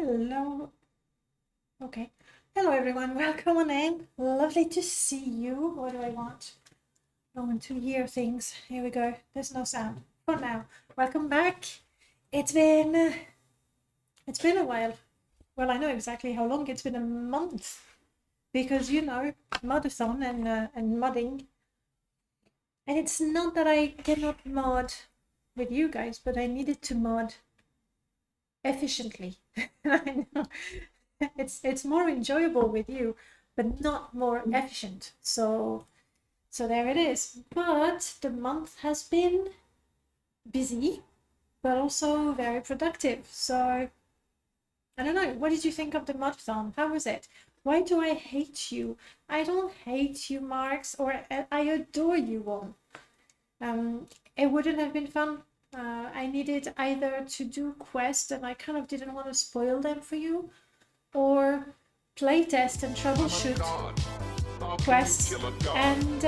Hello. Okay. Hello, everyone. Welcome on in. Lovely to see you. What do I want? I want to hear things. Here we go. There's no sound for now. Welcome back. It's been it's been a while. Well, I know exactly how long. It's been a month because modathon and modding. And it's not that I cannot mod with you guys, but I needed to mod efficiently. I know. It's more enjoyable with you, but not more efficient. So there it is. But the month has been busy, but also very productive. So I don't know. What did you think of the marathon? How was it? Why do I hate you? I don't hate you, Marks, or I adore you one. It wouldn't have been fun. I needed either to do quests, and I kind of didn't want to spoil them for you, or playtest and troubleshoot quests, and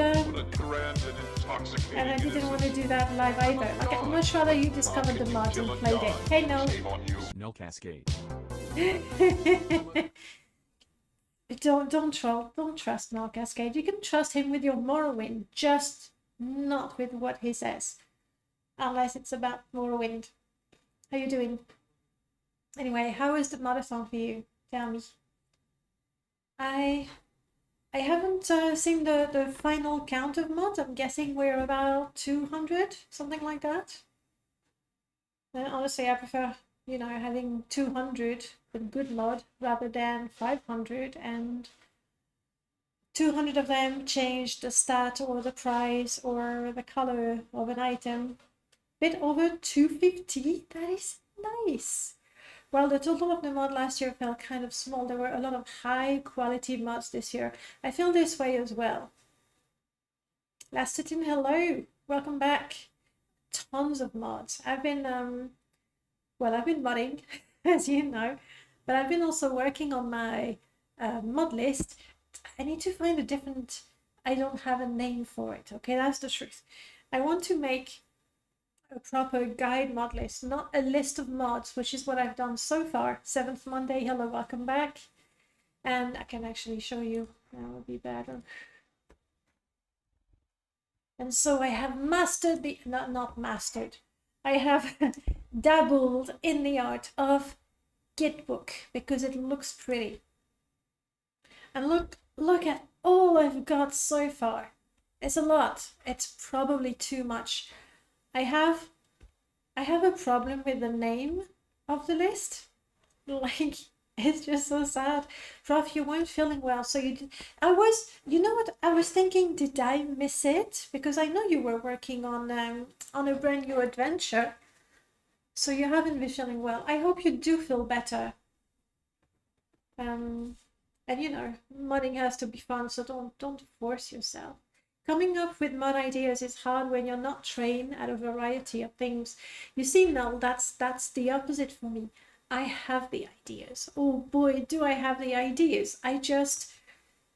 I didn't want to do that live either. Like, I'm much rather you discovered the mods and played it. Hey, no. No cascade. Don't troll. Don't trust Null Cascade. You can trust him with your Morrowind, just not with what he says, unless it's about Morrowind. How you doing? Anyway, how is the marathon for you? Tell me. I haven't seen the final count of mods. I'm guessing we're about 200, something like that. And honestly, I prefer, having 200 with good mod rather than 500, and 200 of them change the stat or the price or the color of an item. Bit over 250. That is nice. Well, the total of the mod last year felt kind of small. There were a lot of high quality mods this year. I feel this way as well. Lastitin, hello. Welcome back. Tons of mods. I've been modding, as you know, but I've been also working on my mod list. I need to find a different, I don't have a name for it. Okay, that's the truth. I want to make a proper guide mod list, not a list of mods, which is what I've done so far. 7th Monday, hello, welcome back. And I can actually show you, that would be better. And so I have mastered the, not mastered, I have dabbled in the art of Gitbook because it looks pretty. And look at all I've got so far. It's a lot. It's probably too much. I have a problem with the name of the list. Like, it's just so sad. Prof, you weren't feeling well, so you did. You know what? I was thinking, did I miss it? Because I know you were working on a brand new adventure. So you haven't been feeling well. I hope you do feel better. And modding has to be fun, so don't force yourself. Coming up with mod ideas is hard when you're not trained at a variety of things. You see, now that's the opposite for me. I have the ideas. Oh boy, do I have the ideas. I just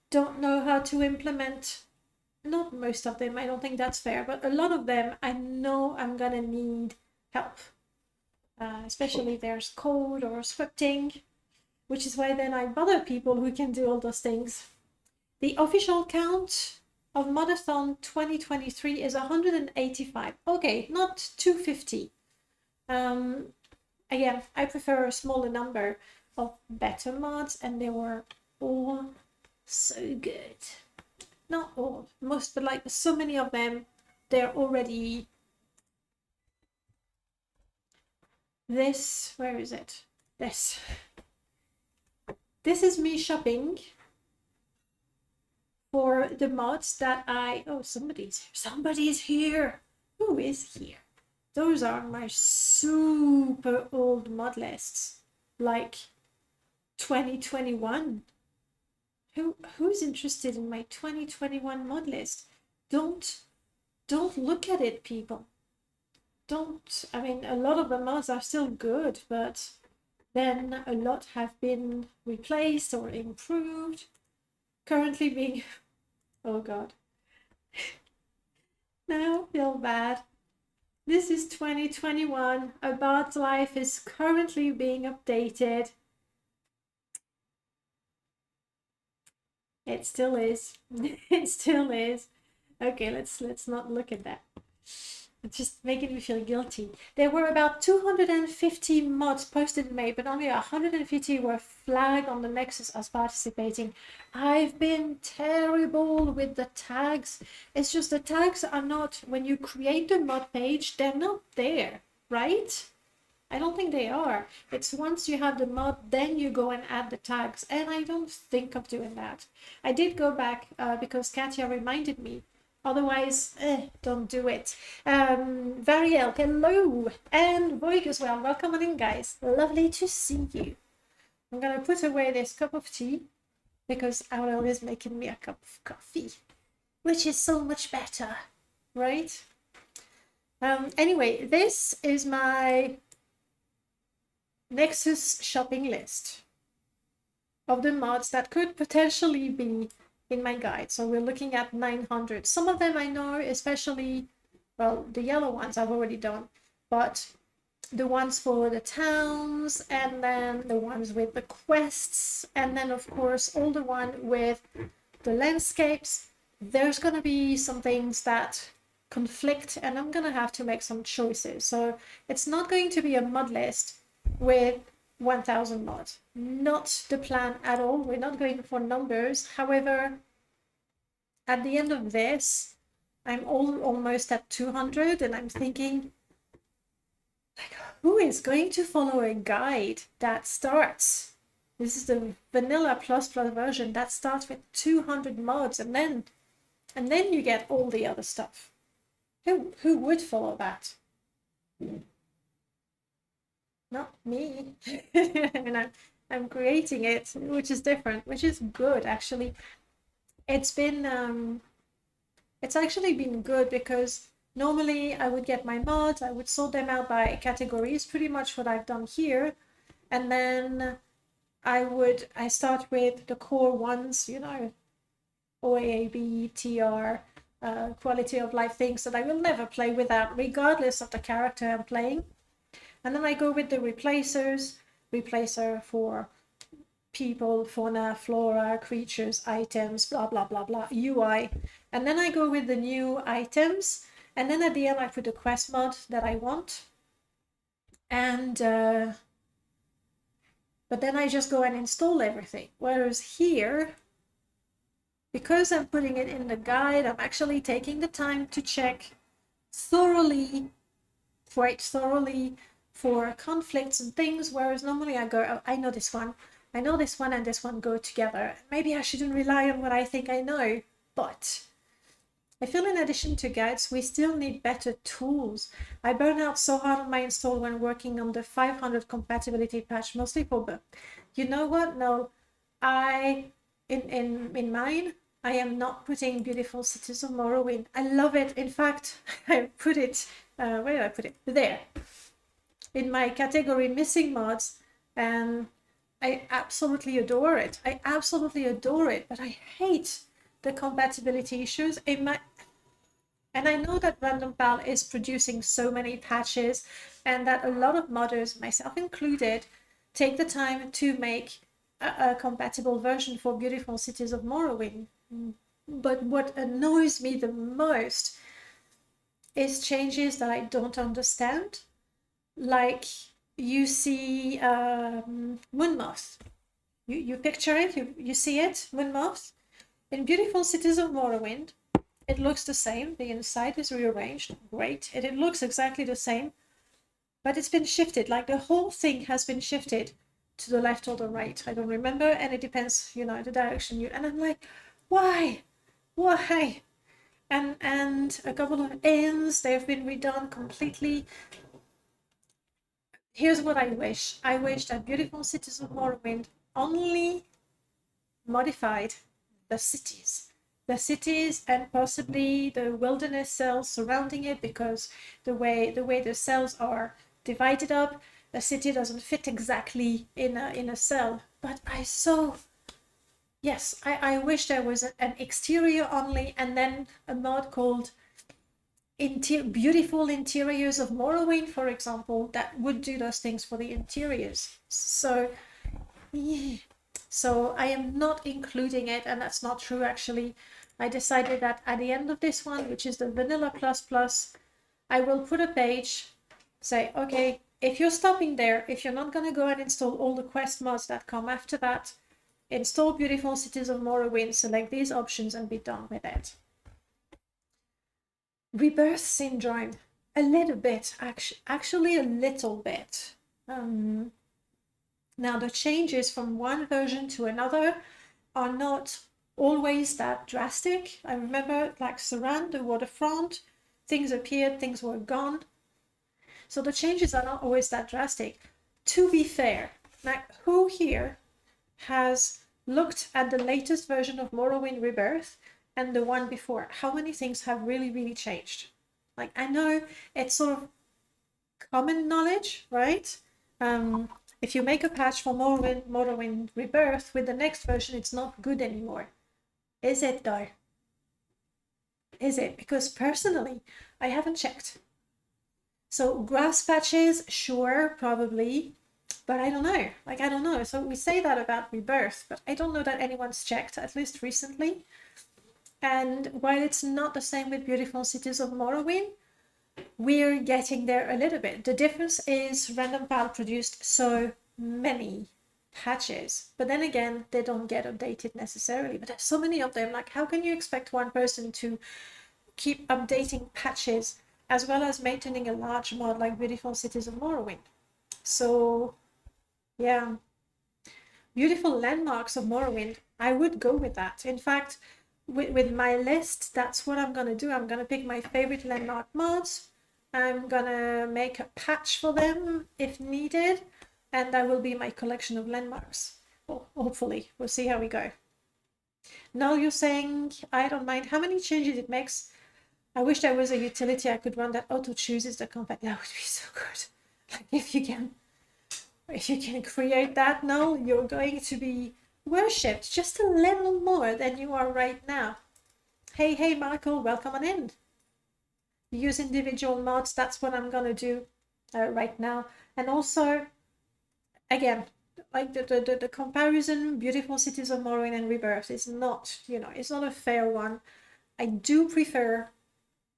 don't know how to implement. Not most of them, I don't think that's fair, but a lot of them I know I'm gonna need help. Especially if there's code or scripting, which is why then I bother people who can do all those things. The official count of Modathon 2023 is 185. Okay, not 250. Again, I prefer a smaller number of better mods, and they were all so good. Not all, most, but like so many of them, they're already... This, where is it? This is me shopping for the mods that oh, somebody's here. Who is here? Those are my super old mod lists, like 2021. Who's interested in my 2021 mod list? Don't look at it, people. I mean, a lot of the mods are still good, but then a lot have been replaced or improved. Currently being, oh god. Now I feel bad. This is 2021. About Life is currently being updated. It still is. It still is. Okay, let's not look at that. It's just making me feel guilty. There were about 250 mods posted in May, but only 150 were flagged on the Nexus as participating. I've been terrible with the tags. It's just the tags are not, when you create the mod page, they're not there, right? I don't think they are. It's once you have the mod, then you go and add the tags, and I don't think of doing that. I did go back because Katya reminded me. Otherwise, don't do it. Variel, hello, and Voig as well. Welcome on in, guys. Lovely to see you. I'm gonna put away this cup of tea because Aurel is making me a cup of coffee, which is so much better, right? Anyway, this is my Nexus shopping list of the mods that could potentially be in my guide. So we're looking at 900. Some of them I know, especially, well, the yellow ones I've already done, but the ones for the towns, and then the ones with the quests, and then of course all the one with the landscapes. There's gonna be some things that conflict, and I'm gonna have to make some choices. So it's not going to be a mod list with 1000 mods. Not the plan at all. We're not going for numbers. However, at the end of this, I'm almost at 200, and I'm thinking, like, who is going to follow a guide that starts? This is the vanilla plus version that starts with 200 mods, and then you get all the other stuff. Who would follow that? Not me. And I'm creating it, which is different, which is good actually. It's actually been good because normally I would get my mods, I would sort them out by categories, pretty much what I've done here, and then I start with the core ones, you know, OAAB, TR, quality of life, things that I will never play without, regardless of the character I'm playing. And then I go with the replacer for people, fauna, flora, creatures, items, blah, blah, blah, blah, UI. And then I go with the new items. And then at the end, I put the quest mod that I want. And, but then I just go and install everything. Whereas here, because I'm putting it in the guide, I'm actually taking the time to check thoroughly, quite thoroughly, for conflicts and things, whereas normally I go, oh, I know this one, and this one go together. Maybe I shouldn't rely on what I think I know, but I feel in addition to guides, we still need better tools. I burn out so hard on my install when working on the 500 compatibility patch, mostly for book. You know what? No, in mine, I am not putting Beautiful Cities of Morrowind. I love it. In fact, I put it, where did I put it? There. In my category missing mods, and I absolutely adore it. I absolutely adore it, but I hate the compatibility issues. And I know that Random Pal is producing so many patches, and that a lot of modders, myself included, take the time to make a compatible version for Beautiful Cities of Morrowind. But what annoys me the most is changes that I don't understand. Like, you see Moonmoth. You picture it, you see it, Moonmoth. In Beautiful Cities of Morrowind, it looks the same. The inside is rearranged. Great. It looks exactly the same. But it's been shifted. Like, the whole thing has been shifted to the left or the right. I don't remember. And it depends, you know, the direction you... And I'm like, why? Why? And a couple of inns, they've been redone completely. Here's what I wish. I wish that Beautiful Cities of Morrowind only modified the cities. The cities and possibly the wilderness cells surrounding it, because the way the cells are divided up, the city doesn't fit exactly in a cell. But I wish there was an exterior only, and then a mod called Beautiful Interiors of Morrowind, for example, that would do those things for the interiors. So, yeah. So I am not including it, and that's not true actually. I decided that at the end of this one, which is the vanilla plus, I will put a page, say, okay, if you're stopping there, if you're not going to go and install all the quest mods that come after that, install Beautiful Cities of Morrowind, select these options and be done with it. Rebirth syndrome, a little bit, actually a little bit. Now the changes from one version to another are not always that drastic. I remember like Saran, the waterfront, things appeared, things were gone. So the changes are not always that drastic. To be fair, like who here has looked at the latest version of Morrowind Rebirth and the one before? How many things have really changed? Like I know it's sort of common knowledge, right? If you make a patch for Morrowind Rebirth, with the next version, it's not good anymore. Is it though? Is it? Because personally, I haven't checked. So grass patches, sure, probably, but I don't know. Like, I don't know. So we say that about Rebirth, but I don't know that anyone's checked, at least recently. And while it's not the same with Beautiful Cities of Morrowind, we're getting there a little bit. The difference is Random Pal produced so many patches, but then again, they don't get updated necessarily. But there's so many of them. Like, how can you expect one person to keep updating patches as well as maintaining a large mod like Beautiful Cities of Morrowind? So, yeah. Beautiful landmarks of Morrowind, I would go with that. In fact, with my list, that's what I'm gonna do. I'm gonna pick my favorite landmark mods. I'm gonna make a patch for them if needed, and that will be my collection of landmarks. Well, hopefully, we'll see how we go. Now you're saying, I don't mind how many changes it makes. I wish there was a utility I could run that auto chooses the combat. That would be so good. Like if you can create that now, you're going to be worshipped just a little more than you are right now. Hey, Michael, welcome on in. Use individual mods, that's what I'm gonna do right now. And also, again, like the comparison, Beautiful Cities of Morrowind and Rebirth is not, it's not a fair one. I do prefer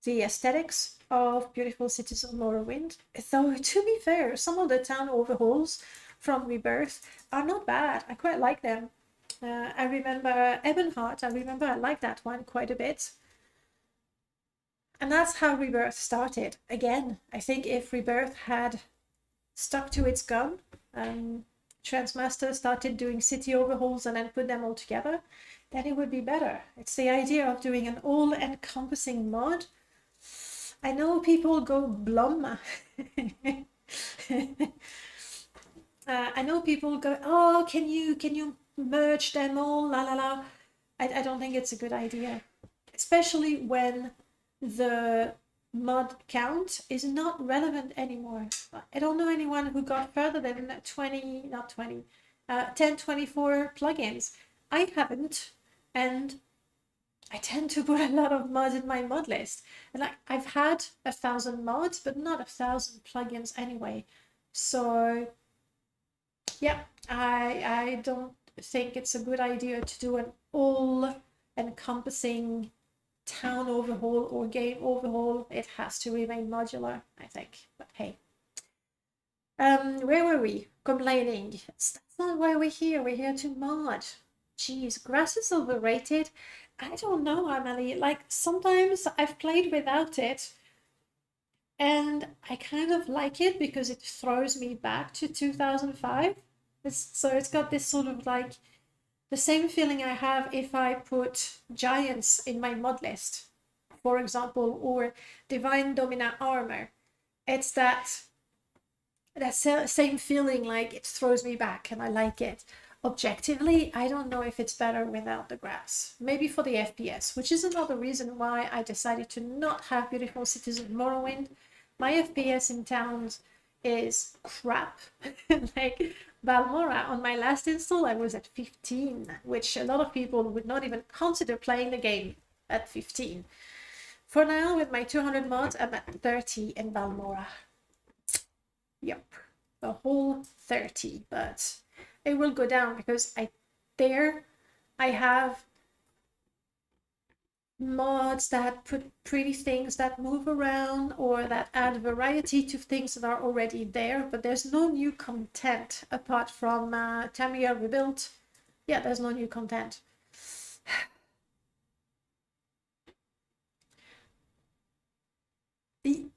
the aesthetics of Beautiful Cities of Morrowind, though to be fair, some of the town overhauls from Rebirth are not bad. I quite like them. I remember Ebonheart, I like that one quite a bit. And that's how Rebirth started. Again, I think if Rebirth had stuck to its gun, Transmaster started doing city overhauls and then put them all together, then it would be better. It's the idea of doing an all-encompassing mod. I know people go blum. I know people go, oh, can you merge them all, la la la. I don't think it's a good idea, especially when the mod count is not relevant anymore. I don't know anyone who got further than 10, 24 plugins. I haven't, and I tend to put a lot of mods in my mod list. And I've had 1,000 mods, but not 1,000 plugins anyway. So yeah, I don't think it's a good idea to do an all-encompassing town overhaul or game overhaul. It has to remain modular, I think. But hey, where were we? Complaining. That's not why we're here. We're here to mod. Jeez, grass is overrated. I don't know, Amelie. Like sometimes I've played without it, and I kind of like it because it throws me back to 2005. So it's got this sort of like the same feeling I have if I put giants in my mod list, for example, or divine domina armor. It's that same feeling, like it throws me back and I like it. Objectively, I don't know if it's better without the grass. Maybe for the FPS, which is another reason why I decided to not have Beautiful Cities of Morrowind. My FPS in towns is crap. Like Balmora, on my last install, I was at 15, which a lot of people would not even consider playing the game at 15. For now, with my 200 mods, I'm at 30 in Balmora. Yep, a whole 30, but it will go down because I there I have mods that put pretty things that move around or that add variety to things that are already there, but there's no new content apart from Tamiya Rebuilt. Yeah, there's no new content.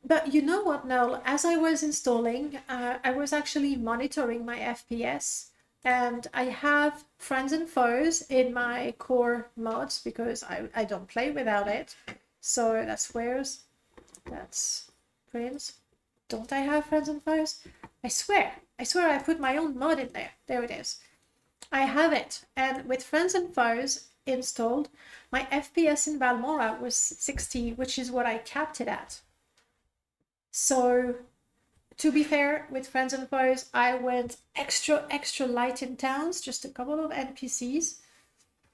But you know what, Noel? As I was installing, I was actually monitoring my FPS, and I have friends and foes in my core mods because I don't play without it. So that's where's that's Prince. Don't I have friends and foes? I swear I put my own mod in there. There it is. I have it, and with friends and foes installed, my FPS in Valmora was 60, which is what I capped it at. So to be fair, with friends and foes, I went extra light in towns, just a couple of NPCs.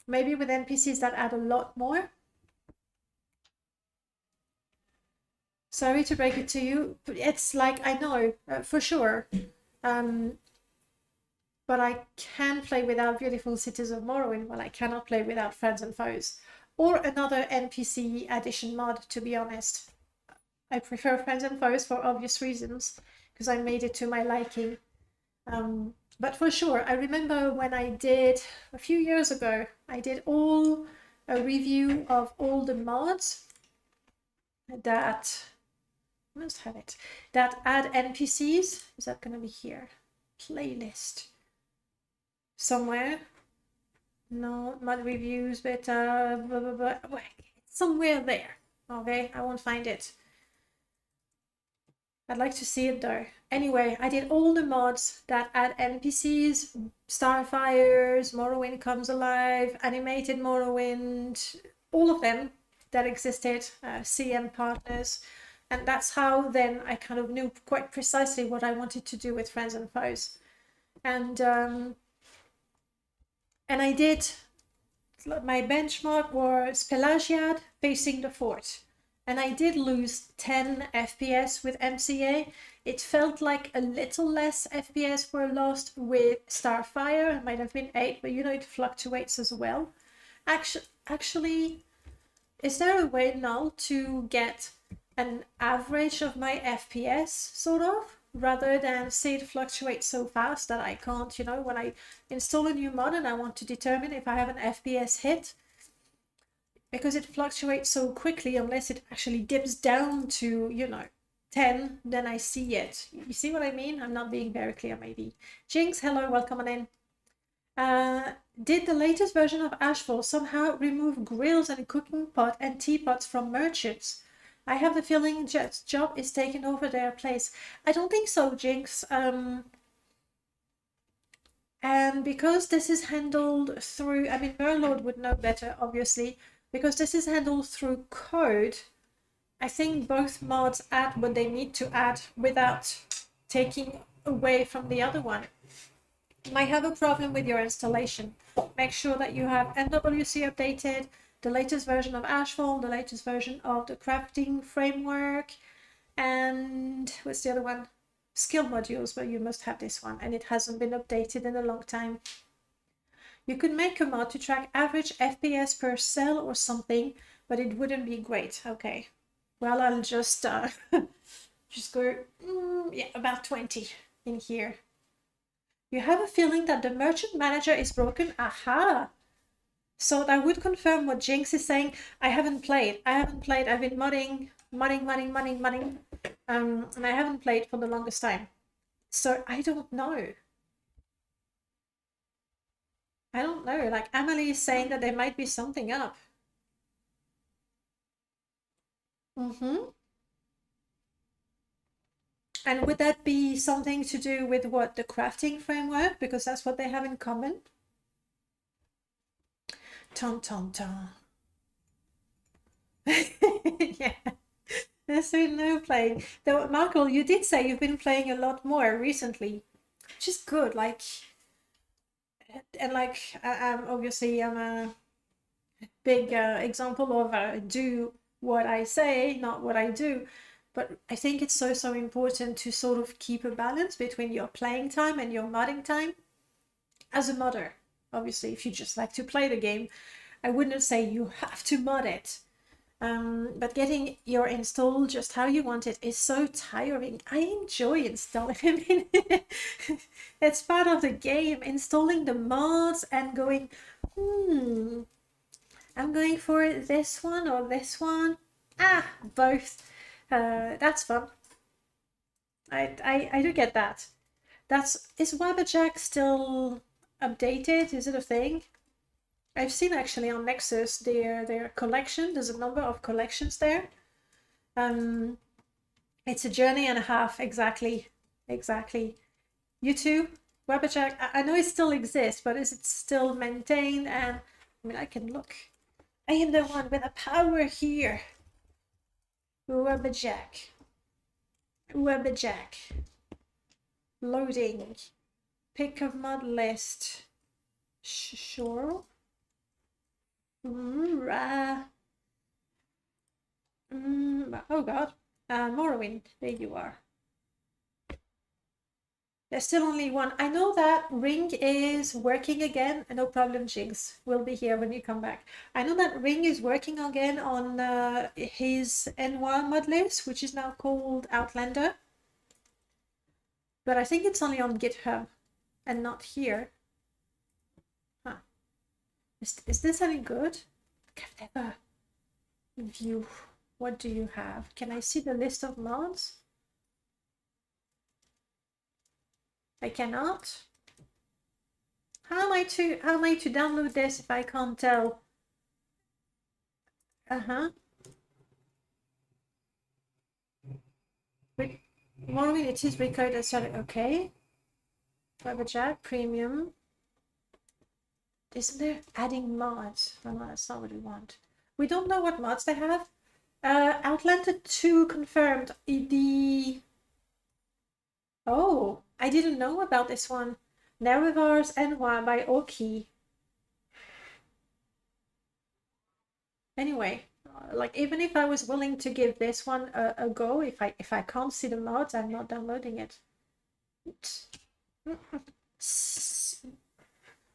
Maybe with NPCs that add a lot more. Sorry to break it to you, but it's like, I know, for sure. But I can play without Beautiful Cities of Morrowind, while I cannot play without friends and foes. Or another NPC addition mod, to be honest. I prefer friends and foes for obvious reasons, because I made it to my liking. But for sure, I remember when I did, a few years ago, I did a review of all the mods that, I must have it, that add NPCs. Is that going to be here? Playlist. Somewhere. No, mod reviews, but blah, blah, blah. Somewhere there. Okay, I won't find it. I'd like to see it though. Anyway, I did all the mods that add NPCs, Starfires, Morrowind Comes Alive, Animated Morrowind, all of them that existed, CM partners. And that's how then I kind of knew quite precisely what I wanted to do with friends and foes. And I did, my benchmark was Pelagiad facing the fort. And I did lose 10 FPS with MCA. It felt like a little less FPS were lost with Starfire. It might have been 8, but you know, it fluctuates as well. Actually, is there a way now to get an average of my FPS, sort of? Rather than say it fluctuates so fast that I can't, you know, when I install a new mod and I want to determine if I have an FPS hit, because it fluctuates so quickly, unless it actually dips down to, you know, 10, then I see it. You see what I mean? I'm not being very clear, maybe. Jinx, hello, welcome on in. Did the latest version of Ashfall somehow remove grills and cooking pot and teapots from merchants? I have the feeling Jet's job is taking over their place. I don't think so, Jinx. And because this is handled through, I mean, Merlord would know better, obviously. Because this is handled through code, I think both mods add what they need to add without taking away from the other one. You might have a problem with your installation. Make sure that you have NWC updated, the latest version of Ashfall, the latest version of the crafting framework, and what's the other one? Skill modules, but you must have this one, and it hasn't been updated in a long time. You could make a mod to track average FPS per cell or something, but it wouldn't be great. Okay, well, I'll just just go, yeah, about 20 in here. You have a feeling that the merchant manager is broken? Aha! So that would confirm what Jinx is saying. I haven't played. I've been modding, and I haven't played for the longest time. So I don't know. I don't know, like Amelie is saying that there might be something up. And would that be something to do with what, the crafting framework? Because that's what they have in common. Tom. Yeah, there's been no playing. Though, Marco, you did say you've been playing a lot more recently, which is good. Like, and like, obviously, I'm a big example of do what I say, not what I do. But I think it's so important to sort of keep a balance between your playing time and your modding time as a modder. Obviously, if you just like to play the game, I wouldn't say you have to mod it. But getting your install just how you want it is so tiring. I enjoy installing. I mean, it's part of the game, installing the mods and going, I'm going for this one or this one. Both. That's fun. I do get that. Is Wabberjack still updated? Is it a thing? I've seen actually on Nexus their collection. There's a number of collections there. It's a journey and a half, exactly. You too? Wabberjack, I know it still exists, but is it still maintained? And I mean, I can look. I am the one with the power here. Wabberjack. Loading. Pick of mod list. Sure. Oh god. Morrowind, there you are. There's still only one. I know that Ring is working again. No problem, Jinx. We'll be here when you come back. I know that Ring is working again on his N1 mod list, which is now called Outlander. But I think it's only on GitHub and not here. Huh. Is this any good? I've never view. What do you have? Can I see the list of mods? I cannot. How am I to download this if I can't tell? Morrowind, it is recorded. Sorry, okay. Wabberjack Premium. Isn't there adding mods? Oh, no, that's not what we want. We don't know what mods they have. Outlander 2 confirmed. Oh, I didn't know about this one. Nerevar's Enwa by Oki. Anyway, like even if I was willing to give this one a go, if I can't see the mods, I'm not downloading it.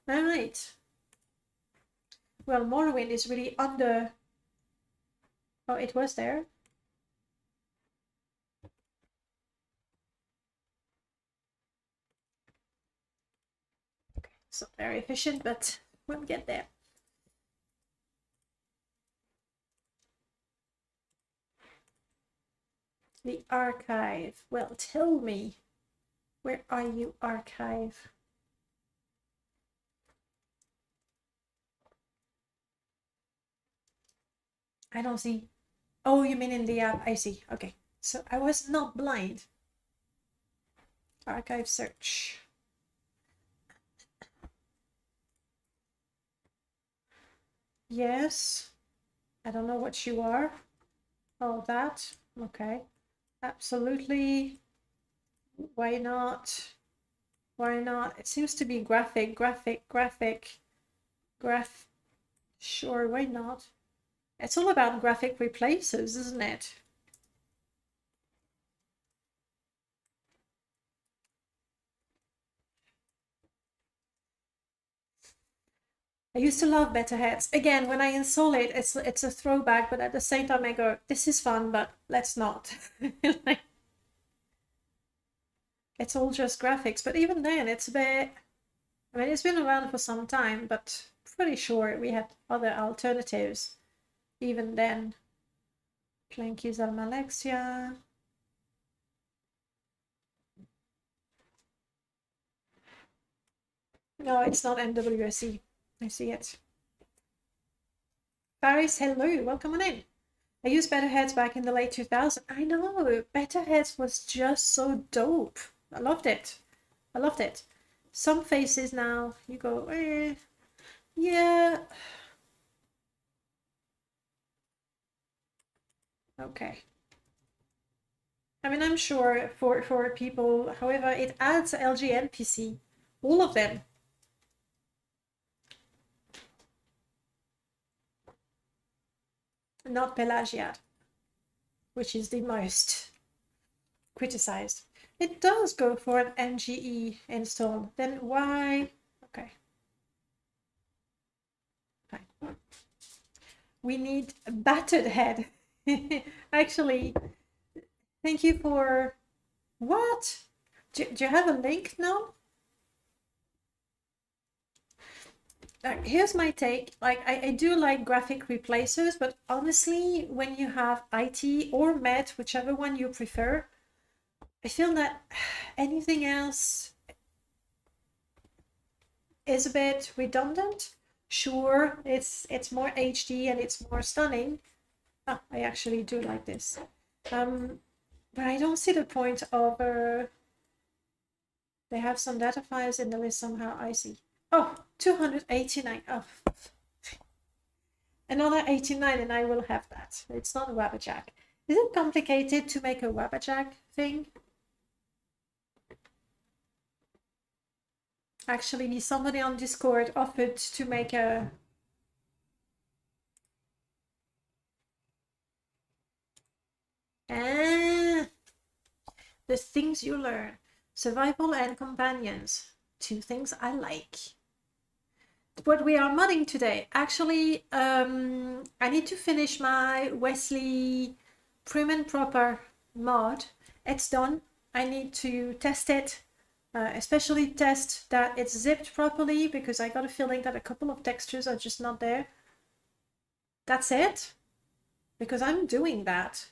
Alright. Well, Morrowind is really under... Oh, it was there. Okay, it's not very efficient, but we'll get there. The archive. Well, tell me. Where are you, archive? I don't see. Oh, you mean in the app? I see. Okay. So I was not blind. Archive search. Yes. I don't know what you are. Oh, that. Okay. Absolutely. Why not? Why not? It seems to be graphic. Sure, why not? It's all about graphic replaces, isn't it? I used to love Better Heads. Again, when I install it, it's a throwback, but at the same time I go, this is fun, but let's not. Like, it's all just graphics, but even then it's a bit... I mean, it's been around for some time, but pretty sure we had other alternatives even then. Planky's Almalexia. No, it's not MWSE. I see it. Paris, hello, welcome on in. I used Better Heads back in the late 2000s. I know, Better Heads was just so dope. I loved it. Some faces now, you go, yeah. Okay. I mean, I'm sure for people, however, it adds LG NPC. All of them. Not Pelagiad, which is the most criticized. It does go for an NGE install. Then why? Okay. We need a battered head. Actually, thank you for... What? Do you have a link now? Here's my take. Like, I do like graphic replacers, but honestly, when you have IT or Met, whichever one you prefer, I feel that anything else is a bit redundant. Sure, it's more HD and it's more stunning. Oh, I actually do like this. But I don't see the point of they have some data files in the list somehow. I see. Oh, 289. Oh, another 89 and I will have that. It's not a Wabbajack. Is it complicated to make a Wabbajack thing? Actually, somebody on Discord offered to make a... Ah, the things you learn. Survival and companions. Two things I like. What we are modding today. Actually, I need to finish my Wesley prim and proper mod. It's done. I need to test it, especially test that it's zipped properly, because I got a feeling that a couple of textures are just not there. That's it, because I'm doing that.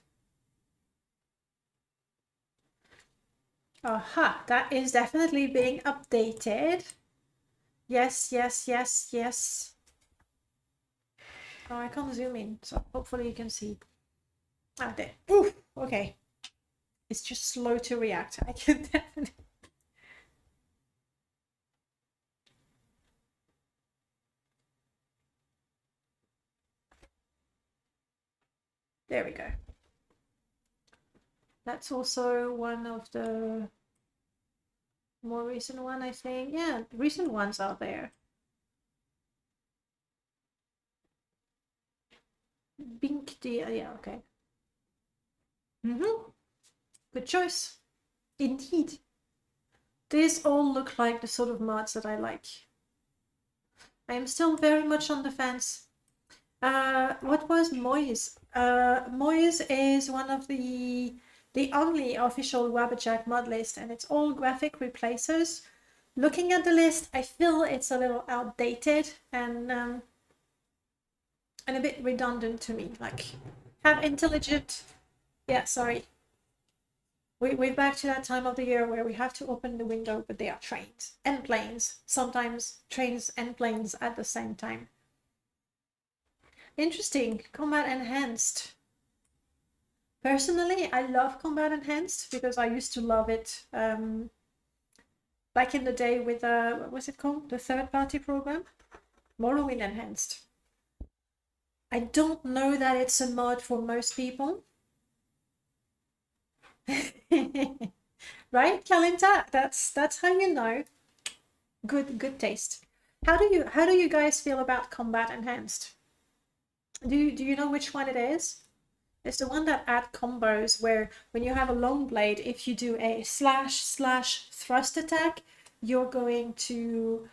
Aha, that is definitely being updated. Yes, yes, yes, yes. Oh, I can't zoom in, so hopefully you can see. Ah, there. Oof, okay. It's just slow to react. I can definitely... There we go. That's also one of the more recent one, I think. Yeah, recent ones are there. Bink, yeah, okay. Good choice. Indeed. These all look like the sort of mods that I like. I am still very much on the fence. What was Moise? Moise is one of the only official Wabbajack mod list, and it's all graphic replacers. Looking at the list, I feel it's a little outdated and a bit redundant to me. Like, have intelligent... Yeah, sorry. We're back to that time of the year where we have to open the window, but they are trains and planes. Sometimes trains and planes at the same time. Interesting. Combat enhanced. Personally, I love combat enhanced because I used to love it back in the day with what was it called? The third-party program? Morrowind enhanced. I don't know that it's a mod for most people. Right, Kalinta? That's how you know. Good taste. How do you guys feel about combat enhanced? Do you know which one it is? It's the one that add combos where when you have a long blade, if you do a slash thrust attack, you're going to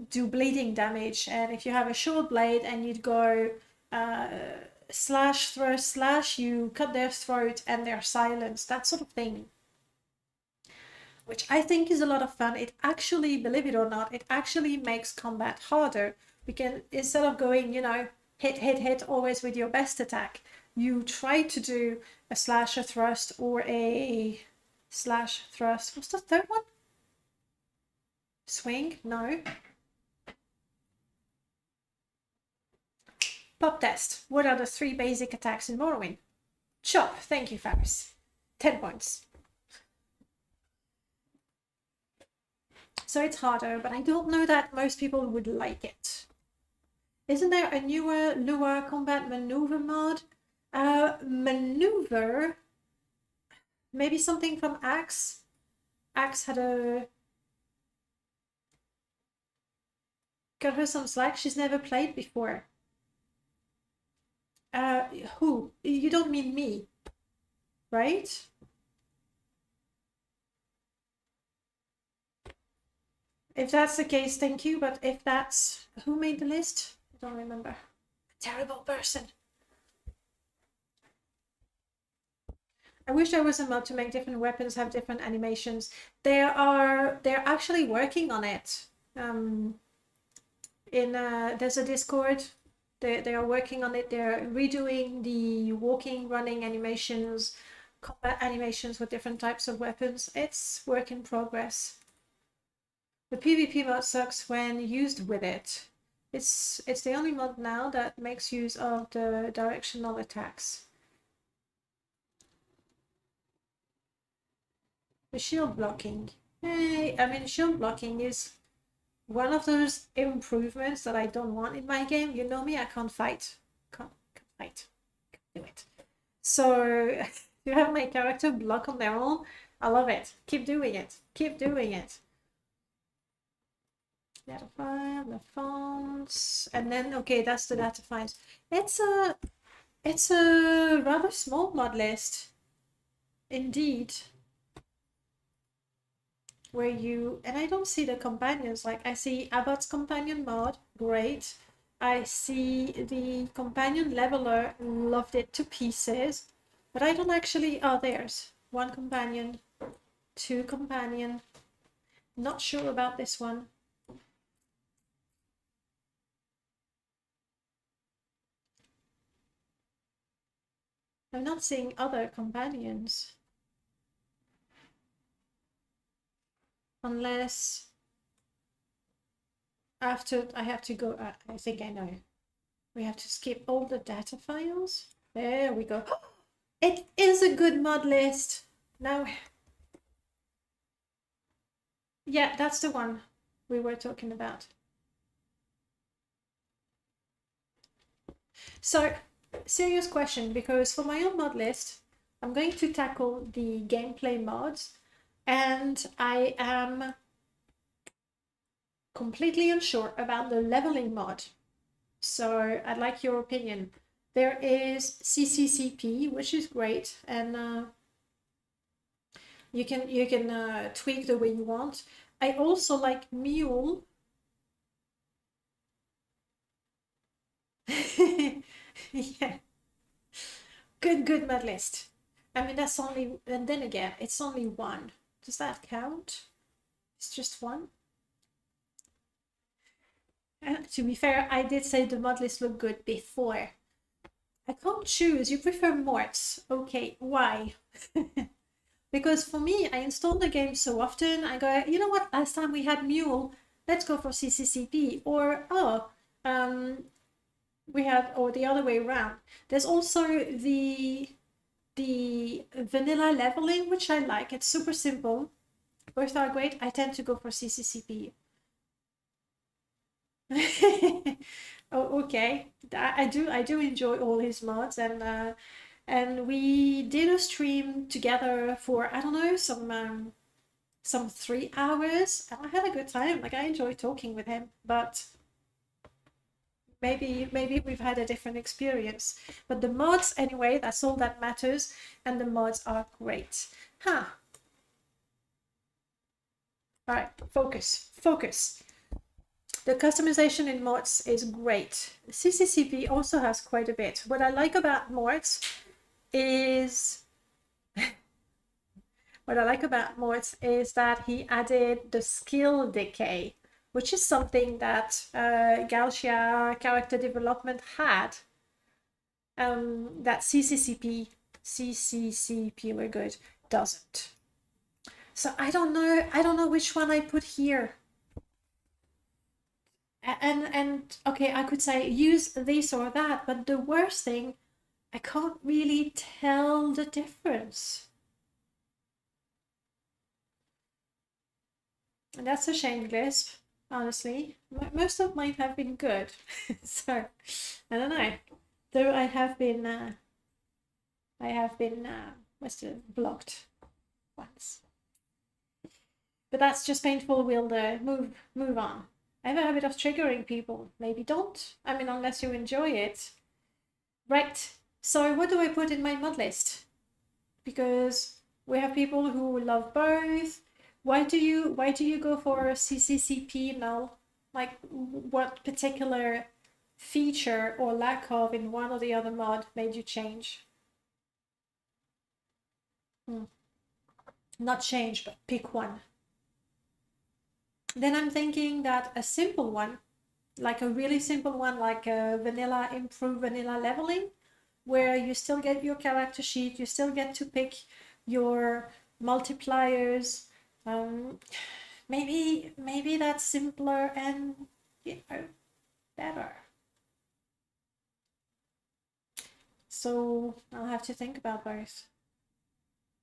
do bleeding damage, and if you have a short blade and you'd go slash thrust slash, you cut their throat and they're silenced, that sort of thing, which I think is a lot of fun. It actually, believe it or not, it actually makes combat harder, because instead of going, you know, hit always with your best attack, you try to do a slash, a thrust, or a slash thrust. What's the third one? Swing? No. Pop test. What are the 3 basic attacks in Morrowind? Chop. Thank you, Faris. 10 points. So it's harder, but I don't know that most people would like it. Isn't there a newer Lua combat maneuver mod? Maneuver? Maybe something from Axe? Axe had a... Got her some slack. She's never played before. Who? You don't mean me, right? If that's the case, thank you. But if that's... Who made the list? I don't remember. Terrible person. I wish there was a mod to make different weapons have different animations. They're actually working on it. There's a Discord. They are working on it. They're redoing the walking, running animations, combat animations with different types of weapons. It's work in progress. The PvP mod sucks when used with it. It's the only mod now that makes use of the directional attacks. The shield blocking. Hey, I mean, shield blocking is one of those improvements that I don't want in my game. You know me, I can't fight. Can't fight. Can't do it. So you have my character block on their own. I love it. Keep doing it. Keep doing it. Data file, the fonts, and then okay, that's the data files. It's a rather small mod list, indeed. Where you, and I don't see the companions, like I see Abbott's companion mod, great. I see the companion leveler, loved it to pieces, but I don't actually, oh, there's one companion, two companion, not sure about this one. I'm not seeing other companions. Unless after I have to go, I think I know. We have to skip all the data files. There we go. It is a good mod list. Now, yeah, that's the one we were talking about. So, serious question, because for my own mod list, I'm going to tackle the gameplay mods, and I am completely unsure about the leveling mod. So I'd like your opinion. There is CCCP, which is great, and you can tweak the way you want. I also like Mule. Yeah, good mod list. I mean, that's only, and then again, it's only one. Does that count? It's just one. To be fair, I did say the mod list looked good before. I can't choose. You prefer Morts. Okay, why? Because for me, I install the game so often, I go, you know what, last time we had Mule, let's go for CCCP. Or, oh, we had, or the other way around. There's also the vanilla leveling, which I like. It's super simple. Both are great. I tend to go for CCCP. Oh, okay. I do enjoy all his mods, and we did a stream together for, I don't know, some 3 hours, and I had a good time. Like, I enjoy talking with him, but maybe we've had a different experience. But the mods, anyway, that's all that matters, and the mods are great. Huh. All right, focus. The customization in mods is great. CCCP also has quite a bit. What I like about mods is that he added the skill decay, which is something that Gauchia character development had. That CCCP we're good doesn't. So I don't know which one I put here. And okay, I could say use this or that, but the worst thing, I can't really tell the difference. And that's a shame, Glisp, honestly. Most of mine have been good. So, I don't know. Though I have been what's the blocked once. But that's just painful. We'll move on. I have a habit of triggering people. Maybe don't. I mean, unless you enjoy it. Right. So what do I put in my mod list? Because we have people who love both. Why do you go for CCCP, Mel? Like, what particular feature or lack of in one or the other mod made you change? Not change, but pick one. Then I'm thinking that a simple one, like a really simple one, like a vanilla improve vanilla leveling, where you still get your character sheet, you still get to pick your multipliers. Maybe that's simpler and, you know, better. So I'll have to think about both.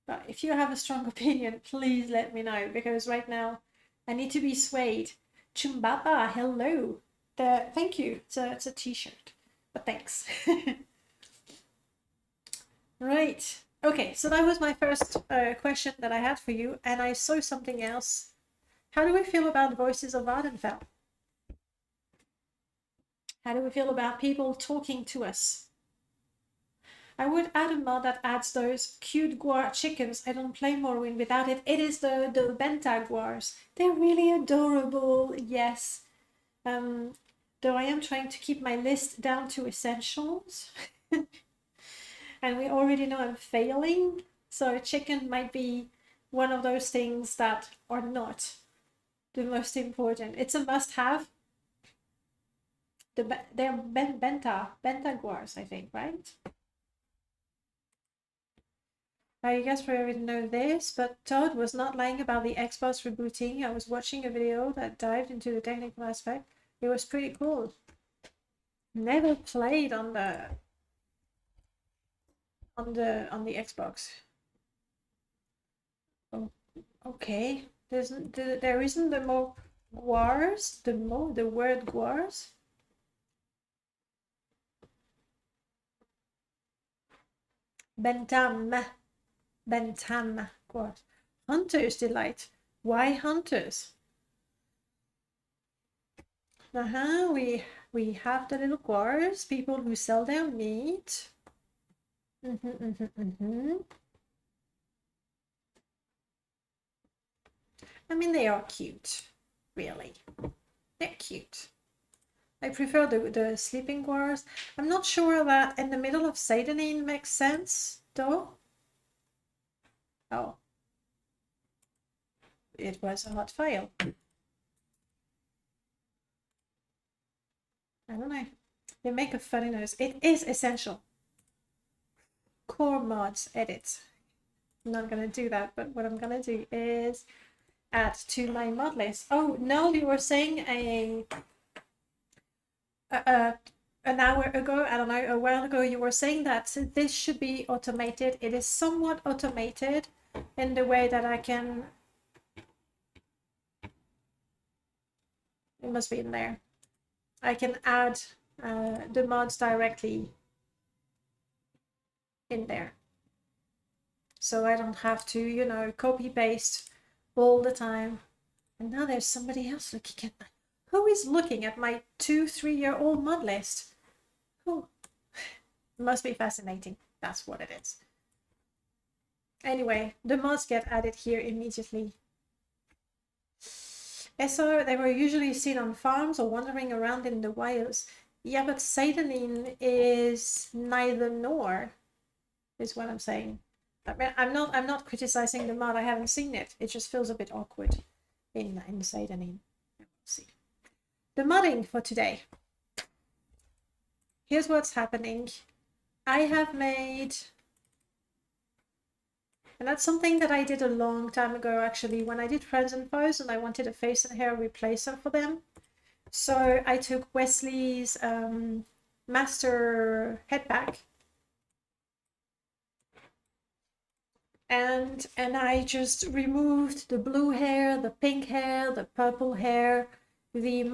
But if you have a strong opinion, please let me know, because right now I need to be swayed. Chumbaba, hello. Thank you. It's a t-shirt, but thanks. Right. Okay, so that was my first question that I had for you, and I saw something else. How do we feel about Voices of Vardenfell? How do we feel about people talking to us? I would add a mod that adds those cute guar chickens. I don't play Morrowind without it. It is the benta guars. They're really adorable, yes. Though I am trying to keep my list down to essentials. And we already know I'm failing. So chicken might be one of those things that are not the most important. It's a must-have. They're benta guars, I think, right? You guys probably already know this, but Todd was not lying about the Xbox rebooting. I was watching a video that dived into the technical aspect. It was pretty cool. Never played on the Xbox. Oh, okay. There isn't the more guars. The word guars. Bentam guars. Hunter's Delight. Why hunters? We have the little guars, people who sell their meat. I mean, they are cute, really. They're cute. I prefer the sleeping guars. I'm not sure that in the middle of Satanin makes sense, though. Oh. It was a hot file. I don't know. They make a funny noise. It is essential. Core mods edit. I'm not gonna do that, but what I'm gonna do is add to my mod list. Oh, no, you were saying an hour ago, I don't know, a while ago, you were saying that this should be automated. It is somewhat automated in the way that I can... It must be in there. I can add the mods directly in there. So I don't have to, you know, copy paste all the time. And now there's somebody else looking at my... Who is looking at my 2-3-year-old mod list? Who? Must be fascinating. That's what it is. Anyway, the mods get added here immediately. So they were usually seen on farms or wandering around in the wilds. Yeah, but Satanin is neither nor, is what I'm saying. I mean, I'm not criticizing the mod. I haven't seen it. It just feels a bit awkward in Satanin. We'll see. The modding for today. Here's what's happening. I have made... And that's something that I did a long time ago, actually, when I did Friends and Foes and I wanted a face and hair replacer for them. So I took Wesley's master head pack and I just removed the blue hair, the pink hair, the purple hair, the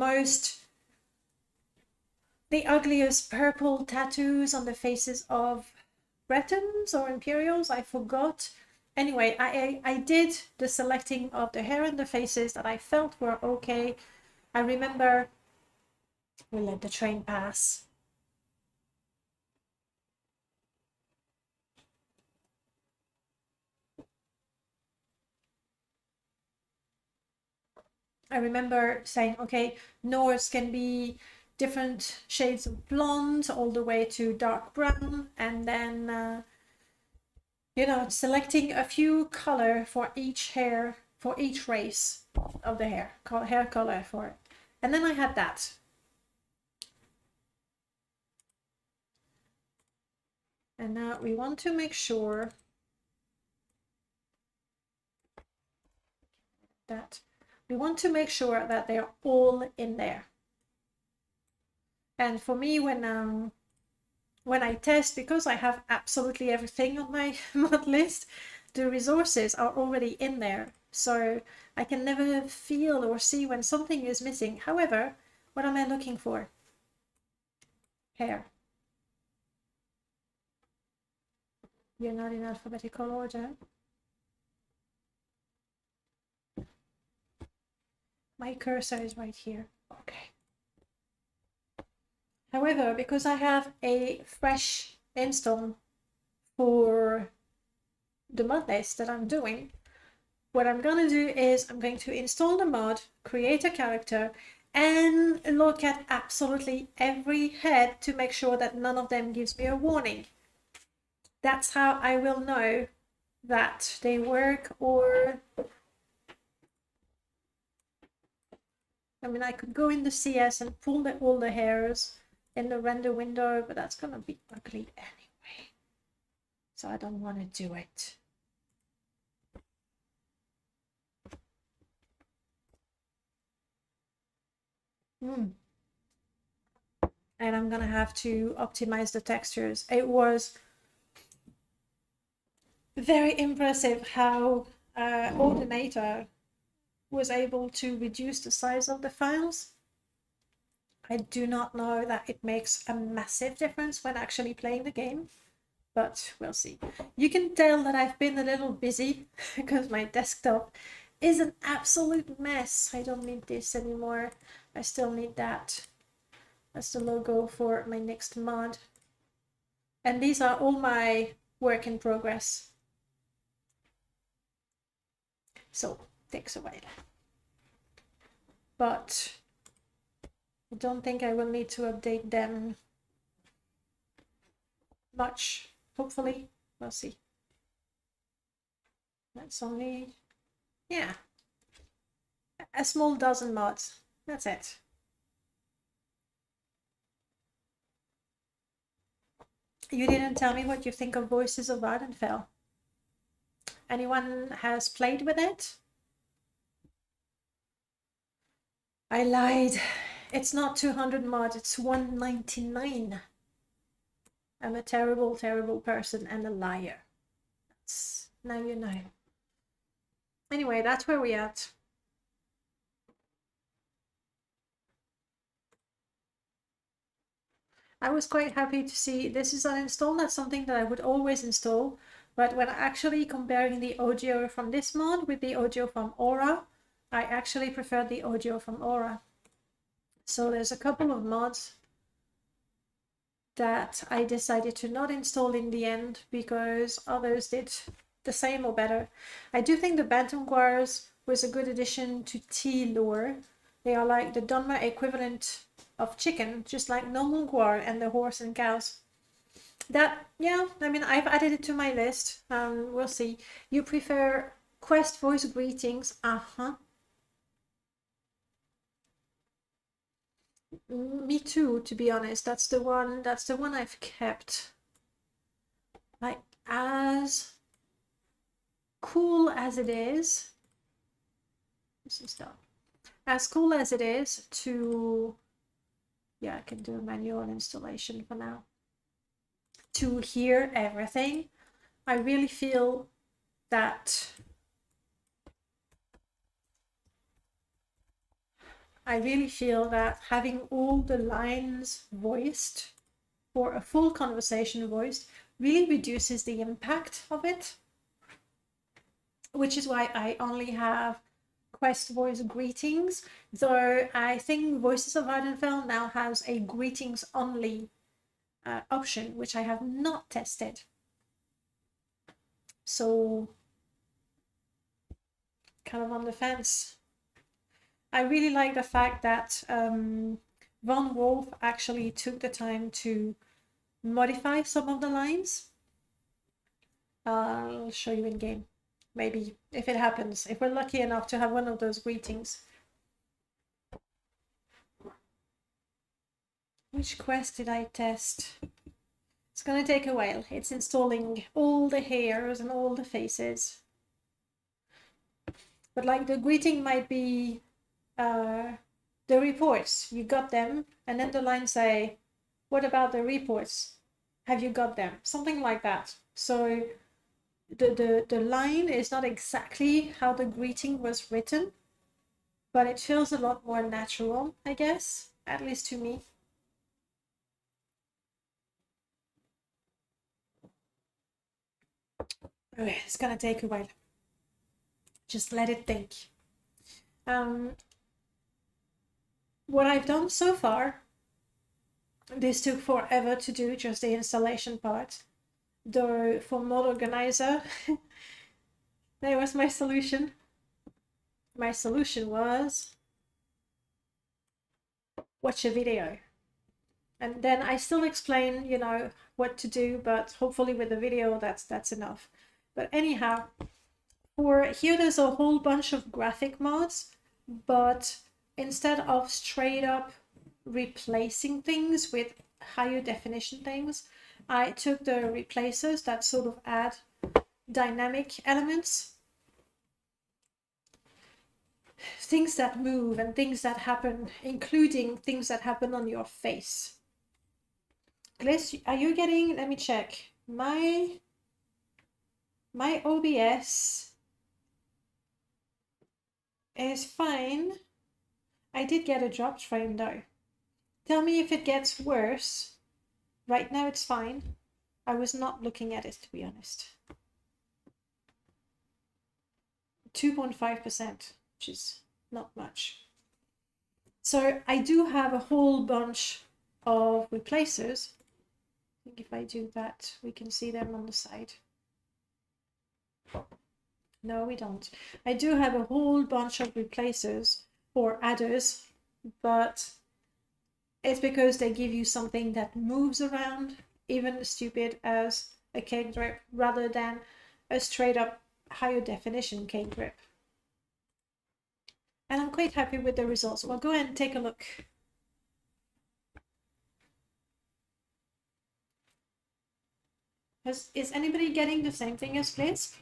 ugliest purple tattoos on the faces of Bretons or Imperials, I forgot. Anyway, I did the selecting of the hair and the faces that I felt were okay. I remember... We let the train pass. I remember saying, okay, Norse can be different shades of blonde all the way to dark brown, and then you know, selecting a few color for each hair, for each race of the hair color for it. And then I had that. And now we want to make sure that they're all in there. And for me, when I test, because I have absolutely everything on my mod list, the resources are already in there. So I can never feel or see when something is missing. However, what am I looking for? Hair. You're not in alphabetical order. My cursor is right here. Okay. However, because I have a fresh install for the mod list that I'm doing, what I'm going to do is I'm going to install the mod, create a character, and look at absolutely every head to make sure that none of them gives me a warning. That's how I will know that they work. Or I mean, I could go in the CS and pull all the hairs in the render window, but that's gonna be ugly anyway, so I don't want to do it. And I'm gonna have to optimize the textures. It was very impressive how Ordinator was able to reduce the size of the files. I do not know that it makes a massive difference when actually playing the game, but we'll see. You can tell that I've been a little busy because my desktop is an absolute mess. I don't need this anymore. I still need that. That's the logo for my next mod. And these are all my work in progress. So it takes a while. But I don't think I will need to update them much. Hopefully, we'll see. That's only, yeah, a small dozen mods. That's it. You didn't tell me what you think of Voices of Ardenfell. Anyone has played with it? I lied. It's not 200 mods, it's 199. I'm a terrible, terrible person and a liar. Now you know. Anyway, that's where we're at. I was quite happy to see this is uninstalled. That's something that I would always install. But when actually comparing the audio from this mod with the audio from Aura, I actually prefer the audio from Aura. So there's a couple of mods that I decided to not install in the end because others did the same or better. I do think the Bantam Guars was a good addition to tea lore. They are like the Dunmer equivalent of chicken, just like normal guar and the horse and cows. That, yeah, I mean, I've added it to my list. We'll see. You prefer quest voice greetings? Me too, to be honest. That's the one I've kept. Like, as cool as it is, this is done. As cool as it is to, yeah, I can do a manual installation for now. To hear everything, I really feel that having all the lines voiced or a full conversation voiced really reduces the impact of it, which is why I only have quest voice greetings, though I think Voices of Ardenfell now has a greetings only option, which I have not tested. So kind of on the fence. I really like the fact that Von Wolf actually took the time to modify some of the lines. I'll show you in game, maybe, if it happens, if we're lucky enough to have one of those greetings. Which quest did I test? It's gonna take a while. It's installing all the hairs and all the faces. But like the greeting might be the reports, you got them, and then the lines say, what about the reports? Have you got them? Something like that. So the line is not exactly how the greeting was written, but it feels a lot more natural, I guess, at least to me. Okay, it's gonna take a while. Just let it think. What I've done so far, this took forever to do, just the installation part. Though for Mod Organizer, that was my solution. My solution was watch a video. And then I still explain, you know, what to do, but hopefully with the video, that's enough. But anyhow, for here there's a whole bunch of graphic mods, but instead of straight up replacing things with higher definition things, I took the replacers that sort of add dynamic elements, things that move and things that happen, including things that happen on your face. Gliss, are you getting, let me check, my OBS is fine. I did get a dropped frame though. Tell me if it gets worse. Right now it's fine. I was not looking at it, to be honest. 2.5%, which is not much. So I do have a whole bunch of replacers. I think if I do that, we can see them on the side. No, we don't. I do have a whole bunch of replacers or adders, but it's because they give you something that moves around, even as stupid as a cane grip, rather than a straight up higher definition cane grip. And I'm quite happy with the results. Well, go ahead and take a look. Is anybody getting the same thing as Gliss?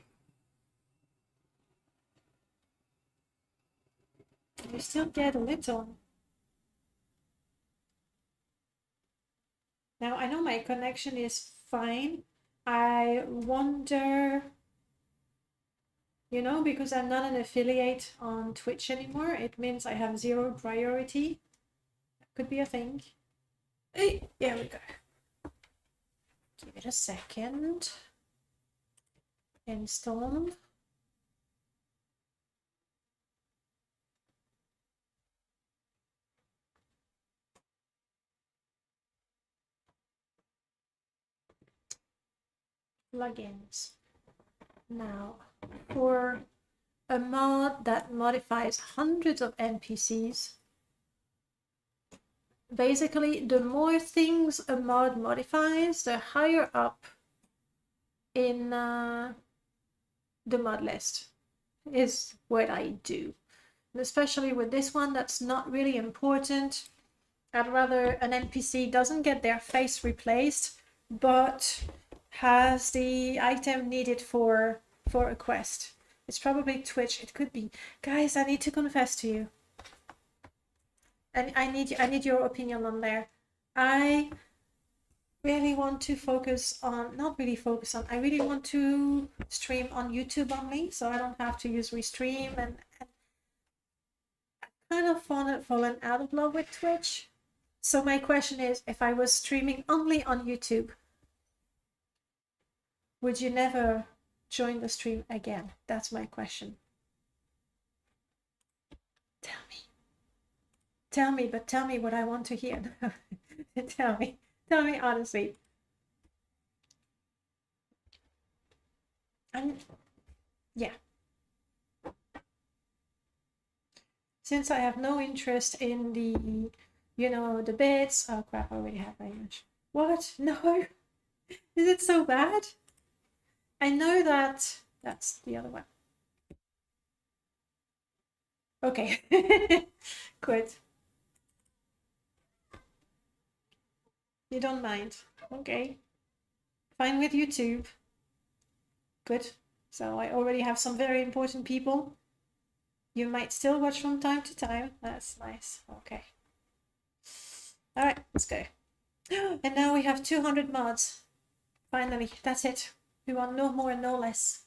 You still get a little. Now, I know my connection is fine. I wonder, you know, because I'm not an affiliate on Twitch anymore, it means I have 0 priority. That could be a thing. Hey, there we go. Give it a second. Install. Plugins. Now, for a mod that modifies hundreds of NPCs, basically, the more things a mod modifies, the higher up in the mod list is what I do. And especially with this one, that's not really important. I'd rather an NPC doesn't get their face replaced, but has the item needed for a quest. It's probably Twitch. It could be. Guys, I need to confess to you. And I need your opinion on there. I really want to focus on, not really focus on, I really want to stream on YouTube only, so I don't have to use Restream, and I kind of fallen out of love with Twitch. So my question is, if I was streaming only on YouTube, would you never join the stream again? That's my question. Tell me, but tell me what I want to hear. Tell me honestly. Yeah. Since I have no interest in the You know, the bits. Oh crap, I already have my image. What? No. Is it so bad? I know that that's the other one. Okay. Good. You don't mind. Okay. Fine with YouTube. Good. So I already have some very important people. You might still watch from time to time. That's nice. Okay. All right, let's go. And now we have 200 mods. Finally, that's it. We want no more and no less.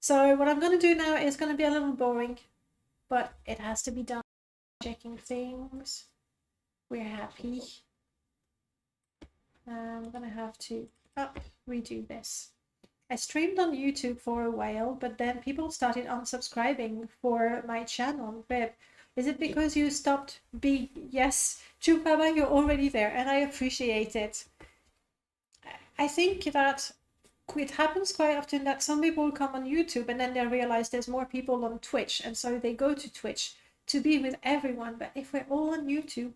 So what I'm going to do now is going to be a little boring, but it has to be done. Checking things. We're happy. I'm going to have to redo this. I streamed on YouTube for a while, but then people started unsubscribing for my channel. Babe, is it because you stopped being... Yes, Chupaba, you're already there, and I appreciate it. I think that it happens quite often that some people come on YouTube and then they realize there's more people on Twitch, and so they go to Twitch to be with everyone. But if we're all on YouTube...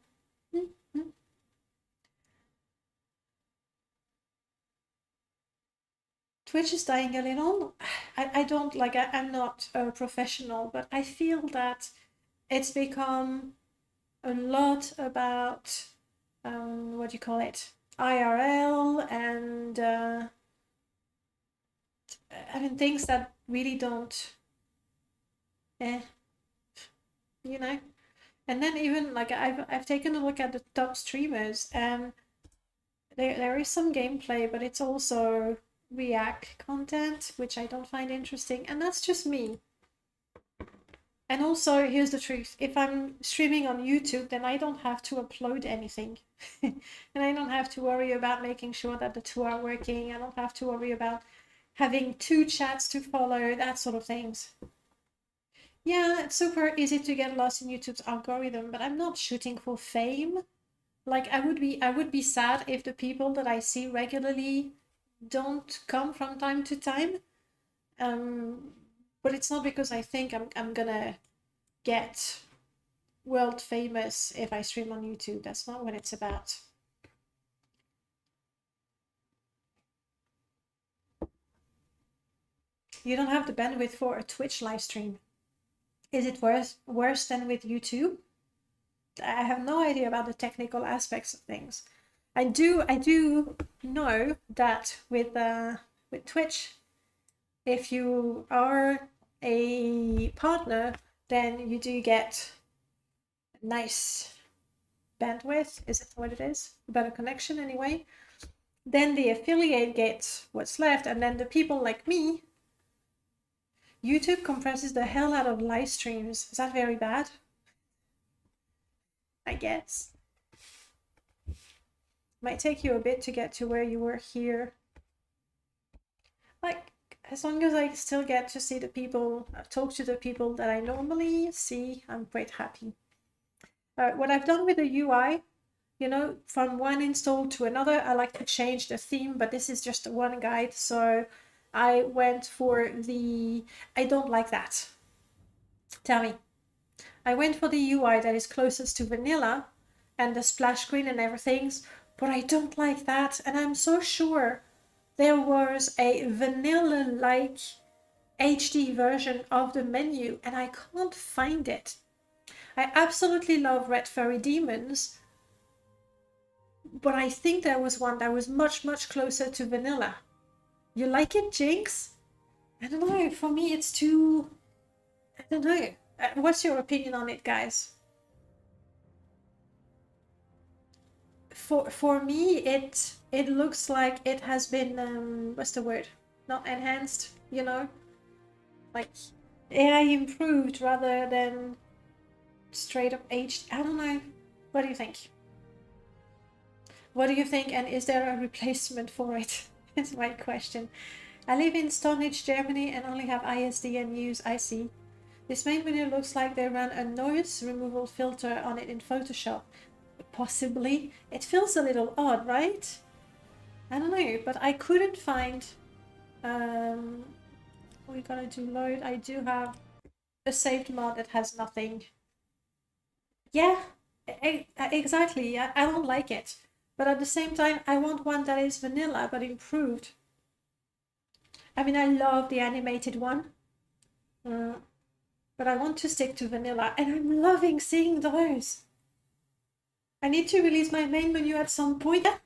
Twitch is dying a little. I don't like, I'm not a professional, but I feel that it's become a lot about, what do you call it? IRL and, I mean, things that really don't, you know? And then even like I've taken a look at the top streamers, and there is some gameplay, but it's also React content, which I don't find interesting, and that's just me. And also, here's the truth: if I'm streaming on YouTube, then I don't have to upload anything. And I don't have to worry about making sure that the two are working. I don't have to worry about having two chats to follow, that sort of things. Yeah, it's super easy to get lost in YouTube's algorithm, but I'm not shooting for fame. Like, I would be sad if the people that I see regularly don't come from time to time. But it's not because I think I'm gonna get world famous if I stream on YouTube. That's not what it's about. You don't have the bandwidth for a Twitch live stream. Is it worse than with YouTube? I have no idea about the technical aspects of things. I do know that with Twitch, if you are a partner, then you do get nice bandwidth. Is it what it is? Better connection anyway. Then the affiliate gets what's left, and then the people like me, YouTube compresses the hell out of live streams. Is that very bad? I guess. Might take you a bit to get to where you were here. Like, as long as I still get to see the people, talk to the people that I normally see, I'm quite happy. What I've done with the UI, you know, from one install to another, I like to change the theme, but this is just one guide, so I went for the... I don't like that. Tell me. I went for the UI that is closest to vanilla and the splash screen and everything, but I don't like that, and I'm so sure there was a vanilla-like HD version of the menu, and I can't find it. I absolutely love Red Furry Demons, but I think there was one that was much, much closer to vanilla. You like it, Jinx? I don't know, for me it's too... I don't know. What's your opinion on it, guys? For me, it looks like it has been, what's the word? Not enhanced, you know? Like, AI improved rather than straight up HD. I don't know. What do you think? What do you think, and is there a replacement for it? Is my question. I live in Stonehenge, Germany, and only have ISDN use. I see. This main menu looks like they ran a noise removal filter on it in Photoshop. Possibly. It feels a little odd, right? I don't know, but I couldn't find... we're gonna do load. I do have a saved mod that has nothing. Yeah, Exactly. I don't like it. But at the same time, I want one that is vanilla but improved. I mean, I love the animated one. But I want to stick to vanilla, and I'm loving seeing those. I need to release my main menu at some point. Yeah.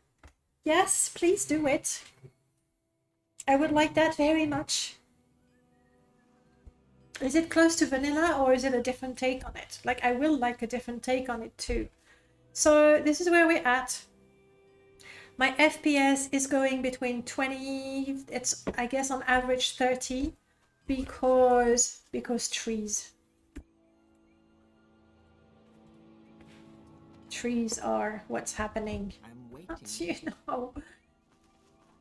Yes, please do it. I would like that very much. Is it close to vanilla or is it a different take on it? Like, I will like a different take on it too. So this is where we're at. My FPS is going between 20, it's I guess on average 30 because trees. Trees are what's happening. I'm waiting. But, you know,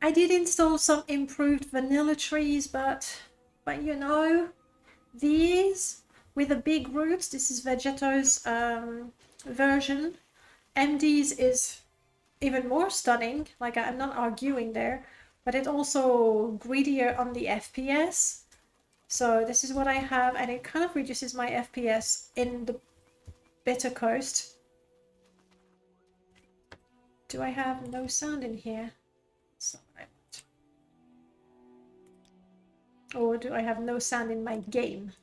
I did install some improved vanilla trees, but you know, these with the big roots, this is Vegeto's version. MD's is even more stunning, like I'm not arguing there, but it's also greedier on the FPS. So this is what I have, and it kind of reduces my FPS in the Bitter Coast. Do I have no sound in here? That's not what I want. Or do I have no sound in my game?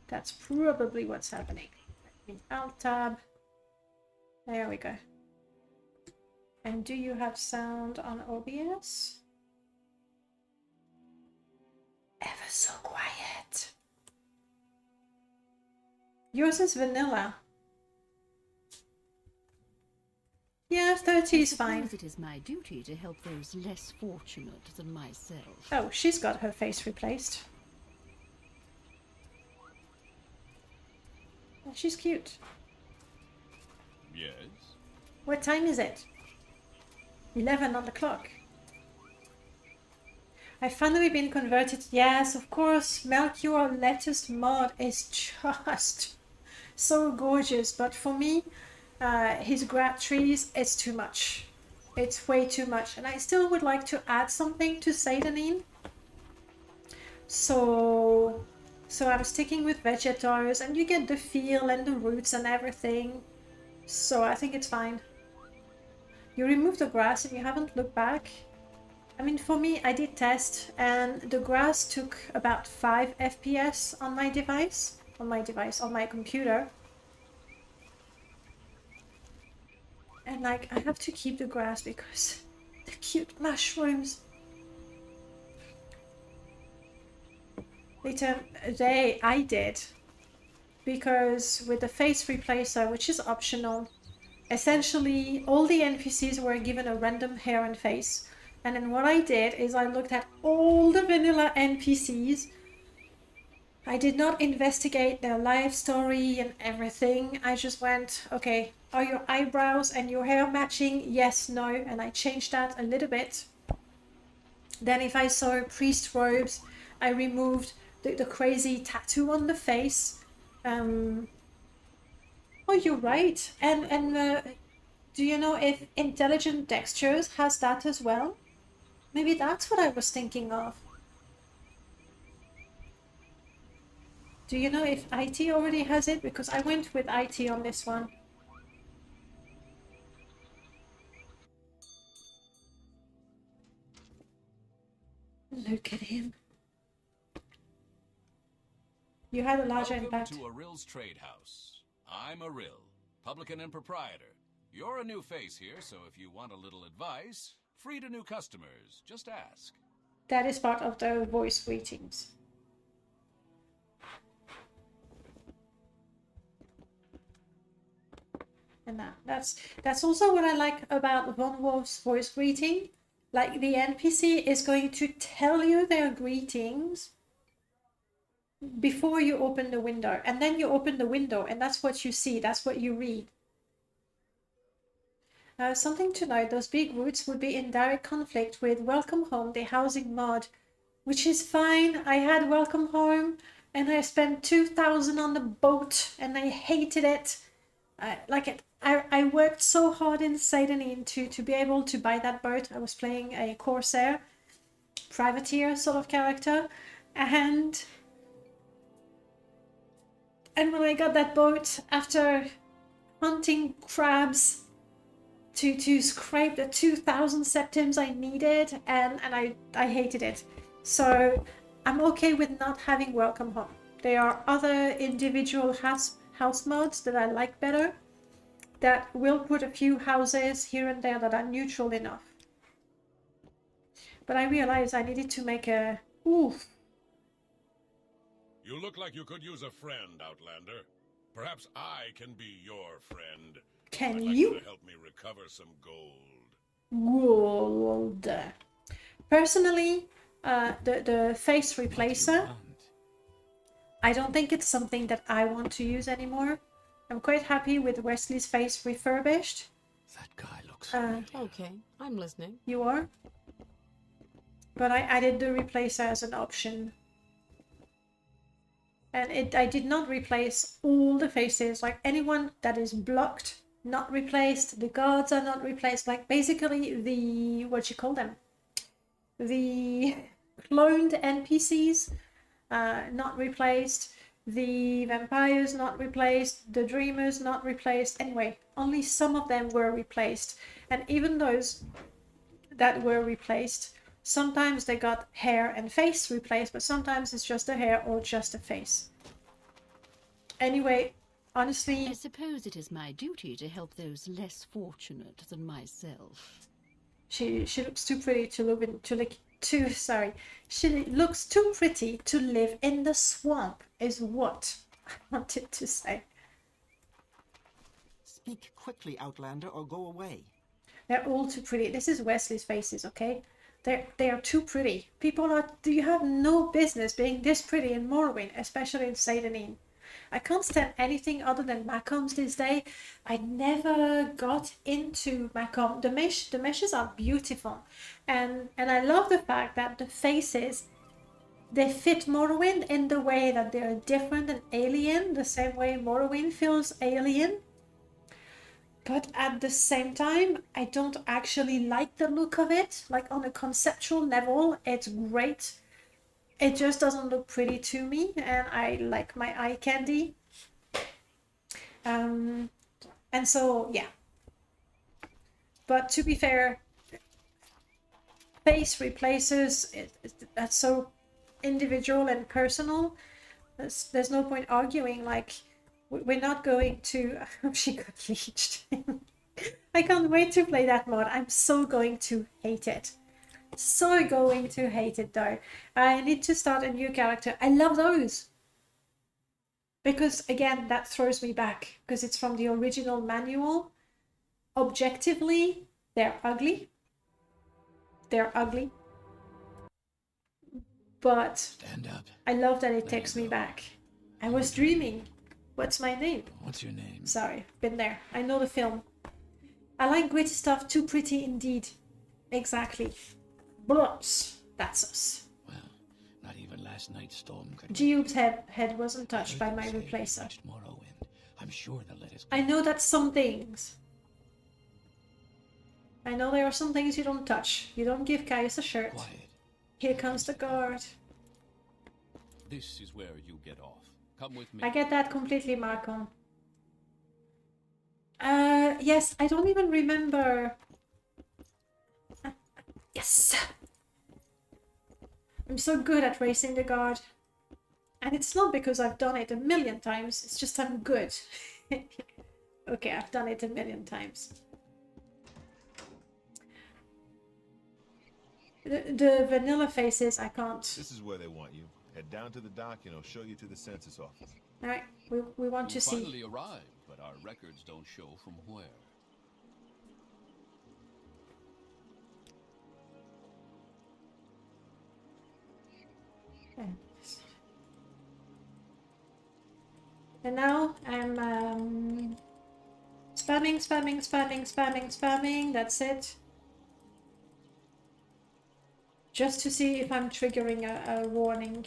That's probably what's happening. Let me Alt tab. There we go. And do you have sound on OBS? Ever so quiet. Yours is vanilla. Yeah, 30 is fine. It is my duty to help those less fortunate than myself. Oh, she's got her face replaced. Oh, she's cute. Yes? What time is it? 11 on the clock. I've finally been converted. Yes, of course. Melchior Lettuce mod is just so gorgeous. But for me, his grab trees, it's too much. It's way too much. And I still would like to add something to Seidanin. So I'm sticking with Vegetars, and you get the feel and the roots and everything. So I think it's fine. You remove the grass and you haven't looked back. I mean, for me, I did test, and the grass took about 5 FPS on my device. On my computer. And like, I have to keep the grass because the cute mushrooms. I did. Because with the face replacer, which is optional, essentially all the NPCs were given a random hair and face. And then what I did is I looked at all the vanilla NPCs. I did not investigate their life story and everything. I just went, okay, are your eyebrows and your hair matching? Yes, no. And I changed that a little bit. Then if I saw priest robes, I removed the crazy tattoo on the face. Oh, you're right. And do you know if Intelligent Textures has that as well? Maybe that's what I was thinking of. Do you know if IT already has it? Because I went with IT on this one. Look at him. You had a larger impact. Welcome to Arill's Trade House. I'm Arill, publican and proprietor. You're a new face here, so if you want a little advice, free to new customers, just ask. That is part of the voice greetings. And that's also what I like about Von Wolf's voice greeting. Like, the NPC is going to tell you their greetings before you open the window, and then you open the window and that's what you see, that's what you read. Something to note, those big roots would be in direct conflict with Welcome Home, the housing mod, which is fine. I had Welcome Home and I spent 2,000 on the boat and I hated it. I worked so hard in Seidanin to be able to buy that boat. I was playing a Corsair, privateer sort of character, and when I got that boat, after hunting crabs to scrape the 2,000 septims I needed, and I hated it. So I'm okay with not having welcome home. There are other individual house modes that I like better, that will put a few houses here and there that are neutral enough. But I realized I needed to make a... Oof. You look like you could use a friend, Outlander. Perhaps I can be your friend. Can I'd like you? to help me recover some gold. Gold. Personally, the face replacer, I don't think it's something that I want to use anymore. I'm quite happy with Wesley's face refurbished. That guy looks Okay, I'm listening. You are? But I added the replacer as an option. And I did not replace all the faces, like anyone that is blocked, not replaced, the guards are not replaced, like basically the, what you call them? The cloned NPCs, not replaced, the vampires not replaced, the dreamers not replaced. Anyway, only some of them were replaced. And even those that were replaced, sometimes they got hair and face replaced, but sometimes it's just a hair or just a face. Anyway, honestly... I suppose it is my duty to help those less fortunate than myself. She looks too pretty to live in, she looks too pretty to live in the swamp, is what I wanted to say. Speak quickly, Outlander, or go away. They're all too pretty. This is Wesley's faces, okay? They are too pretty. You have no business being this pretty in Morrowind, especially in Seydonin. I can't stand anything other than Macombs this day. I never got into Macomb. The meshes are beautiful. And I love the fact that the faces, they fit Morrowind in the way that they're different and alien, the same way Morrowind feels alien. But at the same time, I don't actually like the look of it. Like on a conceptual level, it's great. It just doesn't look pretty to me, and I like my eye candy. And so, yeah. But to be fair, face replaces, that's so individual and personal. There's no point arguing, like, we're not going to... She got leeched. I can't wait to play that mod. I'm so going to hate it. So going to hate it though. I need to start a new character. I love those. Because again, that throws me back. Because it's from the original manual. Objectively, they're ugly. They're ugly. But Stand up. I love that it There takes you me go. back. I was dreaming. What's my name? What's your name? Sorry, been there. I know the film. I like gritty stuff, too pretty indeed. Exactly. Bloops. That's us. Well, not even last night's storm could... Geobe's head wasn't touched by my Say you replacer. touched Morrowind. I'm sure they'll let us go. I know that some things. I know there are some things you don't touch. You don't give Caius a shirt. Quiet. Here comes the guard. This is where you get off. Come with me. I get that completely, Marco. Yes, I don't even remember. Yes! I'm so good at racing the guard. And it's not because I've done it a million times, it's just I'm good. Okay, I've done it a million times. The vanilla faces, I can't. This is where they want you. Head down to the dock and I'll show you to the census office. Alright, we want to You see. finally arrived, but our records don't show from where. And now I'm spamming, that's it. Just to see if I'm triggering a warning.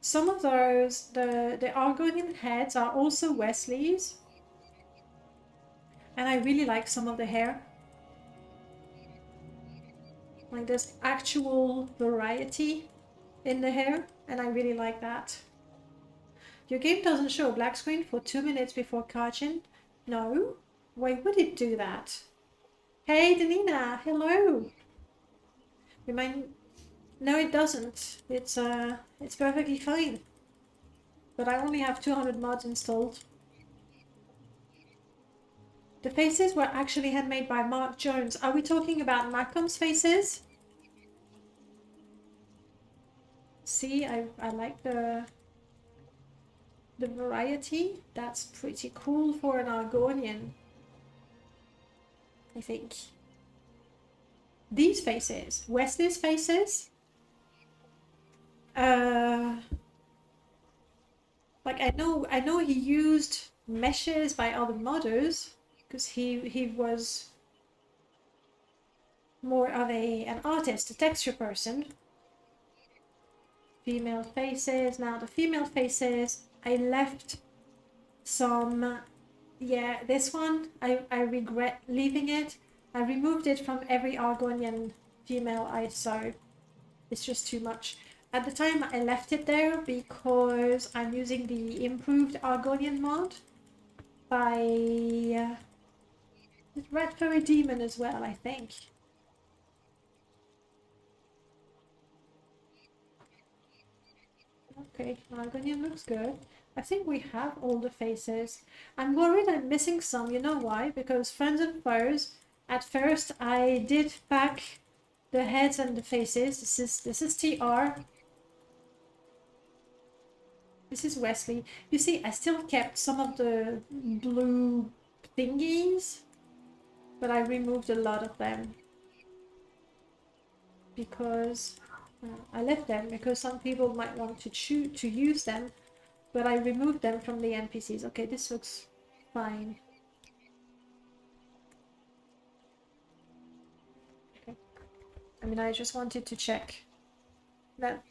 Some of those, the Argonian heads are also Wesley's. And I really like some of the hair. Like there's actual variety in the hair, and I really like that. Your game doesn't show a black screen for 2 minutes before Kajin, No? Why would it do that? Hey, Danina, hello. Remind... No, it doesn't. It's perfectly fine. But I only have 200 mods installed. The faces were actually handmade by Mark Jones. Are we talking about Malcolm's faces? See, I like the variety. That's pretty cool for an Argonian, I think. These faces, Wesley's faces, like I know he used meshes by other modders because he was more of an artist, a texture person. Female faces. Now the female faces, I left some. Yeah, this one I regret leaving it. I removed it from every Argonian female I saw. It's just too much. At the time I left it there because I'm using the improved Argonian mod by Red Furry Demon as well, I think. Okay, Argonian looks good. I think we have all the faces. I'm worried I'm missing some. You know why? Because Friends and Foes, at first I did pack the heads and the faces. This is TR. This is Wesley. You see, I still kept some of the blue thingies, but I removed a lot of them because I left them because some people might want to use them, but I removed them from the NPCs. Okay, this looks fine. Okay. I mean, I just wanted to check that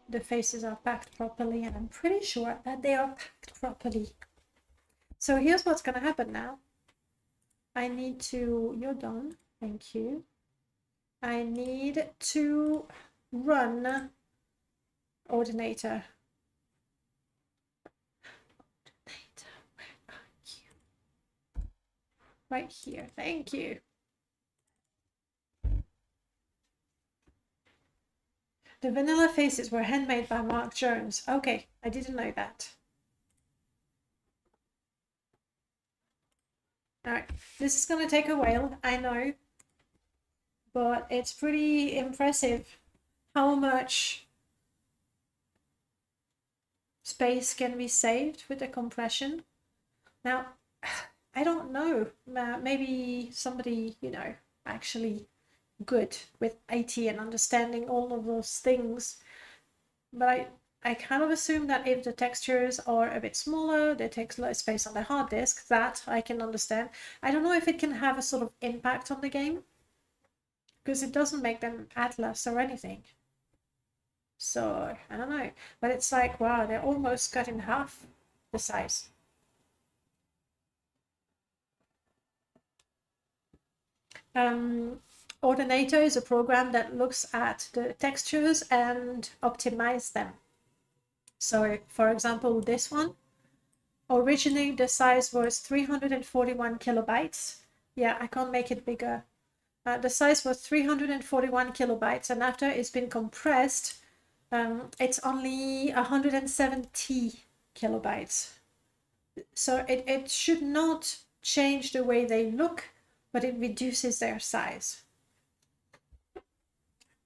the faces are packed properly, and I'm pretty sure that they are packed properly. So here's what's gonna happen now. I need to... You're done. Thank you. I need to run Ordinator. Where are you? Right here. Thank you. The vanilla faces were handmade by Mark Jones. Okay, I didn't know that. Alright, this is gonna take a while, I know. But it's pretty impressive how much space can be saved with the compression. Now, I don't know. Maybe somebody, you know, actually good with IT and understanding all of those things, but I kind of assume that if the textures are a bit smaller, they take less space on the hard disk. That I can understand. I don't know if it can have a sort of impact on the game, because it doesn't make them Atlas or anything. So I don't know, but it's like, wow, they're almost cut in half the size. Ordinator is a program that looks at the textures and optimize them. So, for example, this one, originally the size was 341 kilobytes. Yeah, I can't make it bigger. The size was 341 kilobytes, and after it's been compressed, it's only 170 kilobytes. So it should not change the way they look, but it reduces their size.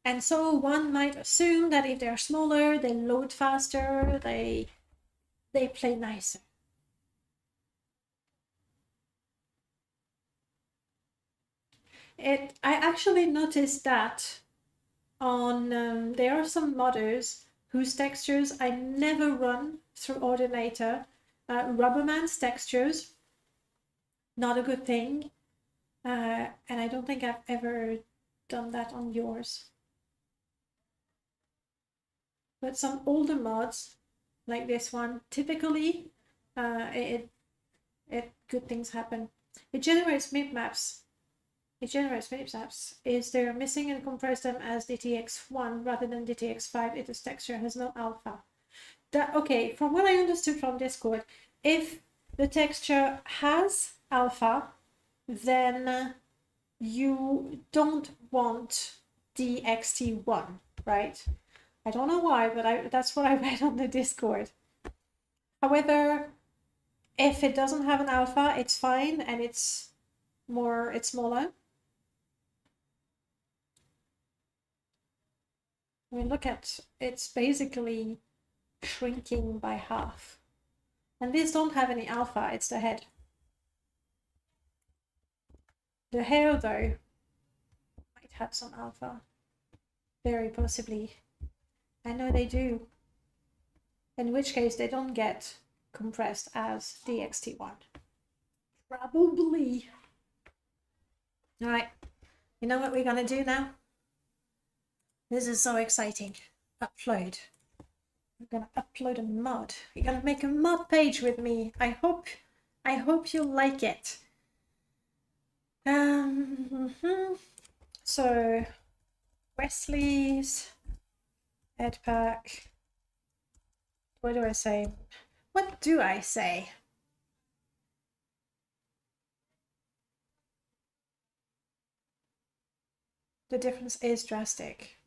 And so one might assume that if they're smaller, they load faster, they play nicer. I actually noticed that on there are some modders whose textures I never run through Ordinator. Rubberman's textures, not a good thing, and I don't think I've ever done that on yours. But some older mods, like this one, typically good things happen. It generates mip maps. Is they're missing and compress them as DTX1 rather than DTX5 if this texture has no alpha. Okay, from what I understood from Discord, if the texture has alpha, then you don't want DXT1, right? I don't know why, but that's what I read on the Discord. However, if it doesn't have an alpha, it's fine, and it's smaller. I mean, look at, it's basically shrinking by half. And these don't have any alpha, it's the head. The hair, though, might have some alpha. Very possibly. I know they do. In which case, they don't get compressed as DXT1. Probably. Alright, you know what we're gonna do now? This is so exciting. Upload. I'm gonna upload a mod. You're gonna make a mod page with me. I hope you'll like it. So Wesley's head pack. What do I say? What do I say? The difference is drastic.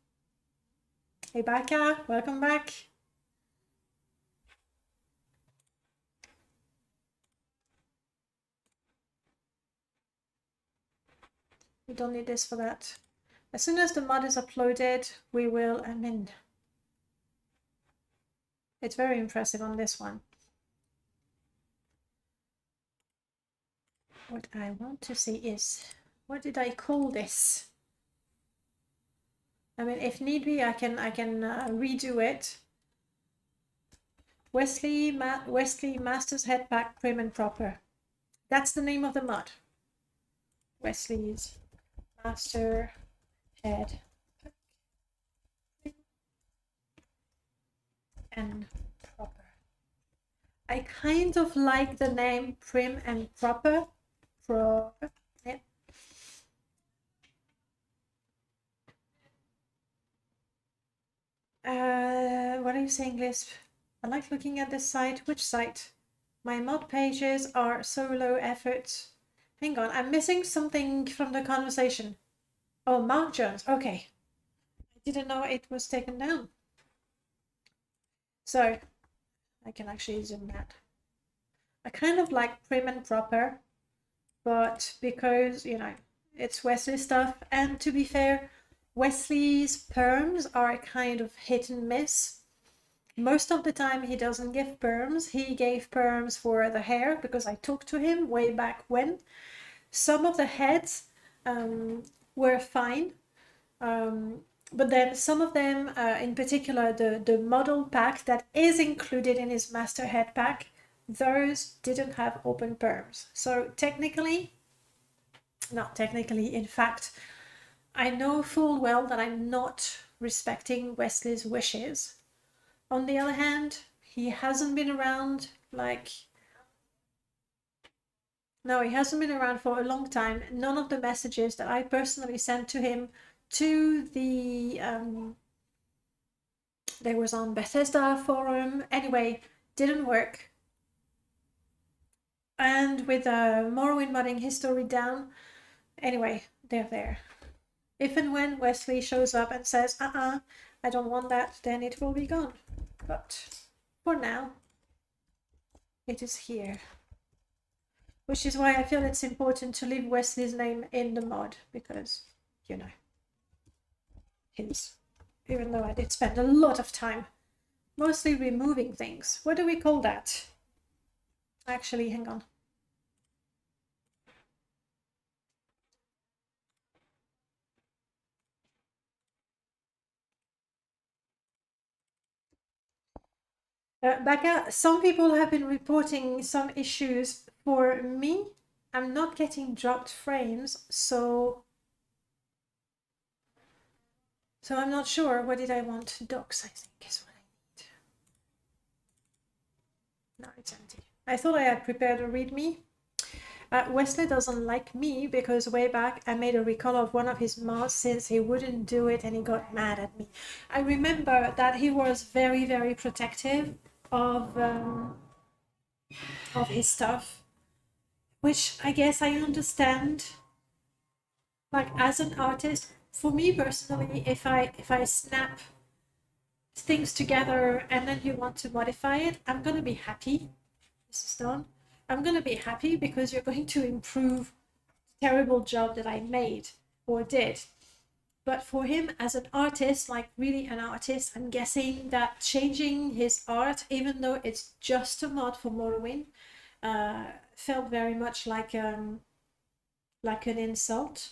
Hey Becca, welcome back. We don't need this for that. As soon as the mod is uploaded, we will, I mean, it's very impressive on this one. What I want to see is, what did I call this? I mean, if need be, I can redo it. Wesley Masters Head Pack Prim and Proper. That's the name of the mod. Wesley's Master Head Pack and Proper. I kind of like the name Prim and Proper. Proper. Yeah. What are you saying, Lisp? I like looking at this site. Which site? My mod pages are solo efforts. Hang on, I'm missing something from the conversation. Oh, Mark Jones. Okay. I didn't know it was taken down. So, I can actually zoom that. I kind of like Prim and Proper, but because, you know, it's Wesley stuff, and to be fair, Wesley's perms are kind of hit and miss. Most of the time he doesn't give perms. He gave perms for the hair because I talked to him way back when. Some of the heads were fine, but then some of them, in particular the model pack that is included in his master head pack, those didn't have open perms. So technically, not technically, in fact, I know full well that I'm not respecting Wesley's wishes. On the other hand, he hasn't been around he hasn't been around for a long time. None of the messages that I personally sent to him to the there was on Bethesda forum anyway, didn't work. And with Morrowind modding history down, anyway, they're there. If and when Wesley shows up and says, I don't want that, then it will be gone. But for now, it is here. Which is why I feel it's important to leave Wesley's name in the mod, because, you know, even though I did spend a lot of time mostly removing things. What do we call that? Actually, hang on. Becca, some people have been reporting some issues. For me, I'm not getting dropped frames, so I'm not sure. What did I want? Docs, I think, is what I need. No, it's empty. I thought I had prepared a readme. Wesley doesn't like me because way back I made a recall of one of his mods since he wouldn't do it and he got mad at me. I remember that he was very, very protective of his stuff. which I guess I understand. Like as an artist, for me personally, if I snap things together and then you want to modify it, I'm gonna be happy. This is done. I'm gonna be happy because you're going to improve the terrible job that I made or did. But for him as an artist, like really an artist, I'm guessing that changing his art, even though it's just a mod for Morrowind, felt very much like an insult.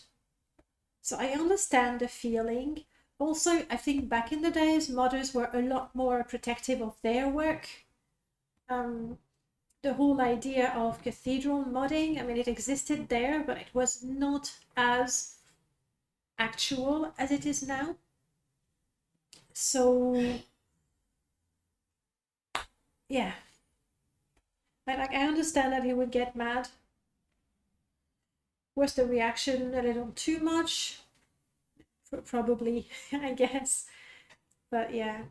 So I understand the feeling. Also, I think back in the days, modders were a lot more protective of their work. The whole idea of cathedral modding, I mean, it existed there, but it was not as actual as it is now. So, yeah. Like, I understand that he would get mad. Was the reaction a little too much? Probably, I guess. But yeah.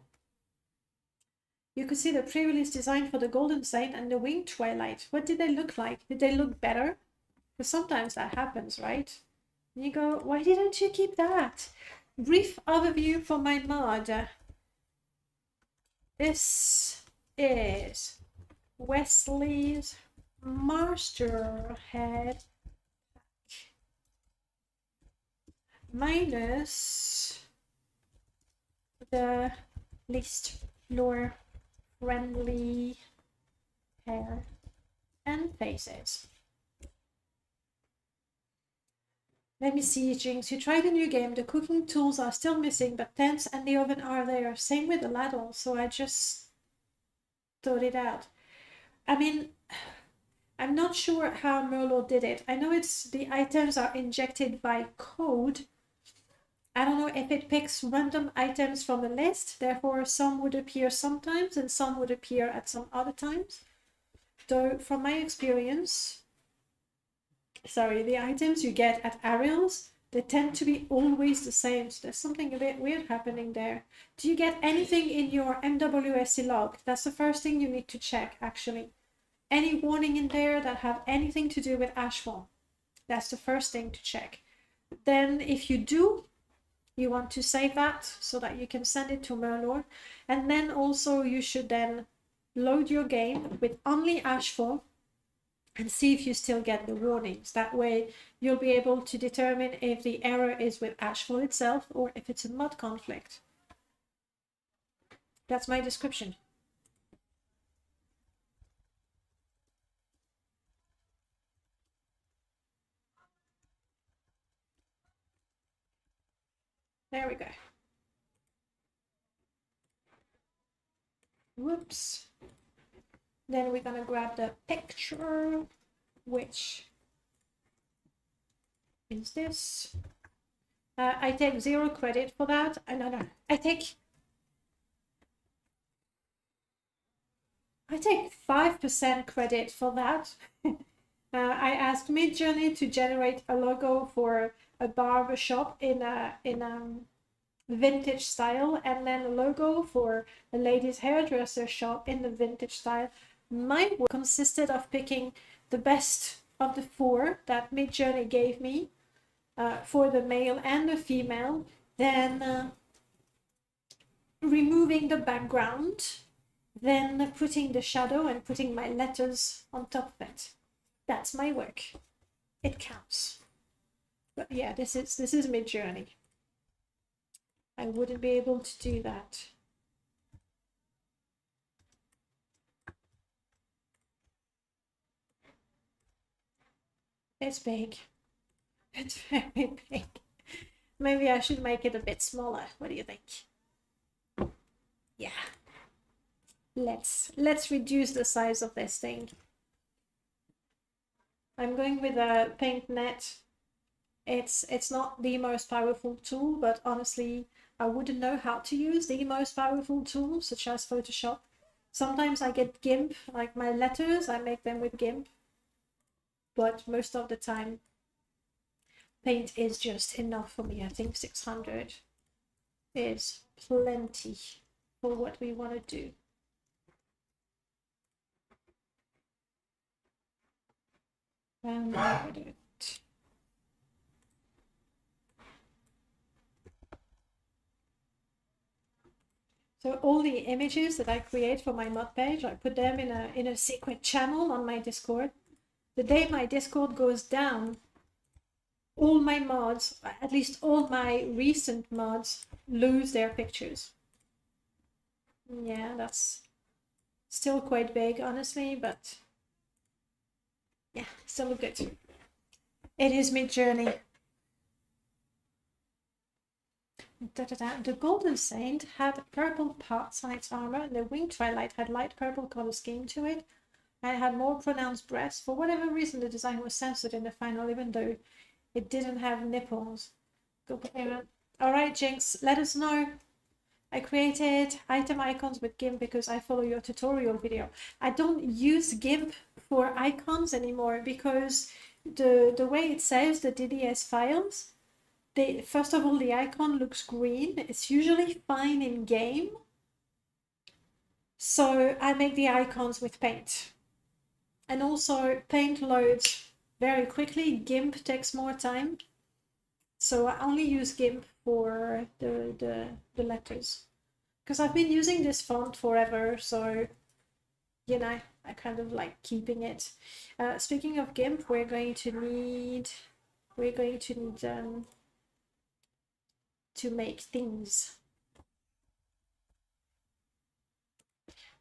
You could see the pre-release design for the Golden Saint and the Winged Twilight. What did they look like? Did they look better? Because sometimes that happens, right? And you go, why didn't you keep that? Brief overview for my mod. This is Wesley's Master Head minus the least lore friendly hair and faces. Let me see, Jinx. You tried a new game. The cooking tools are still missing, but tents and the oven are there. Same with the ladle, so I just thought it out. I mean, I'm not sure how Merlot did it. I know it's the items are injected by code. I don't know if it picks random items from a list, therefore some would appear sometimes and some would appear at some other times. Though from my experience, the items you get at Ariel's, they tend to be always the same. So there's something a bit weird happening there. Do you get anything in your MWSC log? That's the first thing you need to check, actually. Any warning in there that have anything to do with Ashfall? That's the first thing to check. Then if you do, you want to save that so that you can send it to Merlor. And then also you should then load your game with only Ashfall and see if you still get the warnings. That way you'll be able to determine if the error is with Ashfall itself or if it's a mod conflict. That's my description. There we go. Whoops. Then we're gonna grab the picture, which is this. I take 0 credit for that. No. I take 5% credit for that. I asked Midjourney to generate a logo for a barber shop in vintage style, and then a logo for a ladies hairdresser shop in the vintage style. My work consisted of picking the best of the 4 that Midjourney gave me for the male and the female, then removing the background, then putting the shadow and putting my letters on top of it. That's my work. It counts. But yeah, this is Midjourney. I wouldn't be able to do that. It's big. It's very big. Maybe I should make it a bit smaller. What do you think? Yeah. Let's reduce the size of this thing. I'm going with a paint net. It's not the most powerful tool, but honestly, I wouldn't know how to use the most powerful tools, such as Photoshop. Sometimes I get GIMP, like my letters, I make them with GIMP. But most of the time, paint is just enough for me. I think 600 is plenty for what we want to do. Download it. So all the images that I create for my mod page, I put them in a secret channel on my Discord. The day my Discord goes down, all my mods, at least all my recent mods, lose their pictures. Yeah, that's still quite big, honestly, but yeah, still look good. It is Mid-Journey. The Golden Saint had purple parts on its armor, and the Winged Twilight had light purple color scheme to it, and it had more pronounced breasts. For whatever reason, the design was censored in the final, even though it didn't have nipples. Good payment. Alright, Jinx, let us know. I created item icons with GIMP because I follow your tutorial video. I don't use GIMP for icons anymore because the way it saves the DDS files, first of all, the icon looks green. It's usually fine in game. So I make the icons with Paint. And also Paint loads very quickly. GIMP takes more time. So I only use GIMP for the letters. Because I've been using this font forever, so you know, I kind of like keeping it. Speaking of GIMP, we're going to need to make things.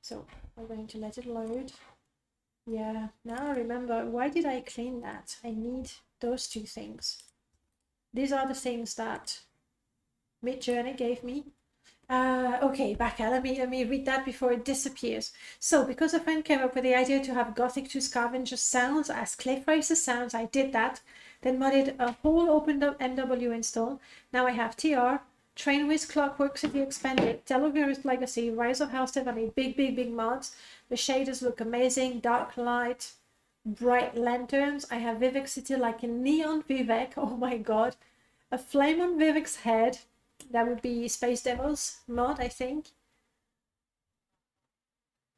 So we're going to let it load. Yeah, now I remember, why did I clean that? I need those two things. These are the things that Mid-Journey gave me. Okay, Becca, let me read that before it disappears. So, because a friend came up with the idea to have Gothic 2 Scavenger sounds as Cliff Racer sounds, I did that. Then modded a whole opened up MW install. Now I have TR, Train Whiz, Clockwork City Expanded, Televirus Legacy, Rise of House Stephanie, big mods. The shaders look amazing, dark light, bright lanterns. I have Vivek City like a neon Vivek, oh my god. A flame on Vivek's head. That would be Space Devils mod, I think.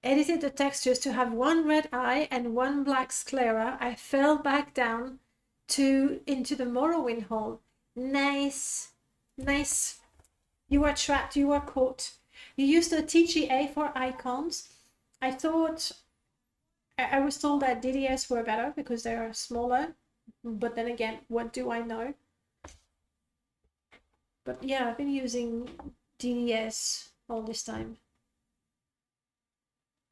Edited the textures to have one red eye and one black sclera. I fell back down into the Morrowind hole. Nice. Nice. You are trapped, you are caught. You used the TGA for icons. I thought, I was told that DDS were better because they are smaller. But then again, what do I know? But yeah, I've been using DDS all this time.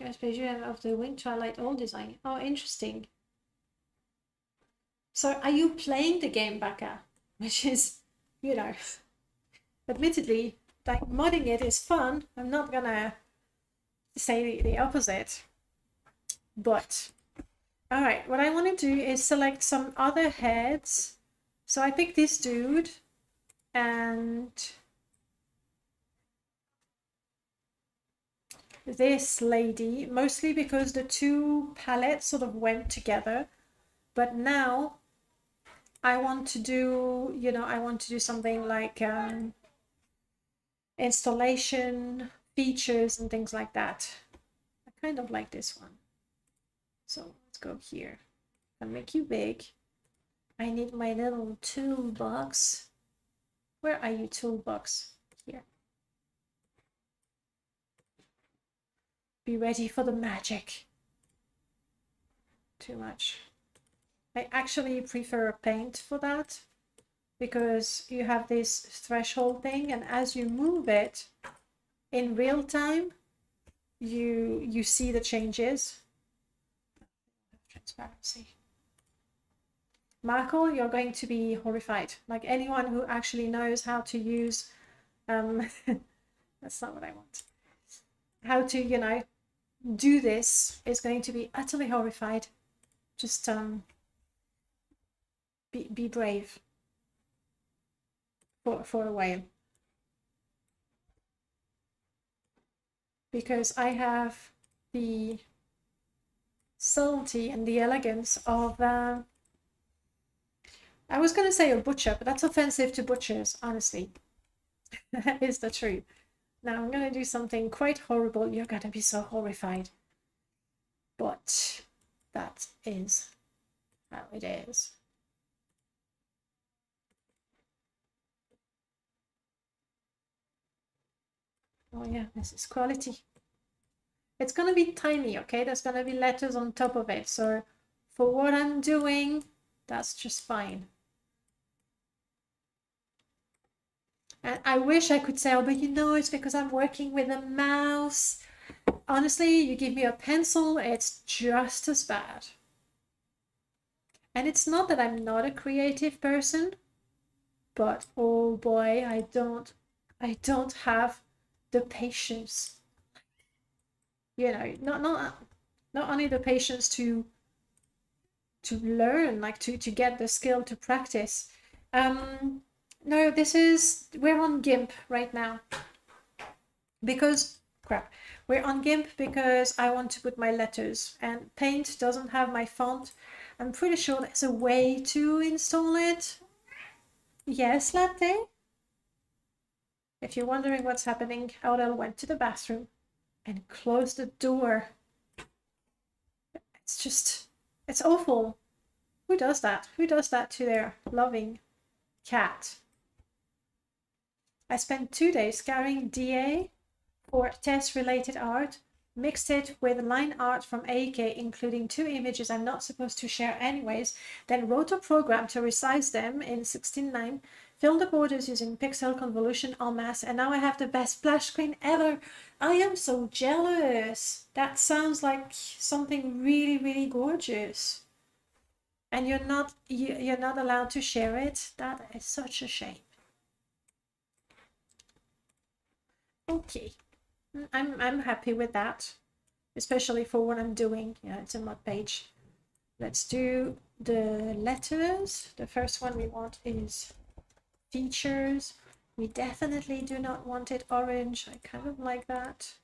Especially of the Winged Twilight old design. Oh, interesting. So are you playing the game, Becca? Which is, you know, admittedly, like modding it is fun. I'm not gonna say the opposite. But, alright, what I want to do is select some other heads. So I picked this dude. And this lady, mostly because the two palettes sort of went together. But now I want to do, you know, I want to do something like installation, features and things like that. I kind of like this one. So let's go here. I'll make you big. I need my little toolbox. Where are you, toolbox? Here. Be ready for the magic. Too much. I actually prefer Paint for that because you have this threshold thing, and as you move it in real time, you see the changes. Transparency. Marco, you're going to be horrified. Like anyone who actually knows how to use, that's not what I want. How to, you know, do this is going to be utterly horrified. Just be brave for a while. Because I have the subtlety and the elegance of I was going to say a butcher, but that's offensive to butchers, honestly. That is the truth. Now I'm going to do something quite horrible. You're going to be so horrified. But that is how it is. Oh yeah, this is quality. It's gonna be tiny, okay? There's gonna be letters on top of it. So for what I'm doing, that's just fine. And I wish I could say, oh, but you know, it's because I'm working with a mouse. Honestly, you give me a pencil, it's just as bad. And it's not that I'm not a creative person, but oh boy, I don't have the patience. You know, not only the patience to learn, like to get the skill to practice. No, we're on GIMP right now. Because, crap, we're on GIMP because I want to put my letters, and Paint doesn't have my font. I'm pretty sure there's a way to install it. Yes, Latte? If you're wondering what's happening, Aurel went to the bathroom and closed the door. It's awful. Who does that? Who does that to their loving cat? I spent 2 days scouring DA for test-related art, mixed it with line art from AK, including 2 images I'm not supposed to share anyways, then wrote a program to resize them in 16:9, filled the borders using pixel convolution en masse, and now I have the best splash screen ever. I am so jealous. That sounds like something really, really gorgeous. And you're not allowed to share it. That is such a shame. Okay. I'm happy with that, especially for what I'm doing. Yeah, it's a mod page. Let's do the letters. The first one we want is features. We definitely do not want it orange. I kind of like that.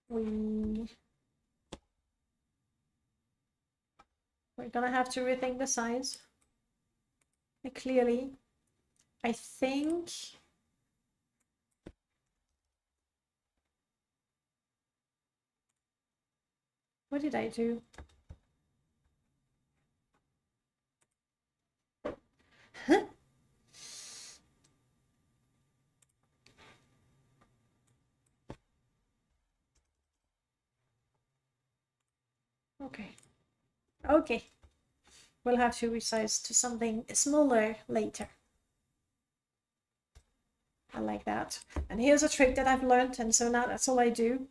We're gonna have to rethink the size. Clearly, I think what did I do? Huh? Okay. Okay. We'll have to resize to something smaller later. I like that. And here's a trick that I've learned, and so now that's all I do.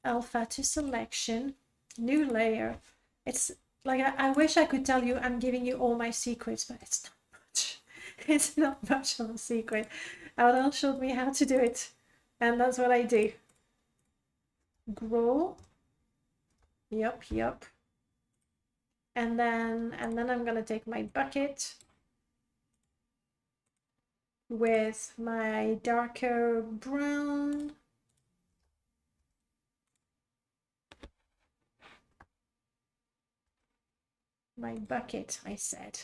Alpha to selection, new layer. It's like I wish I could tell you I'm giving you all my secrets, but it's not much. It's not much of a secret. Aurel showed me how to do it, and that's what I do. Grow. Yep. And then I'm gonna take my bucket with my darker brown. My bucket, I said,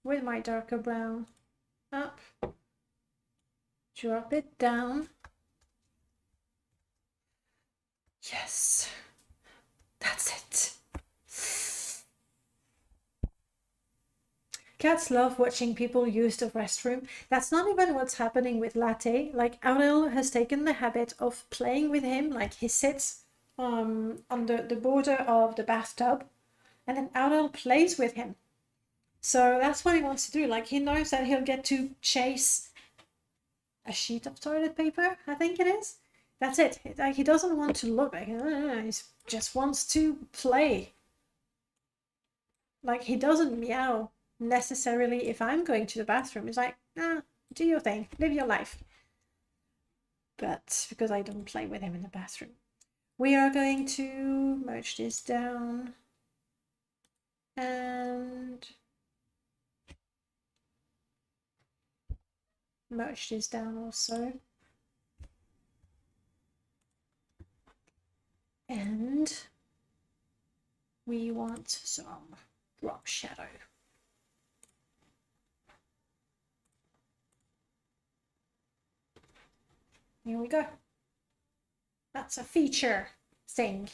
with my darker brown. Up, drop it down. Yes, that's it. Cats love watching people use the restroom. That's not even what's happening with Latte. Like, Aurel has taken the habit of playing with him. Like, he sits on the border of the bathtub, and then Aurel plays with him. So that's what he wants to do. Like, he knows that he'll get to chase a sheet of toilet paper, I think it is. That's it. Like, he doesn't want to look. Like, he just wants to play. Like, he doesn't meow necessarily if I'm going to the bathroom. He's like, do your thing, live your life. But because I don't play with him in the bathroom, we are going to merge this down and merge this down also. And we want some drop shadow. Here we go. That's a feature thing.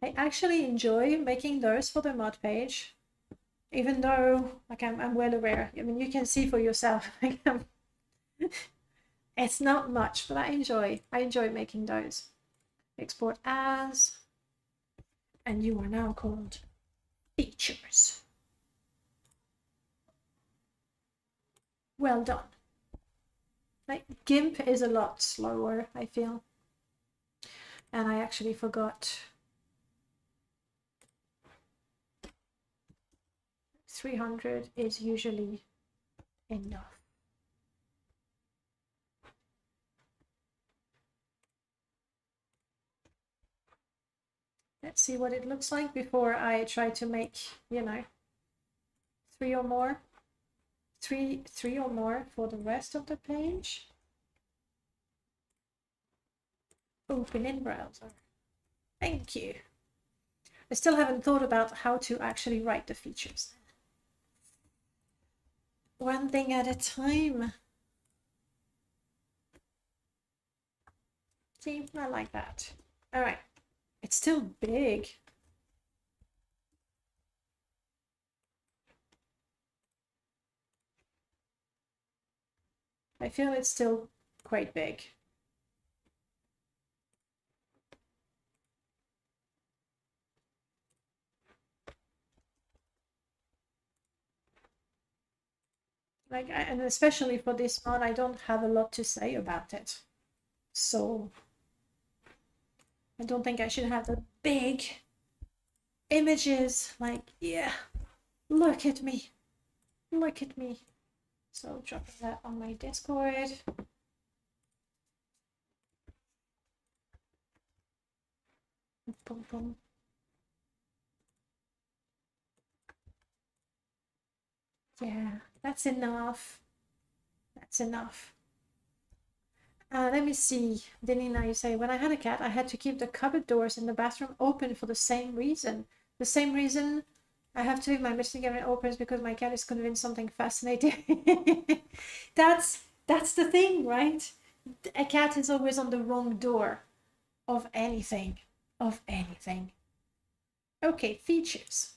I actually enjoy making those for the mod page, even though like I'm well aware. I mean, you can see for yourself. Like, it's not much, but I enjoy making those. Export as, and you are now called features. Well done. Like GIMP is a lot slower, I feel. And I actually forgot 300 is usually enough. Let's see what it looks like before I try to make, you know, three or more for the rest of the page. Open in browser. Thank you. I still haven't thought about how to actually write the features. One thing at a time. See, I like that. All right. It's still big. I feel it's still quite big. Like, and especially for this mod, I don't have a lot to say about it. So I don't think I should have the big images. Like, yeah, look at me. Look at me. So dropping that on my Discord. Boom, boom. Yeah, that's enough. That's enough. Let me see. Denina, you say, when I had a cat, I had to keep the cupboard doors in the bathroom open for the same reason. The same reason I have to leave my missing cabinet open because my cat is convinced something fascinating. That's the thing, right? A cat is always on the wrong door of anything. Of anything. Okay, features.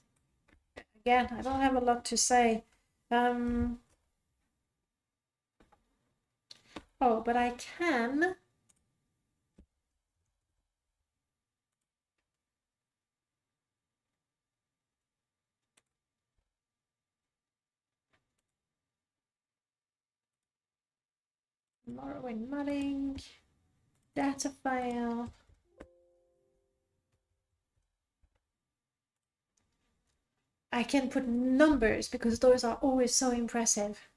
Again, I don't have a lot to say. Oh, but I can. Morrowind modding, data file. I can put numbers because those are always so impressive.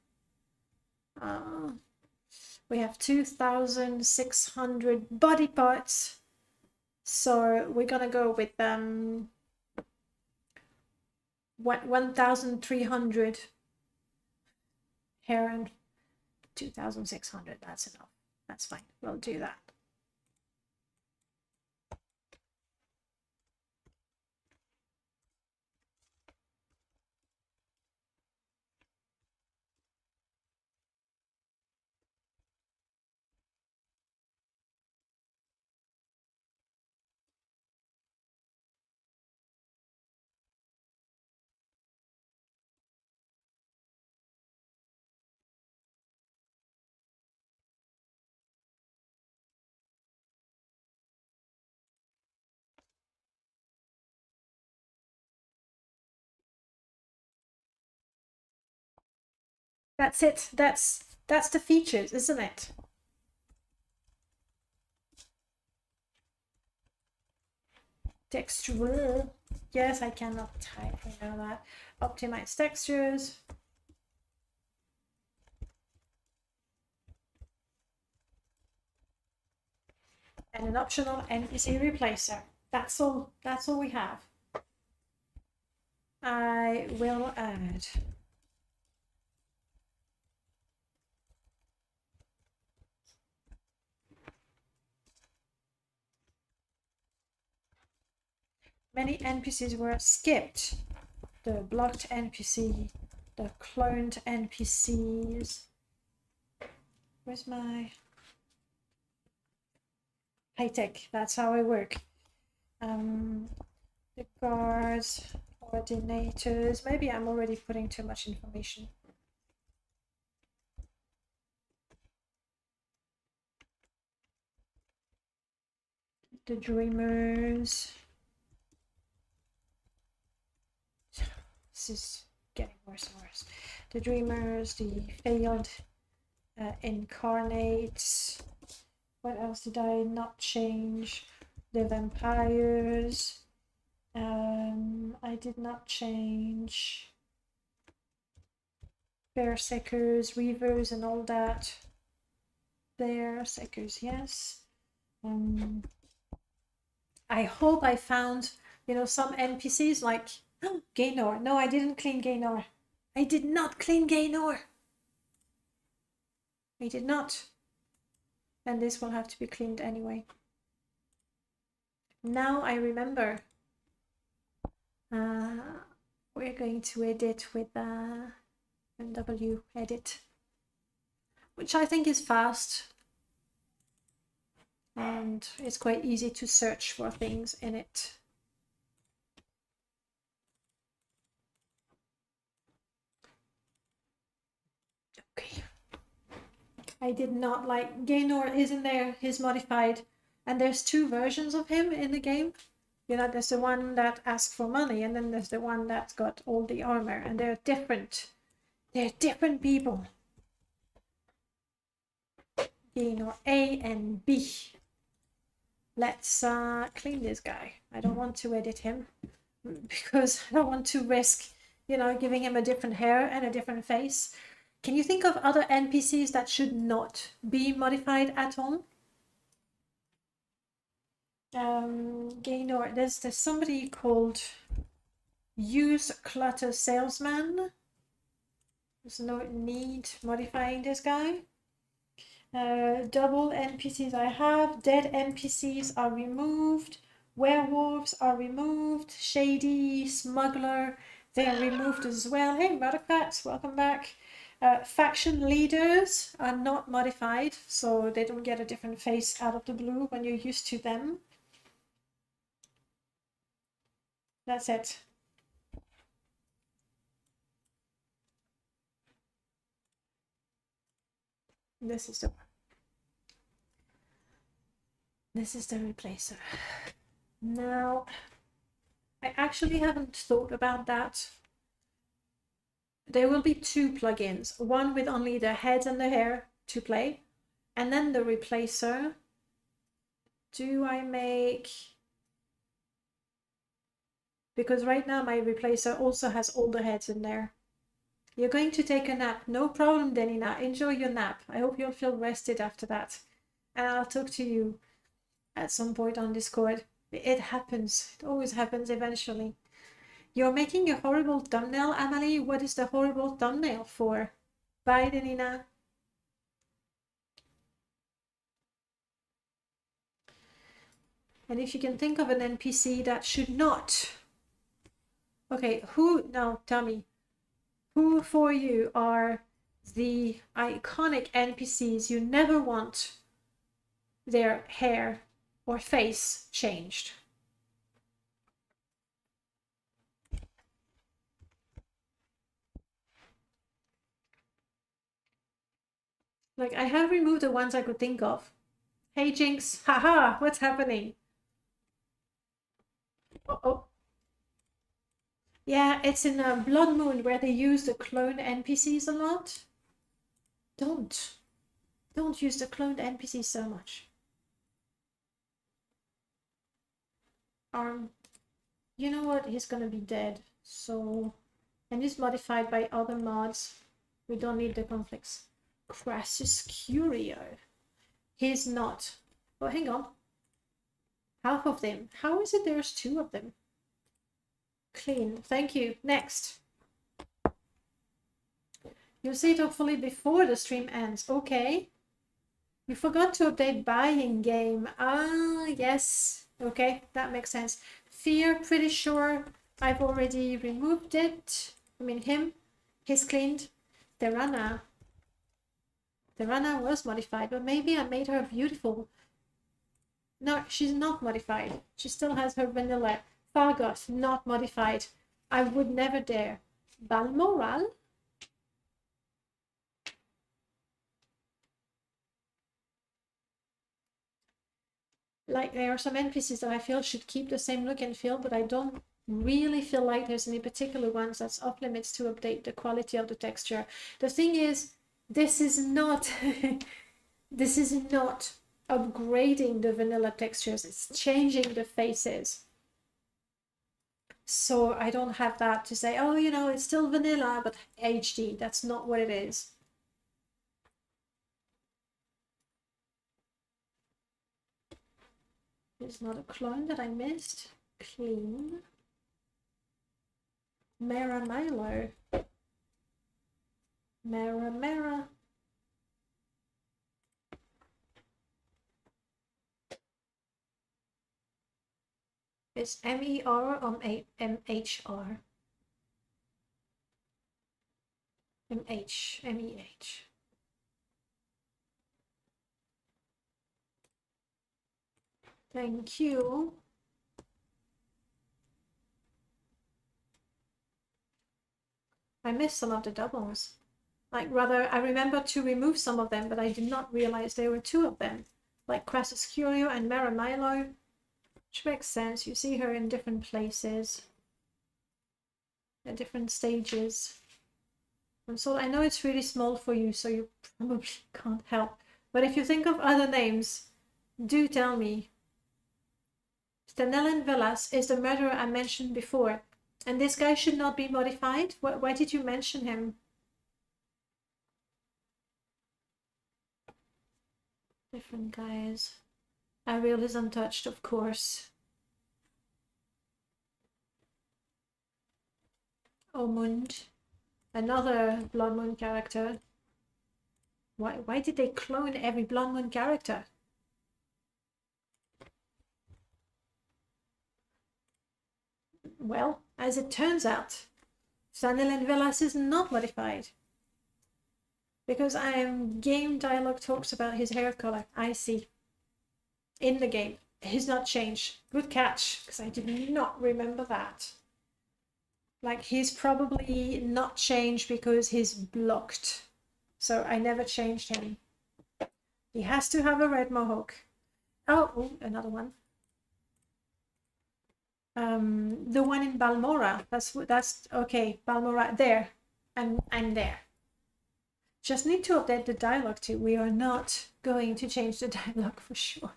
We have 2,600 body parts. So we're gonna go with 1,300 hair and 2,600. That's enough. That's fine. We'll do that. That's it. That's the features, isn't it? Texture. Yes, I cannot type. I know that. Optimize textures. And an optional NPC replacer. That's all we have. I will add many NPCs were skipped. The blocked NPC, the cloned NPCs. Where's my high tech? That's how I work. The guards, coordinators. Maybe I'm already putting too much information. The dreamers. This is getting worse and worse. The dreamers, the failed incarnates. What else did I not change? The vampires. I did not change berserkers, reavers, and all that. Berserkers, yes. I hope I found, you know, some NPCs like Gaynor. No, I didn't clean Gaynor. I did not clean Gaynor. I did not. And this will have to be cleaned anyway. Now I remember. We're going to edit with MW edit, which I think is fast. And it's quite easy to search for things in it. Okay. I did not like Gaynor isn't there, he's modified. And there's two versions of him in the game. You know, there's the one that asks for money, and then there's the one that's got all the armor, and they're different. They're different people. Gaynor A and B. Let's clean this guy. I don't want to edit him because I don't want to risk, you know, giving him a different hair and a different face. Can you think of other NPCs that should not be modified at all? Gaynor, there's somebody called Used Clutter Salesman. There's no need modifying this guy. Double NPCs I have. Dead NPCs are removed. Werewolves are removed. Shady, Smuggler, they are removed as well. Hey, Murdercats, welcome back. Faction leaders are not modified, so they don't get a different face out of the blue when you're used to them. That's it. This is the replacer. Now, I actually haven't thought about that. There will be two plugins, one with only the heads and the hair to play, and then the replacer. Do I make... Because right now my replacer also has all the heads in there. You're going to take a nap. No problem, Denina. Enjoy your nap. I hope you'll feel rested after that. And I'll talk to you at some point on Discord. It happens. It always happens eventually. You're making a horrible thumbnail, Amalie. What is the horrible thumbnail for? Bye, Denina. And if you can think of an NPC that should not... Okay, who... Now, tell me. Who for you are the iconic NPCs you never want their hair or face changed? Like, I have removed the ones I could think of. Hey, Jinx. Haha, what's happening? Uh-oh. Yeah, it's in Blood Moon where they use the clone NPCs a lot. Don't use the cloned NPCs so much. You know what? He's gonna be dead. So, and he's modified by other mods. We don't need the conflicts. Crassus Curio. He's not. Oh, hang on. Half of them. How is it there's two of them? Clean. Thank you. Next. You'll see it hopefully before the stream ends. Okay. You forgot to update buying game. Ah, yes. Okay, that makes sense. Fear, pretty sure I've already removed it. I mean him. He's cleaned. Terana. Terana was modified, but maybe I made her beautiful. No, she's not modified. She still has her vanilla. Fargoth, not modified. I would never dare. Balmoral? Like, there are some NPCs that I feel should keep the same look and feel, but I don't really feel like there's any particular ones that's off limits to update the quality of the texture. The thing is, this is not this is not upgrading the vanilla textures, it's changing the faces. So I don't have that to say, oh, you know, it's still vanilla but HD. That's not what it is. There's not a clone that I missed. Clean. Mara Milo. Mara. It's MER or MHR? MEH. Thank you. I missed some of the doubles. Like, rather, I remember to remove some of them, but I did not realize there were two of them. Like Crassus Curio and Mara Milo. Which makes sense. You see her in different places. At different stages. And so I know it's really small for you, so you probably can't help. But if you think of other names, do tell me. Stanellen Velas is the murderer I mentioned before. And this guy should not be modified? Why did you mention him? Different guys. Ariel is untouched, of course. Omund. Another Blood Moon character. Why did they clone every Blood Moon character? Well, as it turns out, Sanilin Velas is not modified. Because game dialogue talks about his hair color. I see. In the game. He's not changed. Good catch, because I did not remember that. Like, he's probably not changed because he's blocked. So I never changed him. He has to have a red mohawk. Oh, another one. The one in Balmora. That's okay. Balmora, there. I'm there. Just need to update the dialogue too. We are not going to change the dialogue for sure.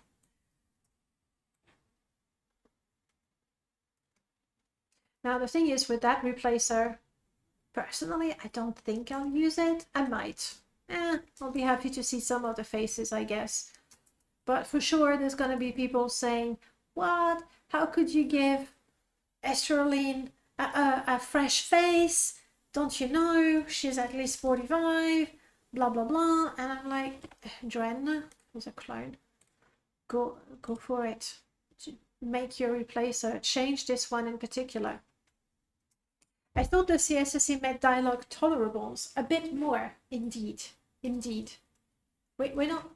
Now the thing is with that replacer, personally, I don't think I'll use it. I might. I'll be happy to see some of the faces, I guess. But for sure, there's going to be people saying, what? How could you give Estraline a fresh face? Don't you know? She's at least 45. Blah, blah, blah. And I'm like, Dren was a clone. Go for it. Make your replacer. Change this one in particular. I thought the CSSE made dialogue tolerables a bit more, indeed. We're not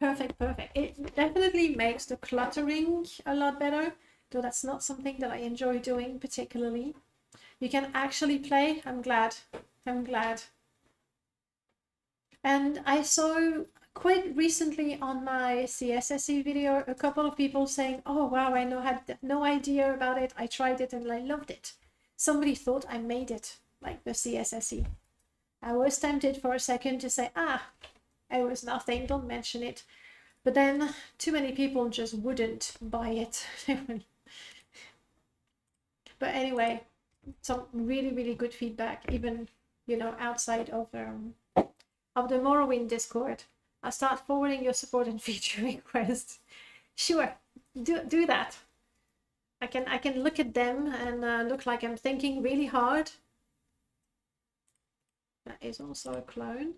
perfect. It definitely makes the cluttering a lot better, though that's not something that I enjoy doing particularly. You can actually play. I'm glad. And I saw quite recently on my CSSE video a couple of people saying, oh wow, I had no idea about it. I tried it and I loved it. Somebody thought I made it, like the CSSE. I was tempted for a second to say, it was nothing, don't mention it. But then too many people just wouldn't buy it. But anyway, some really good feedback, even, you know, outside of the Morrowind Discord. I'll start forwarding your support and feature requests. Sure, do that. I can look at them and look like I'm thinking really hard. That is also a clone.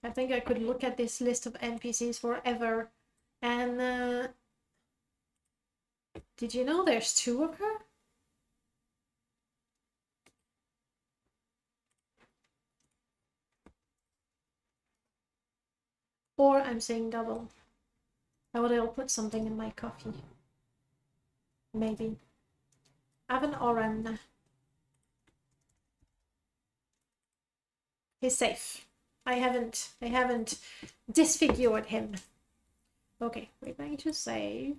I think I could look at this list of NPCs forever. And did you know there's two of her? Or I'm saying double. Oh, they'll put something in my coffee. Maybe. Avan Oran. He's safe. I haven't disfigured him. Okay, we're going to save.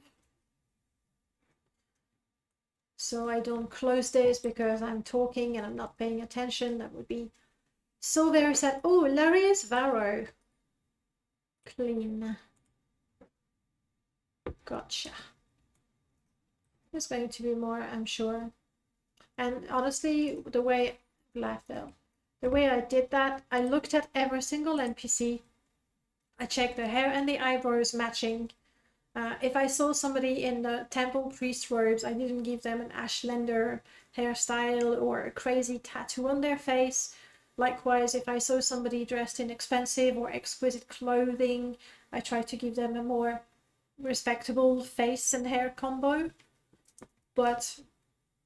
So I don't close this because I'm talking and I'm not paying attention. That would be so very sad. Oh, Larius Varro. Clean. Gotcha. There's going to be more, I'm sure. And honestly, the way I did that, I looked at every single NPC. I checked the hair and the eyebrows matching. If I saw somebody in the temple priest robes, I didn't give them an Ashlander hairstyle or a crazy tattoo on their face. Likewise, if I saw somebody dressed in expensive or exquisite clothing, I tried to give them a more respectable face and hair combo. But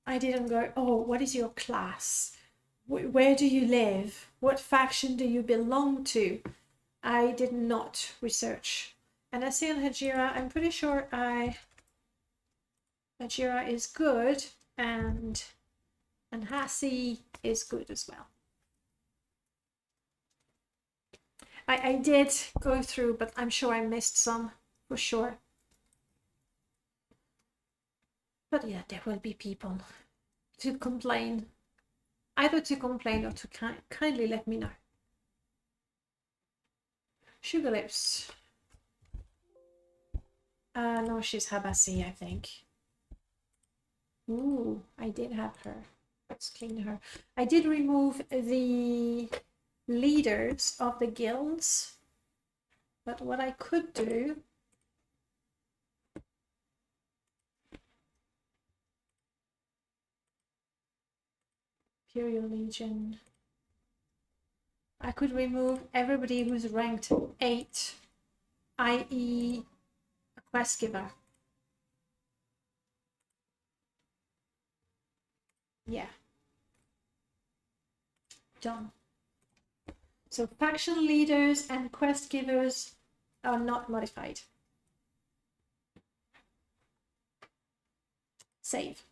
I didn't go, oh, what is your class? Where do you live? What faction do you belong to? I did not research. And I see on Hajira, I'm pretty sure Hajira is good, and Hasi is good as well. I did go through, but I'm sure I missed some, for sure. But yeah, there will be people to complain. Either to complain or to kindly let me know. Sugar Lips. No, she's Habasi, I think. Ooh, I did have her. Let's clean her. I did remove the leaders of the guilds. But what I could do... Imperial Legion. I could remove everybody who's ranked 8, i.e. a quest giver. Yeah. Done. So faction leaders and quest givers are not modified. Save.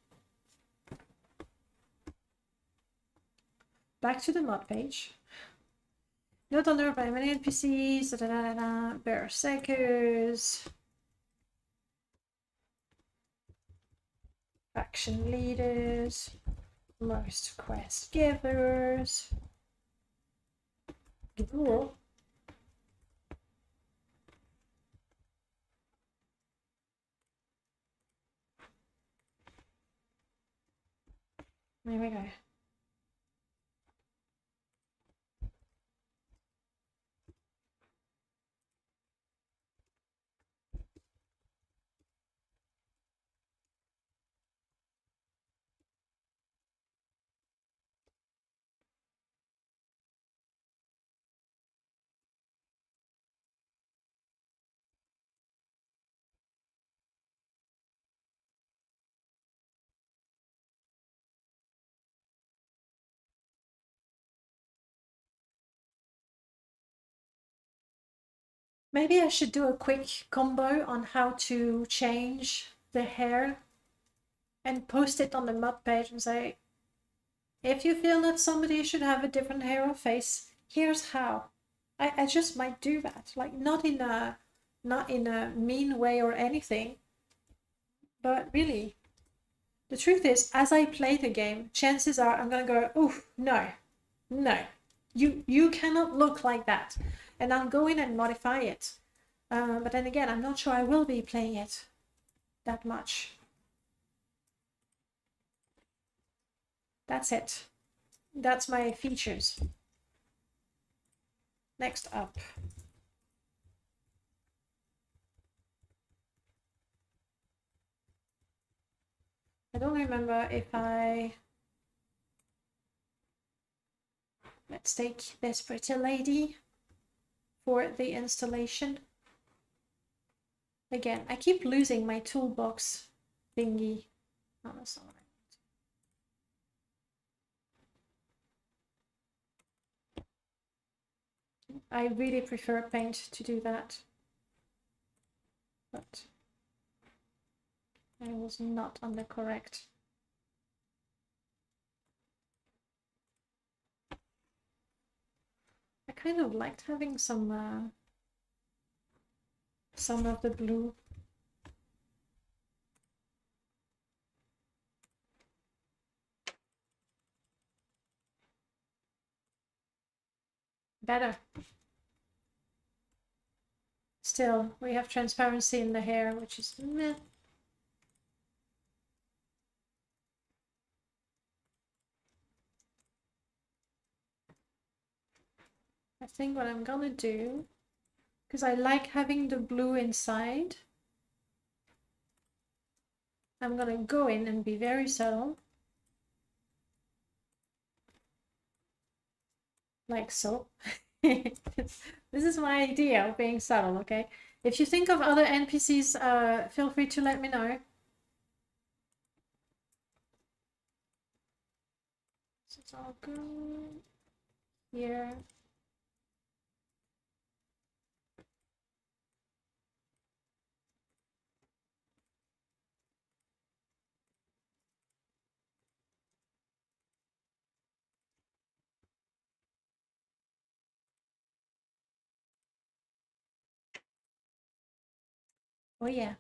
Back to the mod page. Not under by many NPCs, berserkers, faction leaders, most quest givers. Cool. There we go. Maybe I should do a quick combo on how to change the hair and post it on the mod page and say, if you feel that somebody should have a different hair or face, here's how. I just might do that, like not in a mean way or anything, but really, the truth is, as I play the game, chances are I'm gonna go, oh no, you cannot look like that, and I'll go in and modify it. But then again, I'm not sure I will be playing it that much. That's it. That's my features. Next up. I don't remember if I... Let's take this pretty lady for the installation. Again, I keep losing my toolbox thingy. Oh, that's not right. I really prefer paint to do that. But I was not on the correct. I kind of liked having some of the blue. Better. Still, we have transparency in the hair, which is meh. I think what I'm gonna do, because I like having the blue inside, I'm gonna go in and be very subtle. Like so. This is my idea of being subtle, okay? If you think of other NPCs, feel free to let me know. So it's all good here. Oh yeah.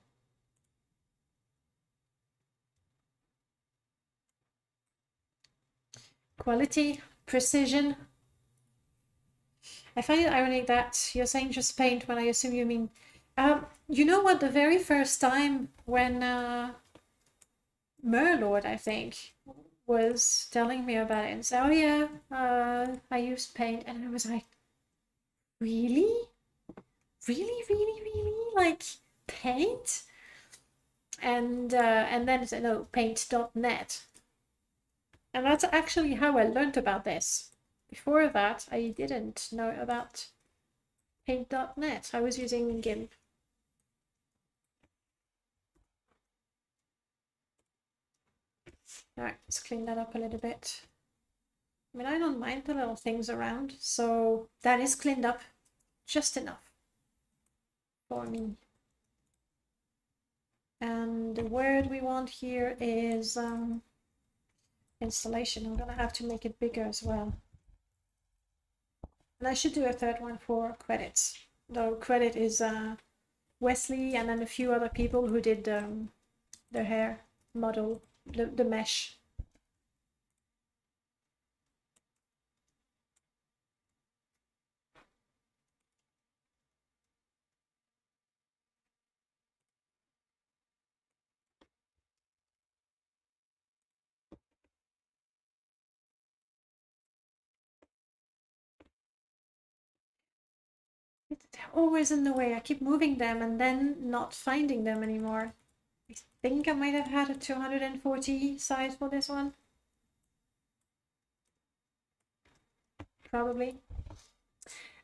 Quality, precision. I find it ironic that you're saying just paint when I assume you mean... you know what, the very first time when Merlord, I think, was telling me about it and said, oh yeah, I used paint, and I was like, really? Really? Like, paint? And then it said, no, paint.net. And that's actually how I learned about this. Before that, I didn't know about paint.net. I was using GIMP. Alright, let's clean that up a little bit. I mean, I don't mind the little things around, so that is cleaned up just enough for me. And the word we want here is installation. I'm gonna have to make it bigger as well. And I should do a third one for credits. Though credit is Wesley and then a few other people who did their hair model, the mesh. They're always in the way. I keep moving them and then not finding them anymore. I think I might have had a 240 size for this one. Probably.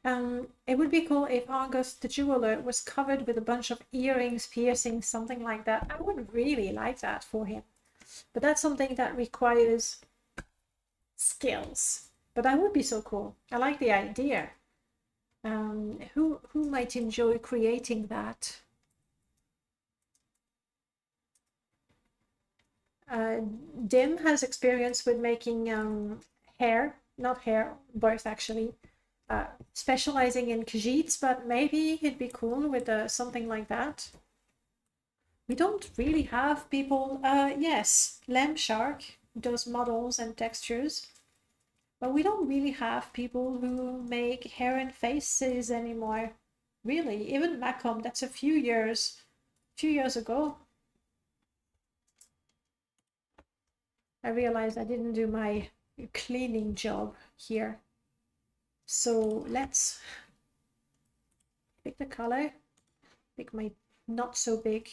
It would be cool if August the jeweler was covered with a bunch of earrings, piercings, something like that. I would really like that for him. But that's something that requires skills. But that would be so cool. I like the idea. Who might enjoy creating that? Dim has experience with making hair, not hair, both actually, specializing in Khajiits, but maybe it'd be cool with something like that. We don't really have people, yes, Lamb Shark does models and textures, but we don't really have people who make hair and faces anymore. Really, even Macom, that's a few years ago. I realized I didn't do my cleaning job here. So let's pick the color, pick my not so big.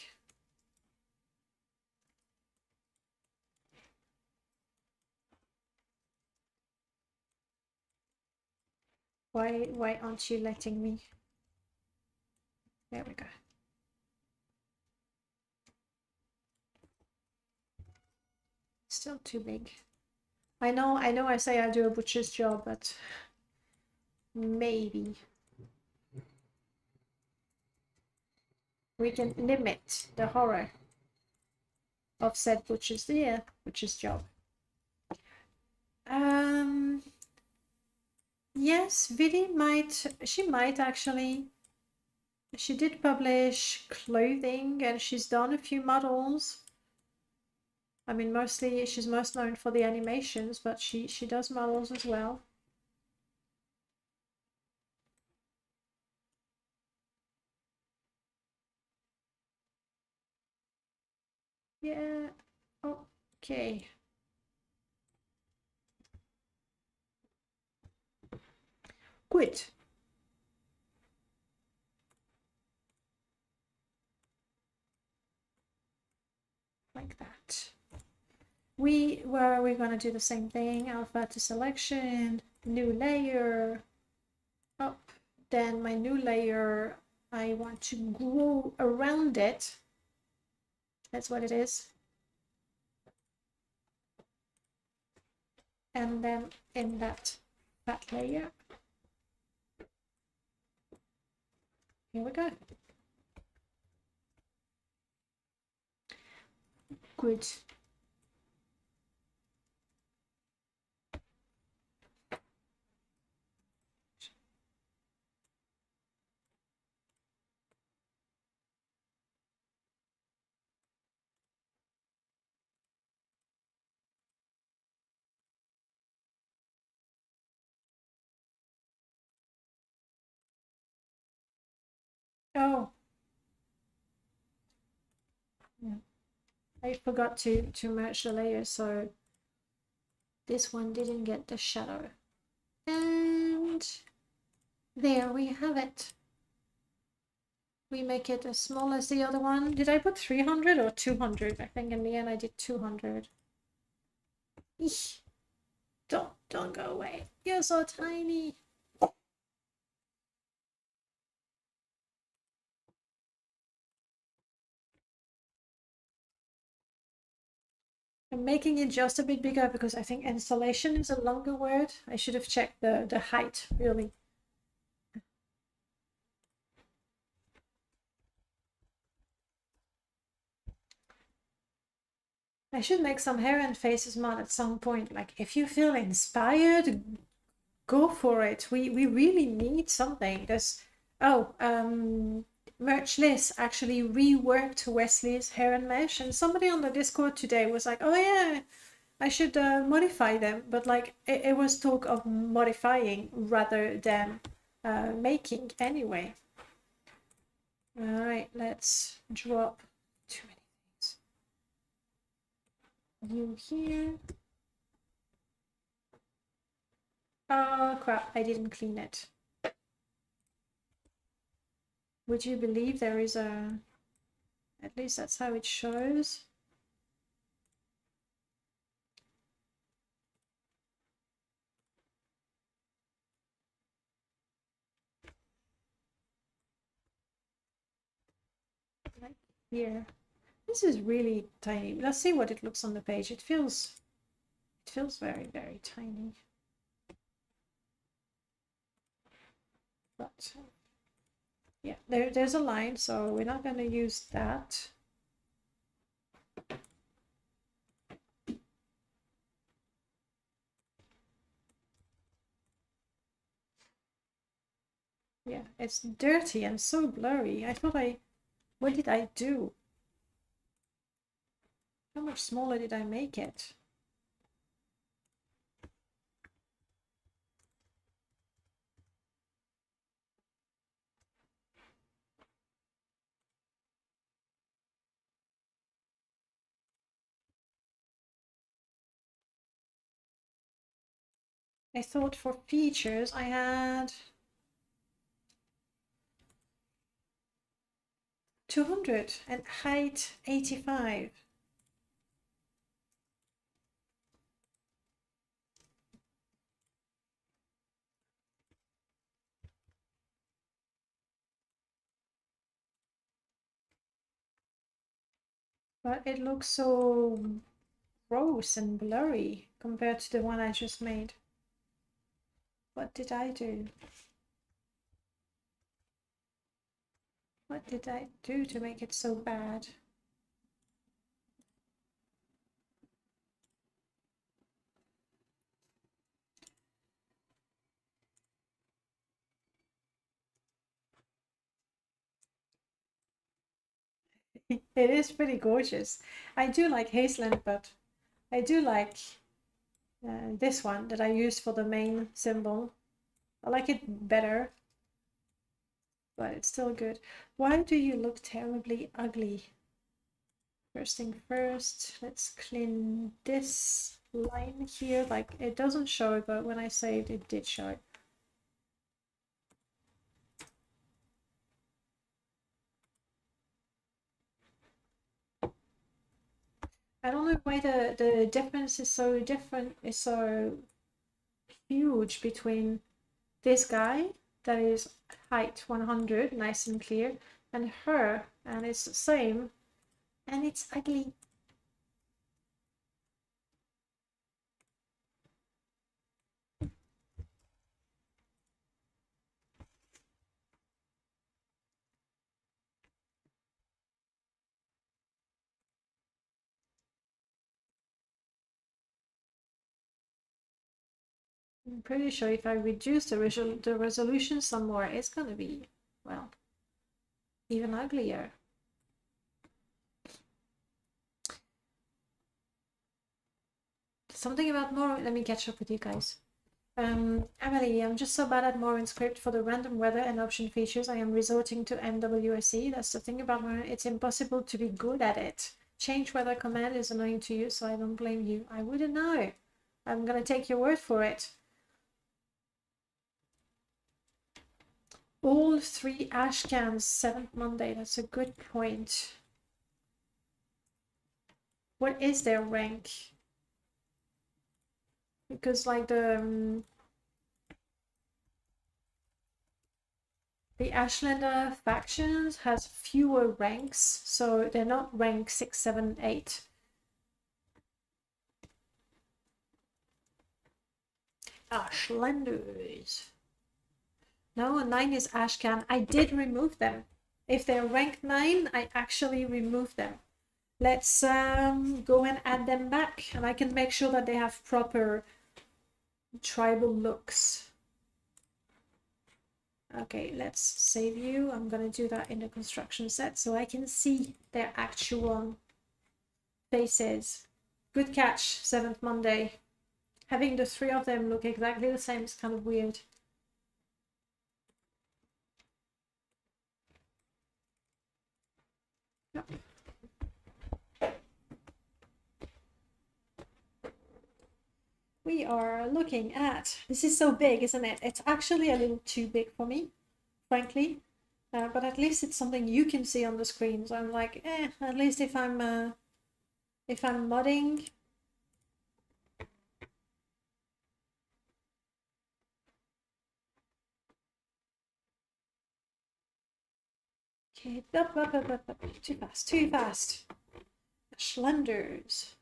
Why aren't you letting me? There we go. Still too big. I know I say I do a butcher's job, but maybe we can limit the horror of said butcher's job. Yes, Vidi might, she might actually. She did publish clothing and she's done a few models. I mean, mostly she's most known for the animations, but she does models as well. Yeah, okay. Good. Like that. We're gonna do the same thing. Alpha to selection, new layer, up. Then my new layer, I want to grow around it. That's what it is. And then in that layer, here we go. Good. Oh, yeah. I forgot to merge the layers, so this one didn't get the shadow. And there we have it. We make it as small as the other one. Did I put 300 or 200? I think in the end I did 200. Eesh. Don't go away. You're so tiny. I'm making it just a bit bigger because I think installation is a longer word. I should have checked the height, really. I should make some hair and faces mod at some point. Like, if you feel inspired, go for it. We really need something. There's Merch Liz actually reworked Wesley's hair and mesh, and somebody on the Discord today was like, oh yeah, I should modify them, but like it was talk of modifying rather than making anyway. All right, let's drop too many things. You here. Oh crap, I didn't clean it. Would you believe there is a, at least that's how it shows. Like here. This is really tiny. Let's see what it looks on the page. It feels very, very tiny. But yeah, there's a line, so we're not going to use that. Yeah, it's dirty and so blurry. I thought what did I do? How much smaller did I make it? I thought for features I had 200 and height 85. But it looks so gross and blurry compared to the one I just made. What did I do? What did I do to make it so bad? It is pretty gorgeous. I do like Hazeland, but I do like this one that I use for the main symbol. I like it better, but it's still good. Why do you look terribly ugly? First thing first, let's clean this line here. Like, it doesn't show, but when I saved, it did show. I don't know why the difference is so different, is so huge between this guy that is height 100, nice and clear, and her, and it's the same, and it's ugly. I'm pretty sure if I reduce the resolution some more, it's gonna be, well, even uglier. Something about Morrowind. Let me catch up with you guys. Emily, I'm just so bad at Morrowind script for the random weather and option features. I am resorting to MWSE. That's the thing about Morrowind. It's impossible to be good at it. Change weather command is annoying to you, so I don't blame you. I wouldn't know. I'm gonna take your word for it. All 3 ash cans, 7th Monday. That's a good point. What is their rank? Because like the Ashlander factions has fewer ranks, so they're not rank 6, 7, 8. Ashlanders. No, 9 is Ashcan. I did remove them. If they're rank 9, I actually removed them. Let's go and add them back, and I can make sure that they have proper tribal looks. Okay, let's save you. I'm gonna do that in the construction set so I can see their actual faces. Good catch, 7th Monday. Having the 3 of them look exactly the same is kind of weird. Yep. We are looking at, this is so big, isn't it? It's actually a little too big for me, frankly, but at least it's something you can see on the screen. So I'm like, at least if I'm modding, okay, up, too fast. Schlenders.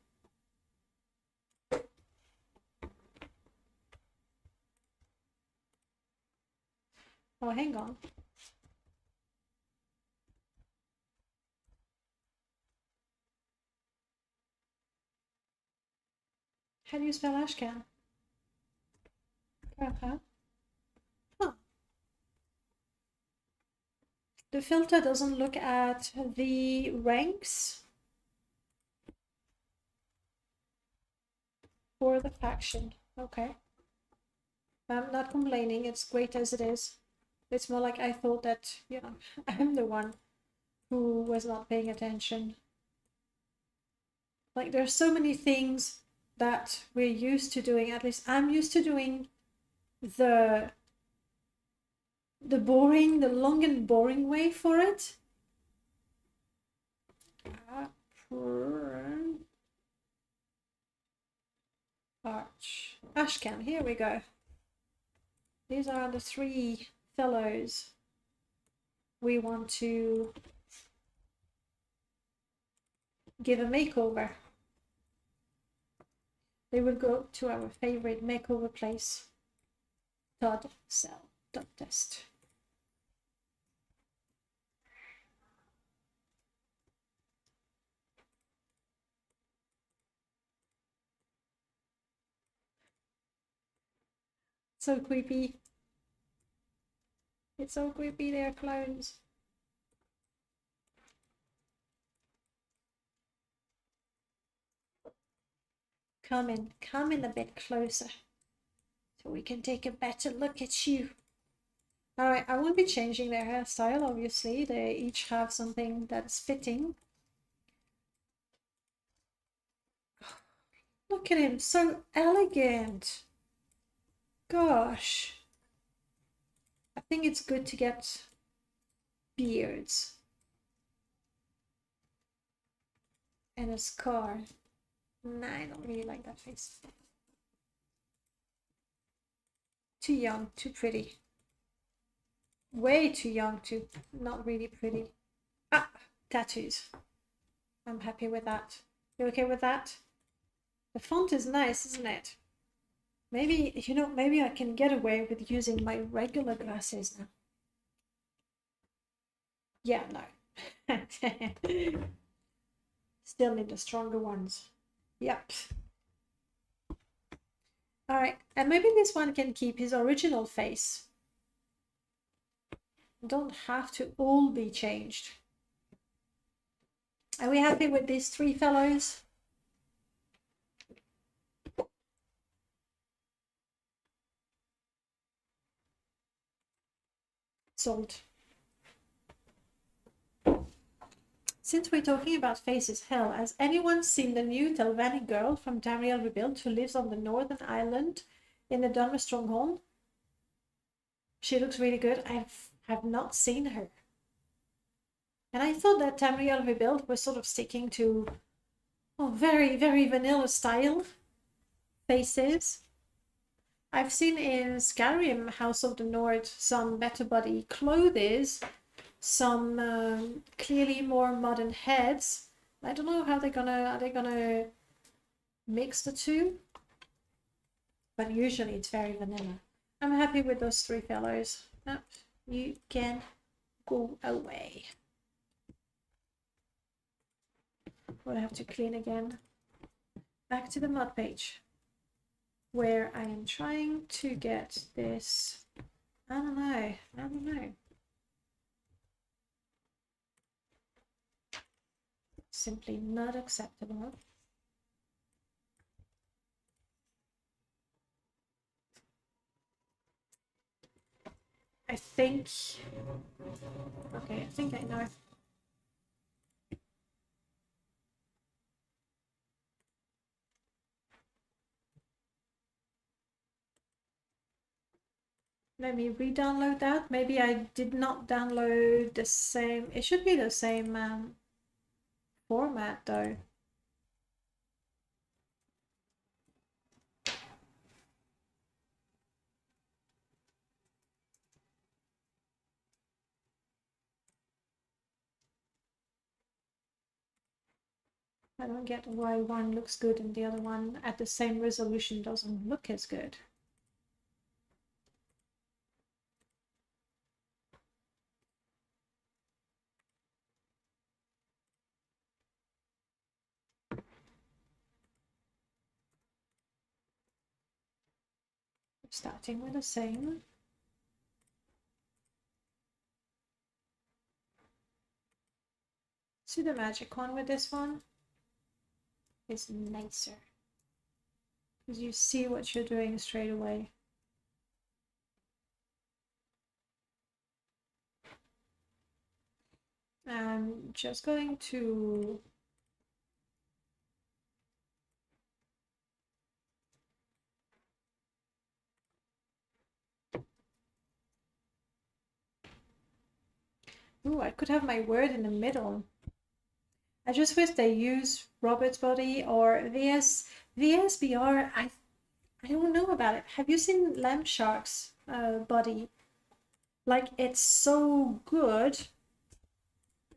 Oh, hang on. How do you spell Ashcan? Huh? The filter doesn't look at the ranks for the faction. Okay. I'm not complaining, it's great as it is. It's more like I thought that, you know, I'm the one who was not paying attention. Like, there's so many things that we're used to doing, at least I'm used to doing the long and boring way for it. Ashcan, here we go. These are the 3 fellows we want to give a makeover. They will go to our favorite makeover place, Todd Cell. Test. So creepy. It's so creepy, they're clones. Come in a bit closer so we can take a better look at you. Alright, I won't be changing their hairstyle, obviously. They each have something that's fitting. Look at him, so elegant. Gosh. I think it's good to get beards. And a scar. Nah, I don't really like that face. Too young, too pretty. Way too young to not really pretty. Ah, tattoos. I'm happy with that. You okay with that? The font is nice, isn't it? Maybe, you know, maybe I can get away with using my regular glasses now. Yeah, no. Still need the stronger ones. Yep. Alright, and maybe this one can keep his original face. Don't have to all be changed. Are we happy with these three fellows? Sold. Since we're talking about faces, hell, has anyone seen the new Telvanni girl from Tamriel Rebuilt who lives on the northern island in the Dunmer Stronghold? She looks really good. I have not seen her. And I thought that Tamriel Rebuilt was sort of sticking to very, very vanilla style faces. I've seen in Skyrim House of the North some better body clothes, some clearly more modern heads. I don't know how are they gonna mix the two? But usually it's very vanilla. I'm happy with those three fellows. Oh, you can go away. We'll have to clean again. Back to the mod page, where I am trying to get this. I don't know. Simply not acceptable. I think, okay, I think I know. Let me re-download that. Maybe I did not download the same. It should be the same format though. I don't get why one looks good and the other one at the same resolution doesn't look as good. Starting with the same. See the magic one with this one is nicer because you see what you're doing straight away. I'm just going to ooh, I could have my word in the middle. I just wish they use Robert's body or VSBR. I don't know about it. Have you seen Lamb Shark's body? Like, it's so good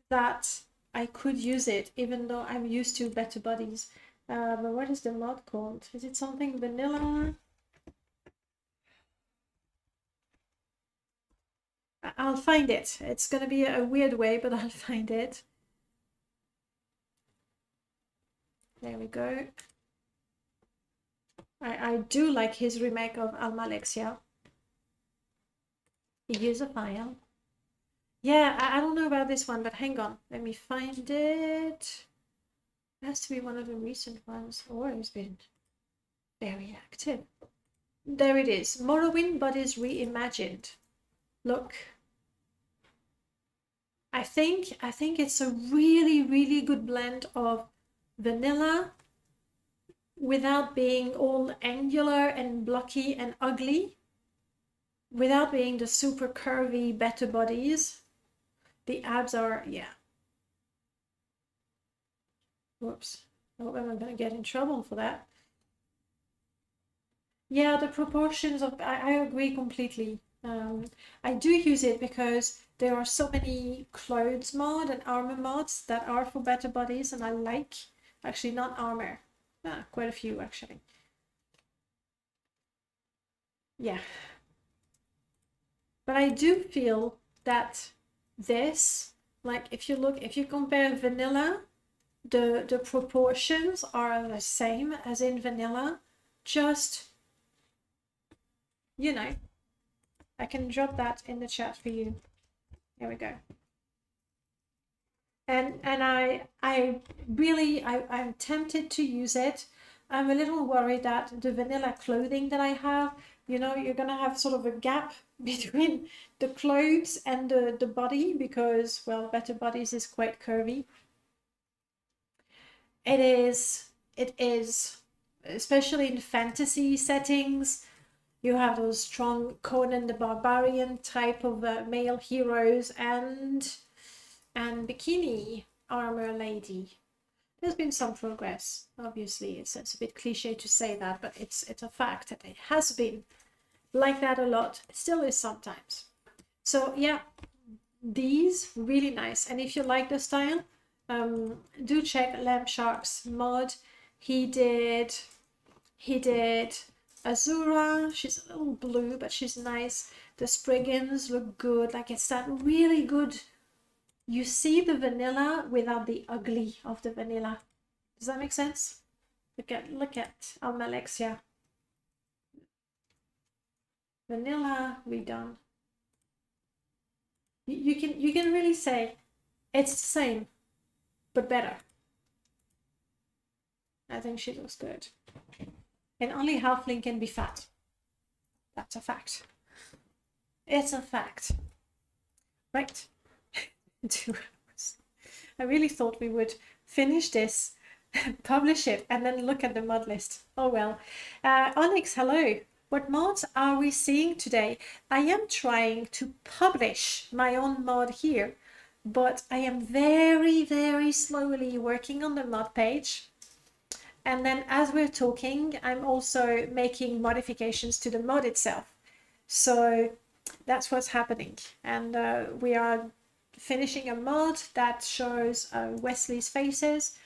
that I could use it, even though I'm used to better bodies. But what is the mod called? Is it something vanilla? I'll find it. It's gonna be a weird way, but I'll find it. There we go. I do like his remake of Alma Alexia. User file. Yeah, I don't know about this one, but hang on. Let me find it. It has to be one of the recent ones, or it's been very active. There it is. Morrowind Bodies Reimagined. Look. I think it's a really good blend of vanilla without being all angular and blocky and ugly, without being the super curvy better bodies. The abs are, yeah. Whoops. I hope I'm not going to get in trouble for that. Yeah, the proportions of, I agree completely. I do use it because there are so many clothes mod and armor mods that are for better bodies, and I like, actually not armor, quite a few actually. Yeah. But I do feel that this, like if you compare vanilla, the proportions are the same as in vanilla, just, you know, I can drop that in the chat for you. There we go. And I'm tempted to use it. I'm a little worried that the vanilla clothing that I have, you know, you're gonna have sort of a gap between the clothes and the body, because, well, Better Bodies is quite curvy. It is, especially in fantasy settings. You have those strong Conan the Barbarian type of male heroes and bikini armor lady. There's been some progress. Obviously, it's a bit cliche to say that, but it's a fact that it has been like that a lot. It still is sometimes. So yeah, these really nice. And if you like the style, do check Lamb Shark's mod. He did Azura. She's a little blue, but she's nice. The Spriggans look good. Like, it's that really good, you see the vanilla without the ugly of the vanilla. Does that make sense? Look at Almalexia. Vanilla redone. You can really say it's the same, but better. I think she looks good. And only halfling can be fat. That's a fact. It's a fact. Right. 2 hours. I really thought we would finish this, publish it, and then look at the mod list. Oh well. Onyx, hello. What mods are we seeing today? I am trying to publish my own mod here, but I am very slowly working on the mod page. And then as we're talking, I'm also making modifications to the mod itself. So that's what's happening. And we are finishing a mod that shows Wesley's faces,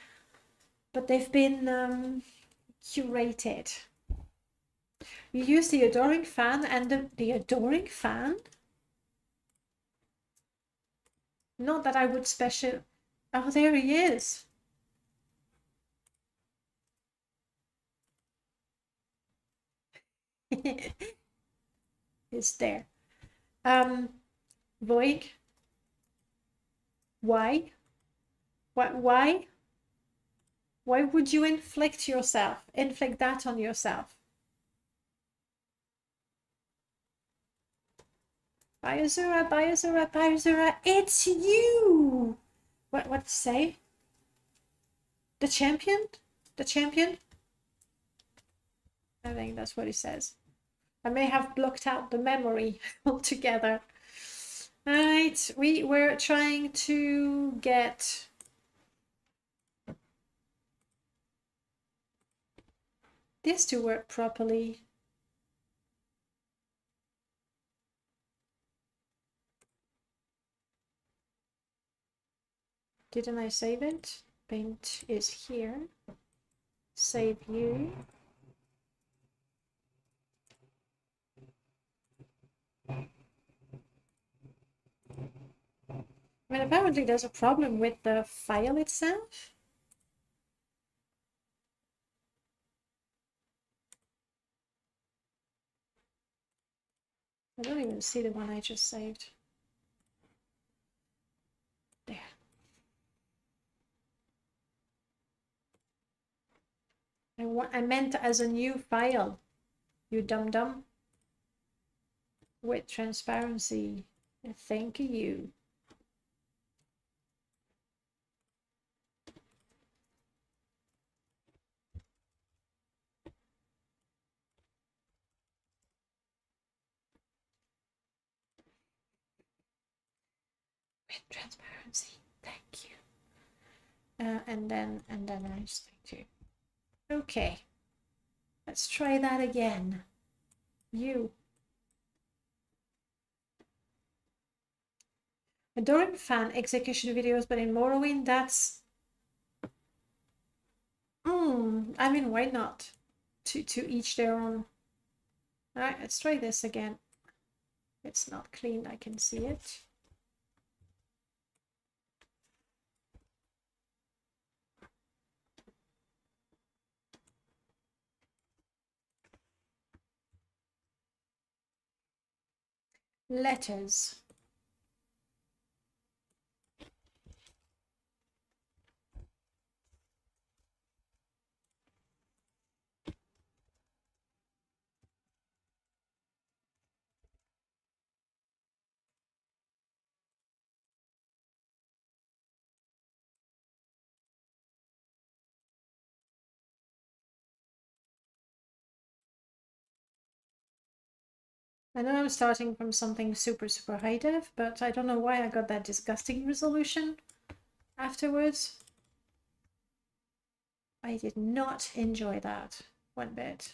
but they've been curated. You use the Adoring Fan and the Adoring Fan? Not that I would special... Oh, there he is. It's there. Voig? Why? Why would you inflict that on yourself? Biozura, it's you! What to say? The champion? The champion? I think that's what he says. I may have blocked out the memory altogether. Right, we were trying to get this to work properly. Didn't I save it? Paint is here. Save you. I mean, apparently there's a problem with the file itself. I don't even see the one I just saved. There. I meant as a new file, you dum-dum. With transparency. Thank you. With transparency. Thank you. And then I just think too. Okay. Let's try that again. You. I don't fan execution videos, but in Morrowind, that's... I mean, why not? To each their own. Alright, let's try this again. It's not clean, I can see it. Letters. I know I'm starting from something super high def, but I don't know why I got that disgusting resolution afterwards. I did not enjoy that one bit.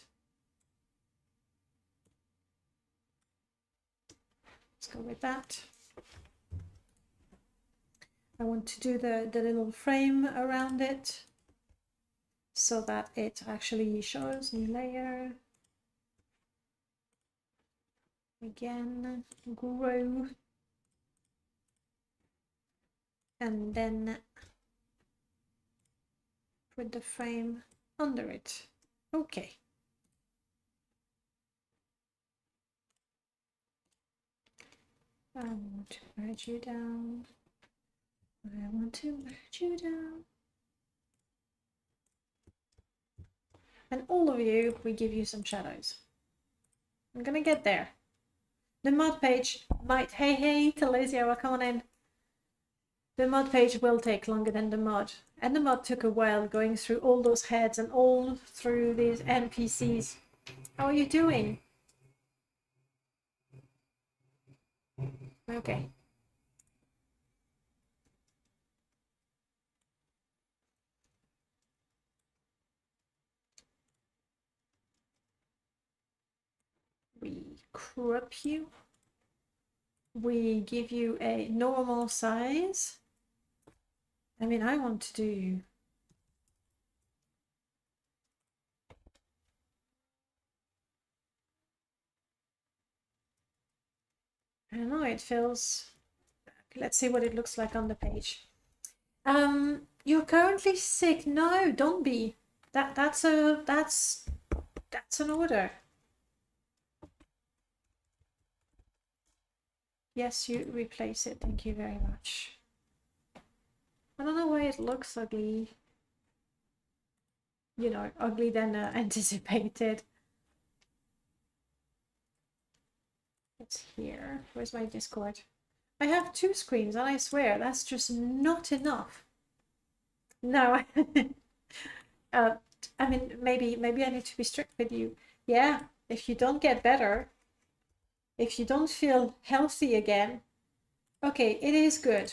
Let's go with that. I want to do the little frame around it so that it actually shows new layer. Again, grow. And then put the frame under it. Okay. I want to merge you down. I want to merge you down. And all of you, we give you some shadows. I'm gonna get there. The mod page might... Hey, Telesia, welcome on in. The mod page will take longer than the mod. And the mod took a while going through all those heads and all through these NPCs. How are you doing? Okay. We crop you. We give you a normal size. I mean, I want to do... I don't know, it feels... Let's see what it looks like on the page. You're currently sick. No, don't be. That's an order. Yes, you replace it. Thank you very much. I don't know why it looks ugly. You know, ugly than anticipated. It's here. Where's my Discord? I have 2 screens and I swear that's just not enough. No. I mean, maybe I need to be strict with you. Yeah, if you don't get better, if you don't feel healthy again, okay, it is good.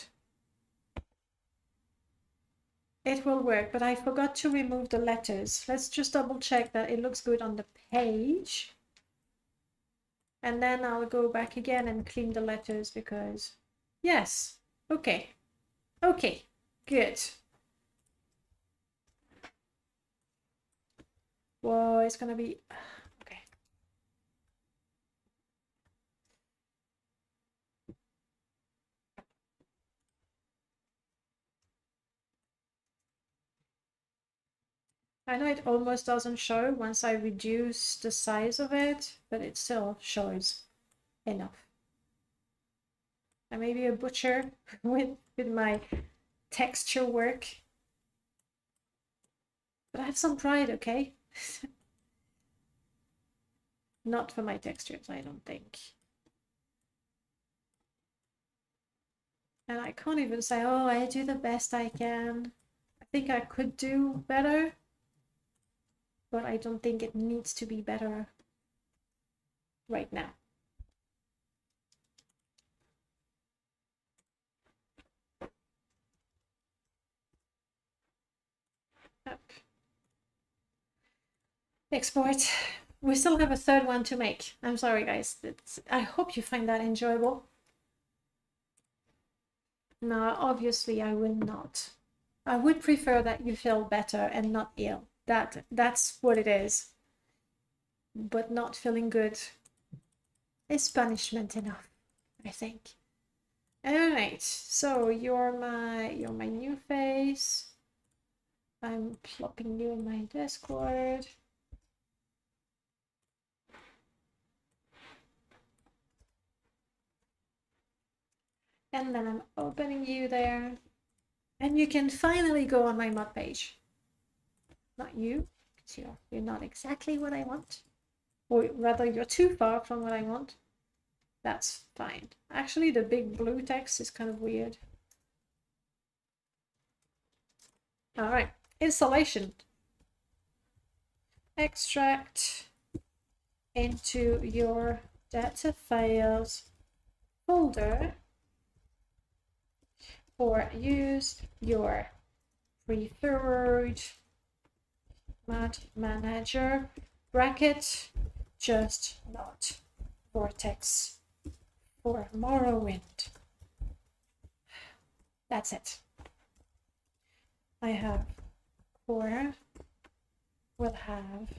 It will work, but I forgot to remove the letters. Let's just double check that it looks good on the page. And then I'll go back again and clean the letters because... Yes. Okay. Okay. Good. Whoa, it's gonna be... Okay. I know it almost doesn't show once I reduce the size of it, but it still shows. enough. I may be a butcher with my texture work, but I have some pride, okay? Not for my textures, I don't think. And I can't even say, oh, I do the best I can. I think I could do better, but I don't think it needs to be better right now. Up. Export. We still have a third one to make. I'm sorry, guys. I hope you find that enjoyable. No, obviously I will not. I would prefer that you feel better and not ill. That's what it is. But not feeling good is punishment enough, I think. Alright, so you're my new face. I'm plopping you in my Discord. And then I'm opening you there. And you can finally go on my mod page. Not you, because you're not exactly what I want. Or rather, you're too far from what I want. That's fine. Actually, the big blue text is kind of weird. Alright, installation. Extract into your data files folder, or use your preferred mod manager bracket, just not Vortex for Morrowind. That's it. I have core, will have.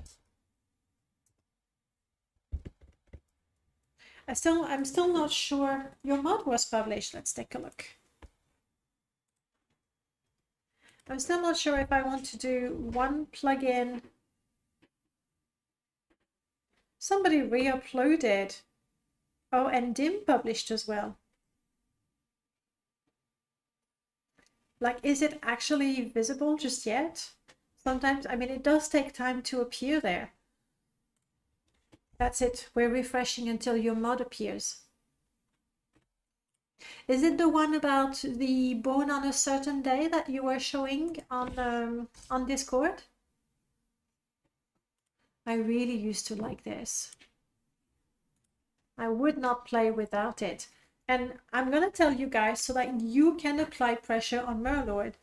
I'm still not sure. Your mod was published. Let's take a look. I'm still not sure if I want to do one plugin. Somebody re-uploaded. Oh, and Dim published as well. Like, is it actually visible just yet? Sometimes, I mean, it does take time to appear there. That's it. We're refreshing until your mod appears. Is it the one about the born on a certain day that you were showing on Discord? I really used to like this. I would not play without it. And I'm going to tell you guys so that you can apply pressure on Merlord.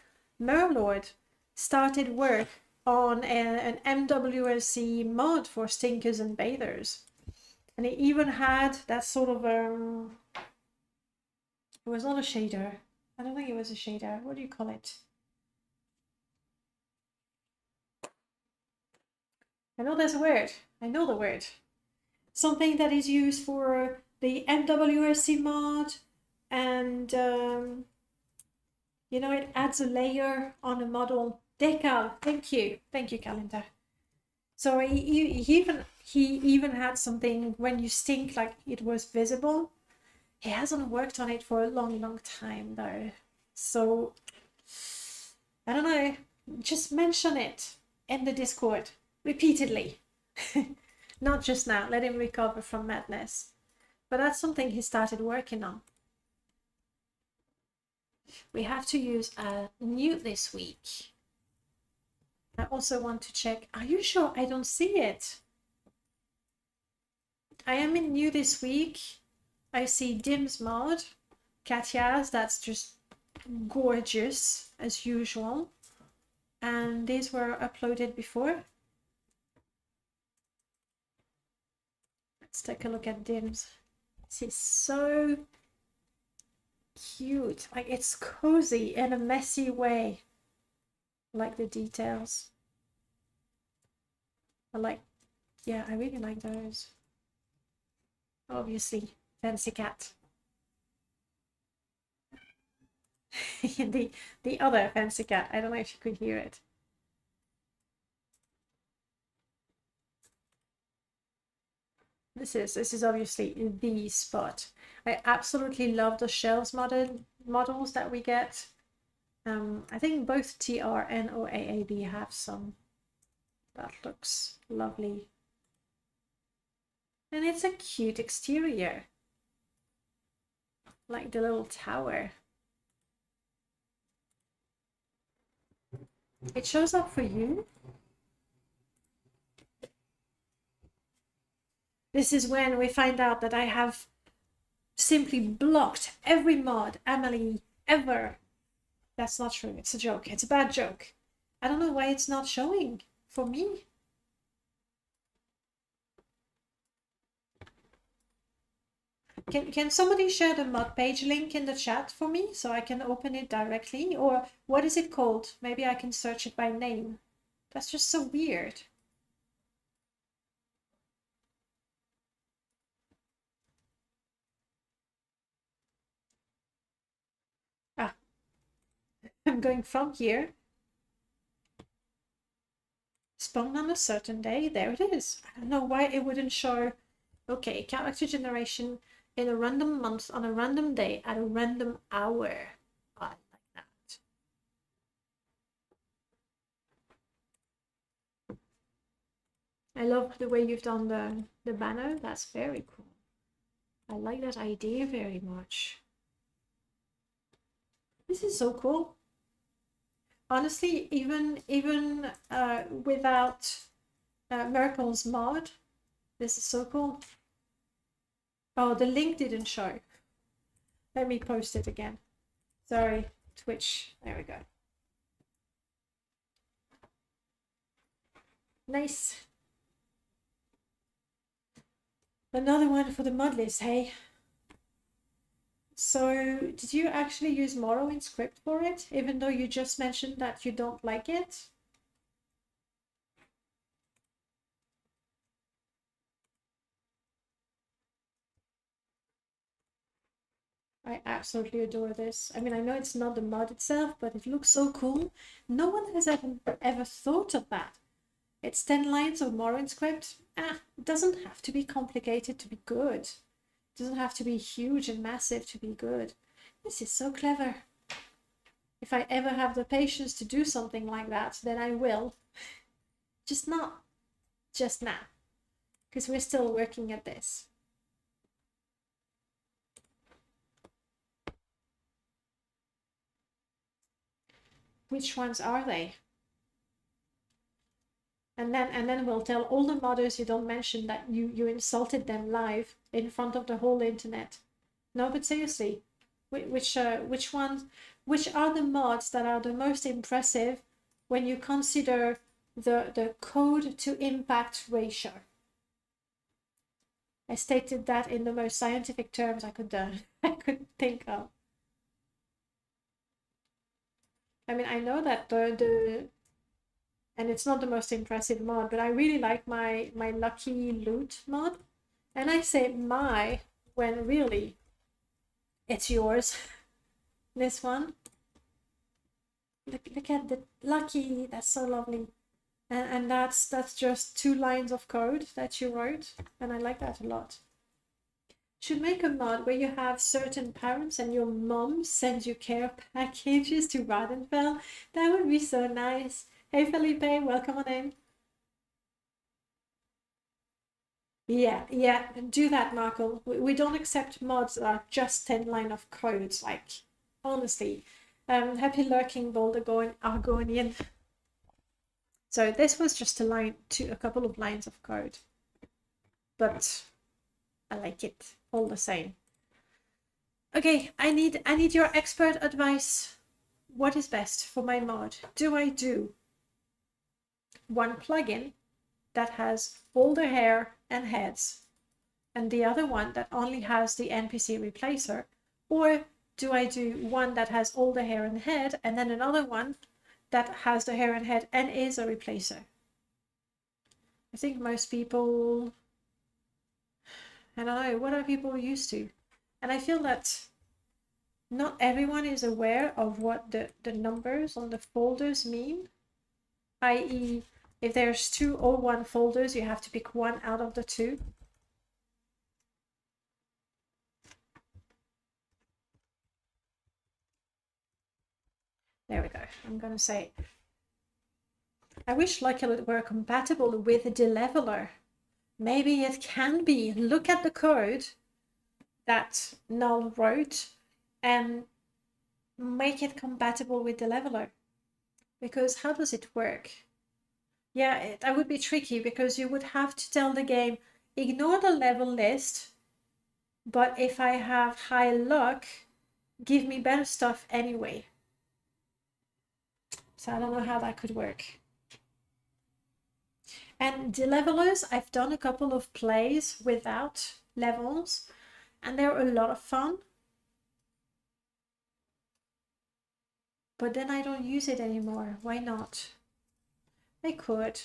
Merlord started work on an MWSC mod for stinkers and bathers. And it even had that sort of it was not a shader. I don't think it was a shader. What do you call it? I know there's a word. I know the word. Something that is used for the MWSC mod, and you know, it adds a layer on a model. Decal, thank you, Calendar. So he even had something when you stink, like it was visible. He hasn't worked on it for a long time though, so I don't know. Just mention it in the Discord repeatedly. Not just now. Let him recover from madness. But that's something he started working on. We have to use a new this week. I also want to check. Are you sure I don't see it? I am in new this week. I see Dim's mod. Katya's, that's just gorgeous as usual. And these were uploaded before. Let's take a look at Dim's. This is so cute. Like, it's cozy in a messy way. I like the details. Yeah, I really like those. Obviously, Fancy Cat. the other Fancy Cat. I don't know if you could hear it. This is obviously the spot. I absolutely love the shells models that we get. I think both TR and OAAB have some. That looks lovely. And it's a cute exterior. Like the little tower. It shows up for you. This is when we find out that I have simply blocked every mod Amelie ever. That's not true. It's a joke. It's a bad joke. I don't know why it's not showing for me. Can somebody share the mod page link in the chat for me so I can open it directly? Or what is it called? Maybe I can search it by name. That's just so weird. Ah, I'm going from here. Spawn on a certain day. There it is. I don't know why it wouldn't show. Okay, character generation in a random month on a random day at a random hour. I like that. I love the way you've done the banner. That's very cool. I like that idea very much. This is so cool. Honestly, even without Miracle's mod, this is so cool. Oh, the link didn't show. Let me post it again. Sorry, Twitch. There we go. Nice. Another one for the mod list, hey? So, did you actually use Morrowind script for it, even though you just mentioned that you don't like it? I absolutely adore this. I mean, I know it's not the mod itself, but it looks so cool. No one has ever thought of that. It's 10 lines of Morrowind script. It doesn't have to be complicated to be good. It doesn't have to be huge and massive to be good. This is so clever. If I ever have the patience to do something like that, then I will. Just not just now, because we're still working at this. Which ones are they? And then we'll tell all the modders you don't mention that you insulted them live in front of the whole internet. No, but seriously, which are the mods that are the most impressive when you consider the code to impact ratio? I stated that in the most scientific terms I could think of. I mean, I know that and it's not the most impressive mod, but I really like my lucky loot mod. And I say my when really it's yours. This one. Look at the lucky, that's so lovely. And that's just 2 lines of code that you wrote, and I like that a lot. Should make a mod where you have certain parents and your mom sends you care packages to Radenfell. That would be so nice. Hey Felipe, welcome on in. Yeah, do that, Markle. We don't accept mods that are just 10 line of codes, like, honestly. Happy lurking, Boulder Argonian. So this was just a couple of lines of code, but I like it all the same. Okay, I need your expert advice. What is best for my mod? Do I do one plugin that has all the hair and heads, and the other one that only has the NPC replacer, or do I do one that has all the hair and head, and then another one that has the hair and head and is a replacer? I think most people, I don't know, what are people used to? And I feel that not everyone is aware of what the numbers on the folders mean, i.e. if there's 2 or 1 folders, you have to pick one out of the 2. There we go. I'm going to say, I wish Lucky were compatible with the leveler. Maybe it can be. Look at the code that Null wrote and make it compatible with the leveler. Because how does it work? Yeah, that would be tricky because you would have to tell the game, ignore the level list, but if I have high luck, give me better stuff anyway. So I don't know how that could work. And the levelers, I've done a couple of plays without levels, and they're a lot of fun. But then I don't use it anymore. Why not? I could.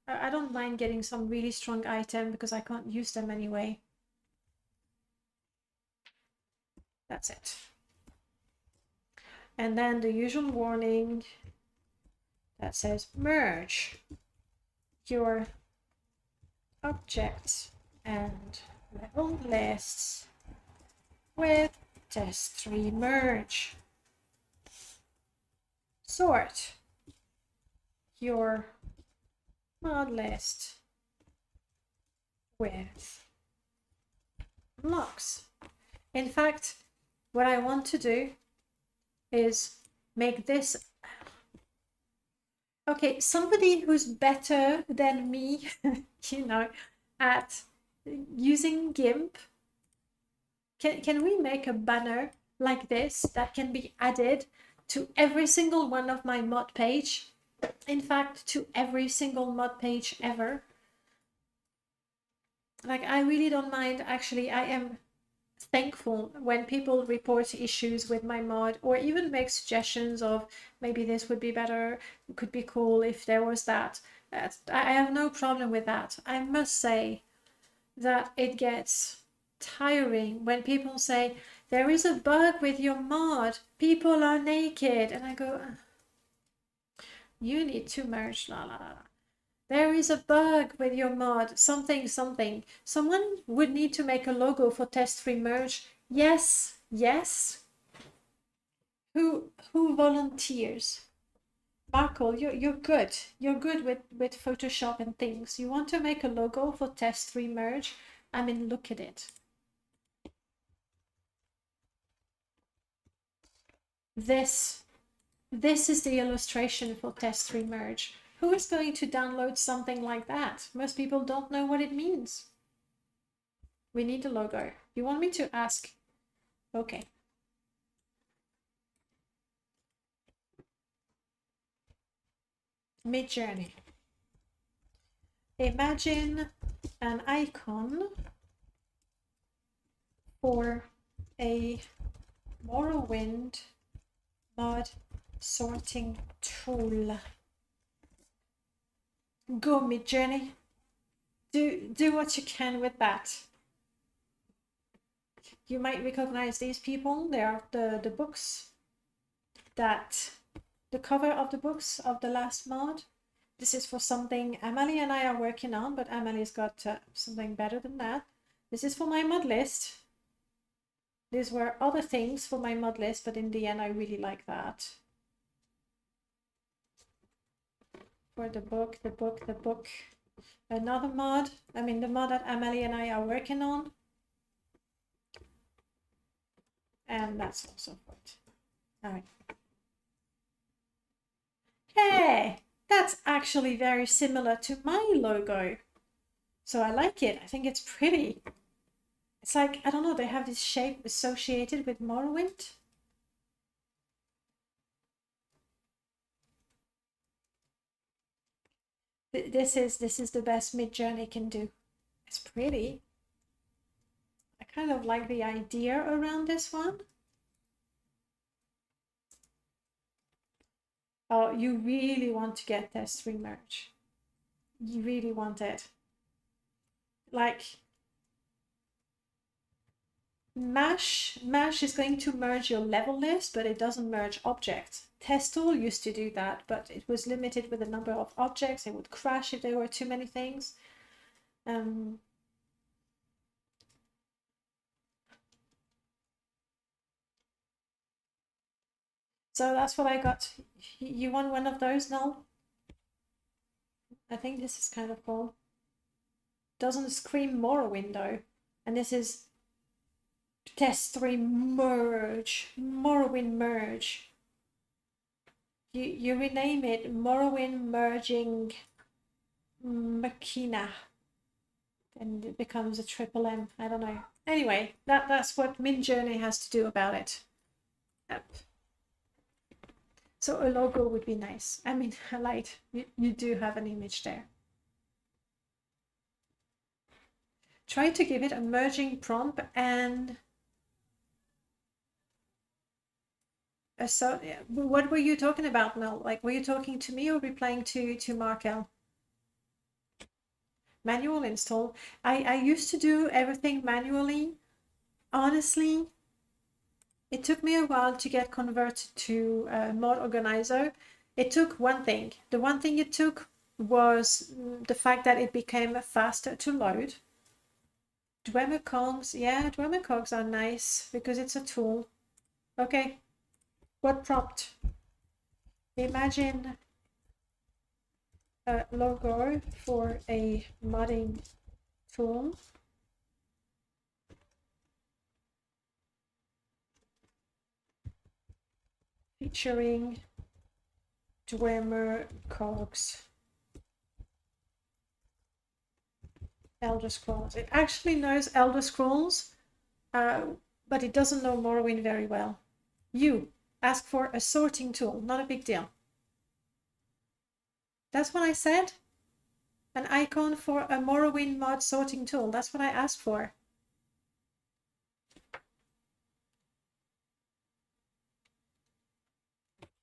I don't mind getting some really strong item because I can't use them anyway. That's it. And then the usual warning that says merge your objects and level lists with test3 merge. Sort your mod list with blocks. In fact, what I want to do is make this, okay, somebody who's better than me, you know, at using GIMP, can we make a banner like this that can be added to every single one of my mod page? In fact, to every single mod page ever. Like, I really don't mind. Actually, I am thankful when people report issues with my mod or even make suggestions of maybe this would be better, it could be cool if there was that. I have no problem with that. I must say that it gets tiring when people say there is a bug with your mod, people are naked, and I go, you need to merge, la la la. There is a bug with your mod, something, something. Someone would need to make a logo for test3 merge. Yes, yes. Who volunteers? Marco, you're good. You're good with Photoshop and things. You want to make a logo for test3 merge? I mean, look at it. This is the illustration for test3 merge. Who is going to download something like that? Most people don't know what it means. We need a logo. You want me to ask? Okay. Mid-journey. Imagine an icon for a Morrowind mod sorting tool. Go Mid-journey. Do what you can with that. You might recognize these people. They are the books that, the cover of the books of the last mod. This is for something Amalie and I are working on, but Amalie's got something better than that. This is for my mod list. These were other things for my mod list, but in the end I really like that. For the book. Another mod, I mean the mod that Amalie and I are working on. And that's also for it. All right. Hey, that's actually very similar to my logo. So I like it. I think it's pretty. It's like, I don't know, they have this shape associated with Morrowind. This is the best Mid-journey can do. It's pretty. I kind of like the idea around this one. Oh, you really want to get test3 merge. You really want it. Like, Mash is going to merge your level list, but it doesn't merge objects. Test-tool used to do that, but it was limited with the number of objects. It would crash if there were too many things. So that's what I got. You want one of those, Null? I think this is kind of cool. Doesn't scream Morrowind though. And this is Test 3 Merge. Morrowind Merge. You rename it Morrowind Merging Machina. And it becomes a triple M. I don't know. Anyway, that's what Midjourney has to do about it. Yep. So a logo would be nice. I mean, I like you do have an image there. Try to give it a merging prompt and so what were you talking about, Mel? Like, were you talking to me or replying to Markel? Manual install. I used to do everything manually. Honestly, it took me a while to get converted to Mod Organizer. It took one thing. The one thing it took was the fact that it became faster to load. Dwemer cogs, yeah, Dwemer cogs are nice because it's a tool. Okay, what prompt? Imagine a logo for a modding tool. Featuring Dwemer cogs. Elder Scrolls. It actually knows Elder Scrolls, but it doesn't know Morrowind very well. You ask for a sorting tool, not a big deal. That's what I said. An icon for a Morrowind mod sorting tool. That's what I asked for.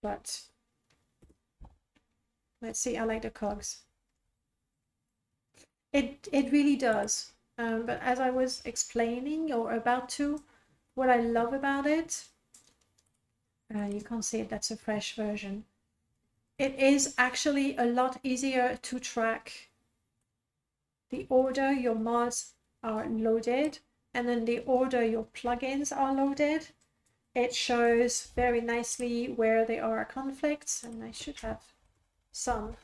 But let's see, I like the cogs. It really does. But as I was explaining or about to, what I love about it, you can't see it, that's a fresh version. It is actually a lot easier to track the order your mods are loaded and then the order your plugins are loaded. It shows very nicely where there are conflicts, and I should have some.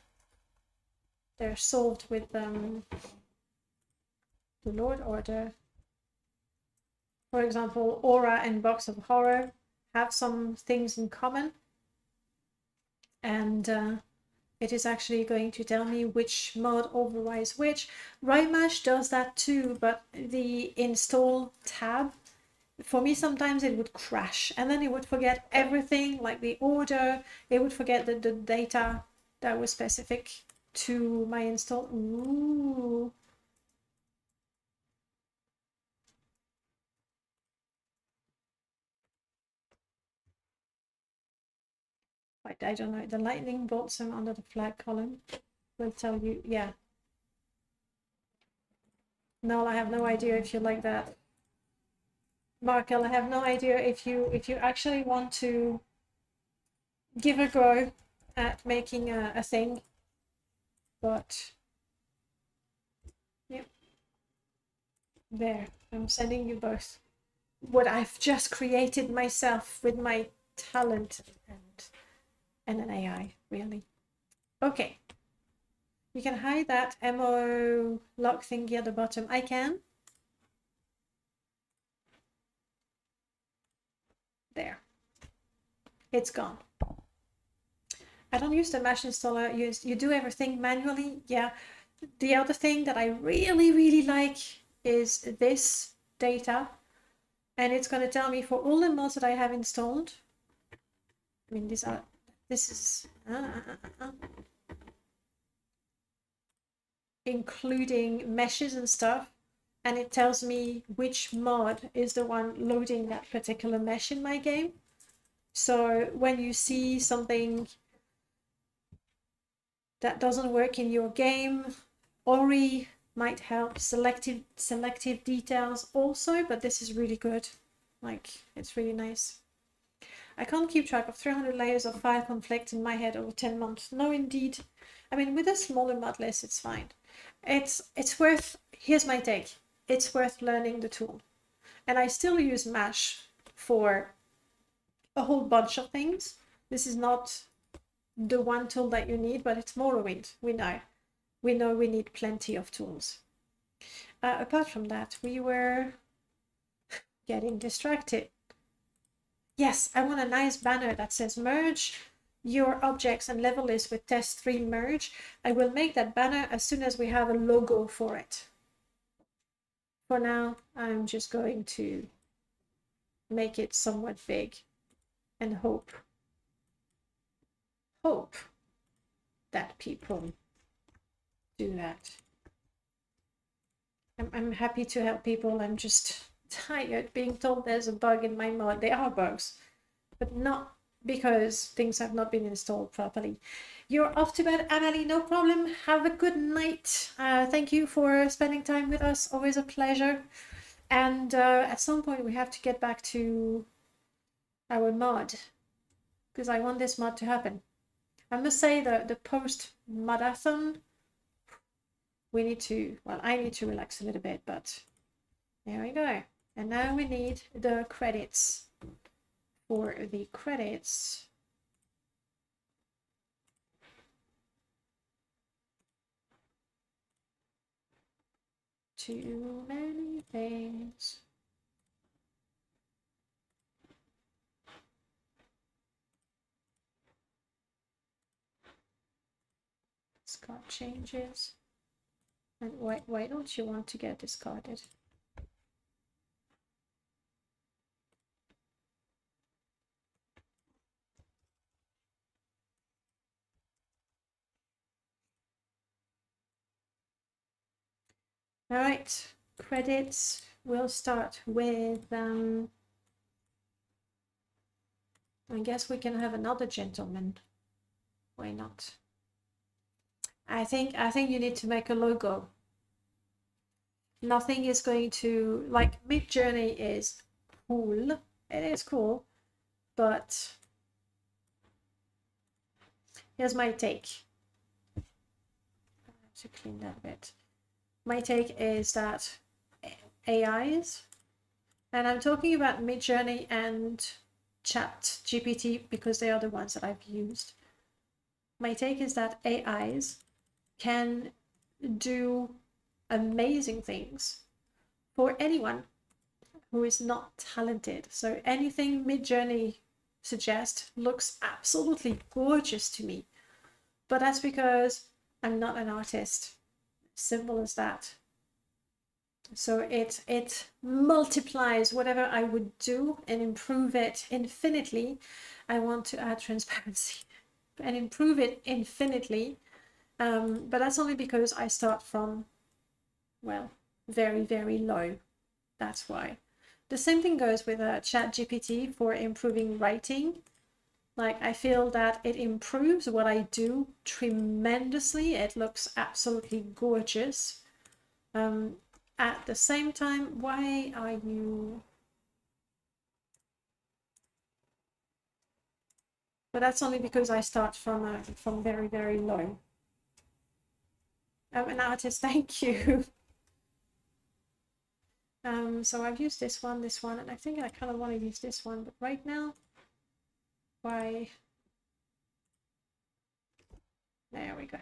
They're solved with the Lord Order. For example, Aura and Box of Horror have some things in common. And it is actually going to tell me which mod overrides which. Rymash does that too, but the install tab, for me sometimes it would crash and then it would forget everything, like the order. It would forget the data that was specific to my install. Ooh. I don't know. The lightning bolts are under the flag column will tell you. Yeah. No, I have no idea if you like that. Markel, I have no idea if you actually want to give a go at making a thing. But yep. There. I'm sending you both what I've just created myself with my talent and an AI, really. Okay. You can hide that MO lock thingy at the bottom. I can. There. It's gone. I don't use the mesh installer. You do everything manually. Yeah. The other thing that I really like is this data. And it's going to tell me for all the mods that I have installed. I mean, this is including meshes and stuff, and it tells me which mod is the one loading that particular mesh in my game. So when you see something that doesn't work in your game, Ori might help. Selective details also, but this is really good. Like, it's really nice. I can't keep track of 300 layers of file conflict in my head over 10 months. No, indeed. I mean, with a smaller mod list, it's fine. It's worth, here's my take. It's worth learning the tool. And I still use Mash for a whole bunch of things This is not the one tool that you need, but it's Morrowind. We know we need plenty of tools. Apart from that, we were getting distracted. Yes, I want a nice banner that says merge your objects and level list with test 3 merge. I will make that banner as soon as we have a logo for it. For now, I'm just going to make it somewhat big and hope that people do that. I'm happy to help people. I'm just tired being told there's a bug in my mod. There are bugs, but not because things have not been installed properly. You're off to bed, Amelie, no problem. Have a good night. Thank you for spending time with us. Always a pleasure. And at some point we have to get back to our mod, because I want this mod to happen. I must say the post-modathon, we need to, well, I need to relax a little bit, but there we go. And now we need the credits. For the credits, too many things. Discard changes. And why don't you want to get discarded? All right, credits. We'll start with, I guess we can have another gentleman. Why not? I think you need to make a logo. Nothing is going to, like, Midjourney is cool. It is cool, but here's my take. I have to clean that a bit. My take is that AIs, and I'm talking about Midjourney and ChatGPT because they are the ones that I've used. My take is that AIs can do amazing things for anyone who is not talented. So anything Midjourney suggests looks absolutely gorgeous to me, but that's because I'm not an artist. Simple as that. So it multiplies whatever I would do and improve it infinitely. I want to add transparency and improve it infinitely, but that's only because I start from, well, very, very low. That's why. The same thing goes with ChatGPT for improving writing. Like, I feel that it improves what I do tremendously. It looks absolutely gorgeous. At the same time, why are you... But that's only because I start from very, very low. I'm an artist, thank you. So I've used this one, and I think I kind of want to use this one, but right now, why? There we go.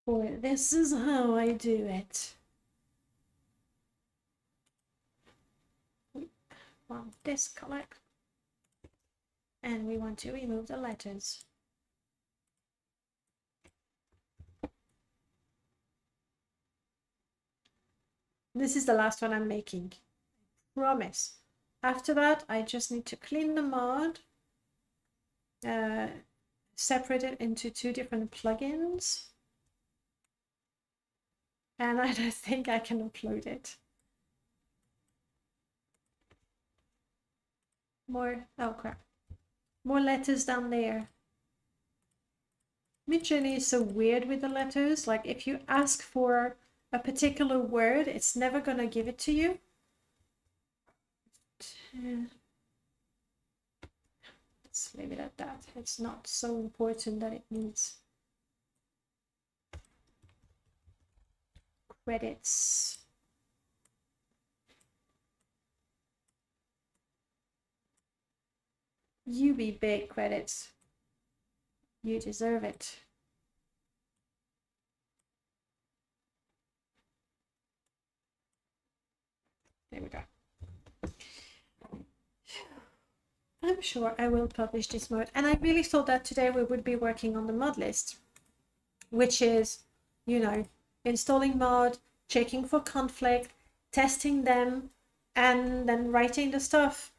Boy, this is how I do it. We want this color. And we want to remove the letters. This is the last one I'm making. Promise. After that, I just need to clean the mod, separate it into 2 different plugins, and I don't think I can upload it. More, oh crap. More letters down there. Midjourney is so weird with the letters. Like, if you ask for a particular word, it's never gonna give it to you. let's leave it at that. It's not so important that it needs credits. You be big, credits. You deserve it. There we go. I'm sure I will publish this mode. And I really thought that today we would be working on the mod list, which is, you know, installing mod, checking for conflict, testing them, and then writing the stuff.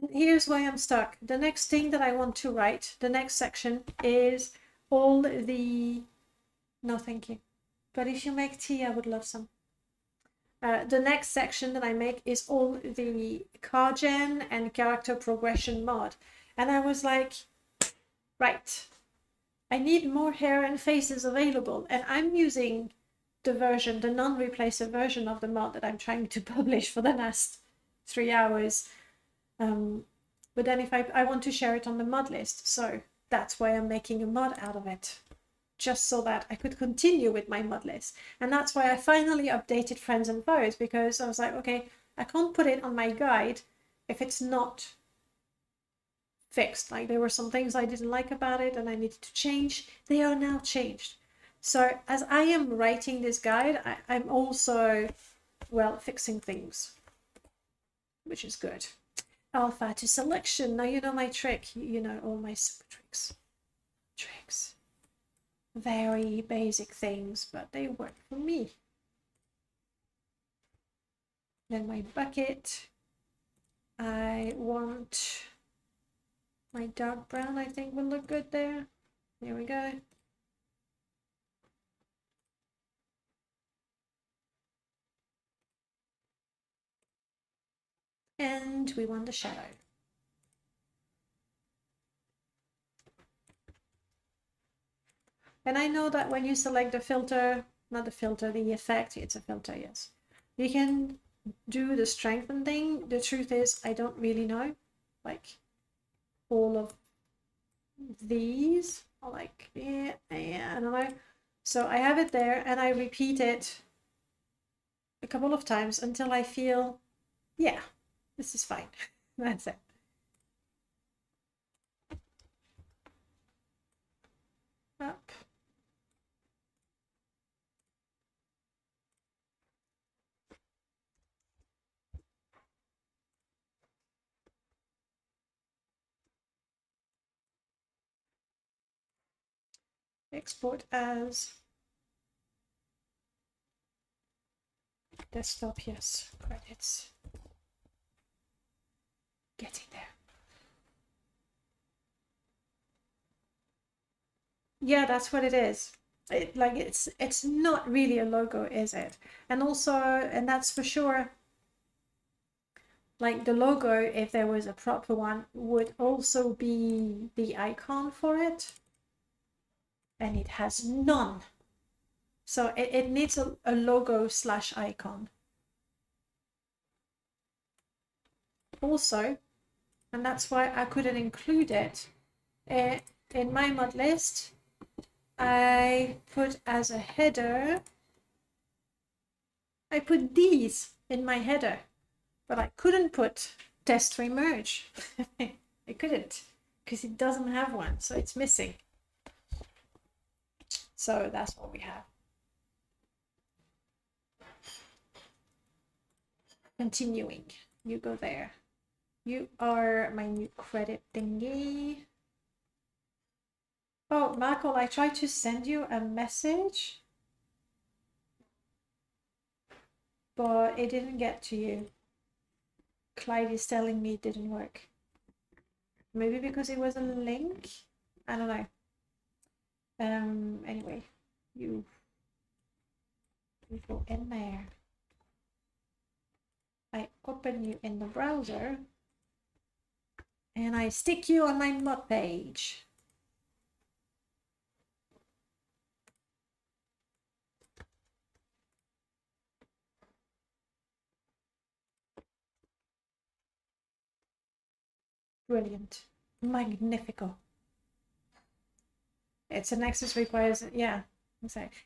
And here's why I'm stuck. The next thing that I want to write, the next section, is all the... No, thank you. But if you make tea, I would love some. The next section that I make is all the car gen and character progression mod. And I was like, right, I need more hair and faces available. And I'm using the version, the non-replacer version of the mod that I'm trying to publish for the last 3 hours. But then if I want to share it on the mod list, so that's why I'm making a mod out of it. Just so that I could continue with my mod list. And that's why I finally updated Friends and Foes, because I was like, okay, I can't put it on my guide if it's not fixed. Like, there were some things I didn't like about it and I needed to change. They are now changed. So as I am writing this guide, I'm also, well, fixing things, which is good. Alpha to selection. Now you know my trick. You know all my super tricks. Very basic things, but they work for me. Then my bucket. I want my dark brown, I think will look good there. There we go. And we want the shadow. And I know that when you select the filter, not the filter, the effect, it's a filter, yes. You can do the strengthen thing. The truth is, I don't really know. Like, all of these are like, yeah, I don't know. So I have it there and I repeat it a couple of times until I feel, yeah, this is fine. That's it. Up. Export as desktop, yes, credits. Getting there. Yeah, that's what it is. It's not really a logo, is it? And also, and that's for sure, like the logo, if there was a proper one, would also be the icon for it. And it has none. So it needs a logo / icon. Also, and that's why I couldn't include it in my mod list, I put as a header, I put these in my header, but I couldn't put test remerge. I couldn't, because it doesn't have one, so it's missing. So that's what we have. Continuing, you go there. You are my new credit thingy. Oh, Michael, I tried to send you a message, but it didn't get to you. Clyde is telling me it didn't work. Maybe because it was a link? I don't know. Anyway, you go in there. I open you in the browser and I stick you on my mod page. Brilliant. Magnifico. It's an access requires, yeah.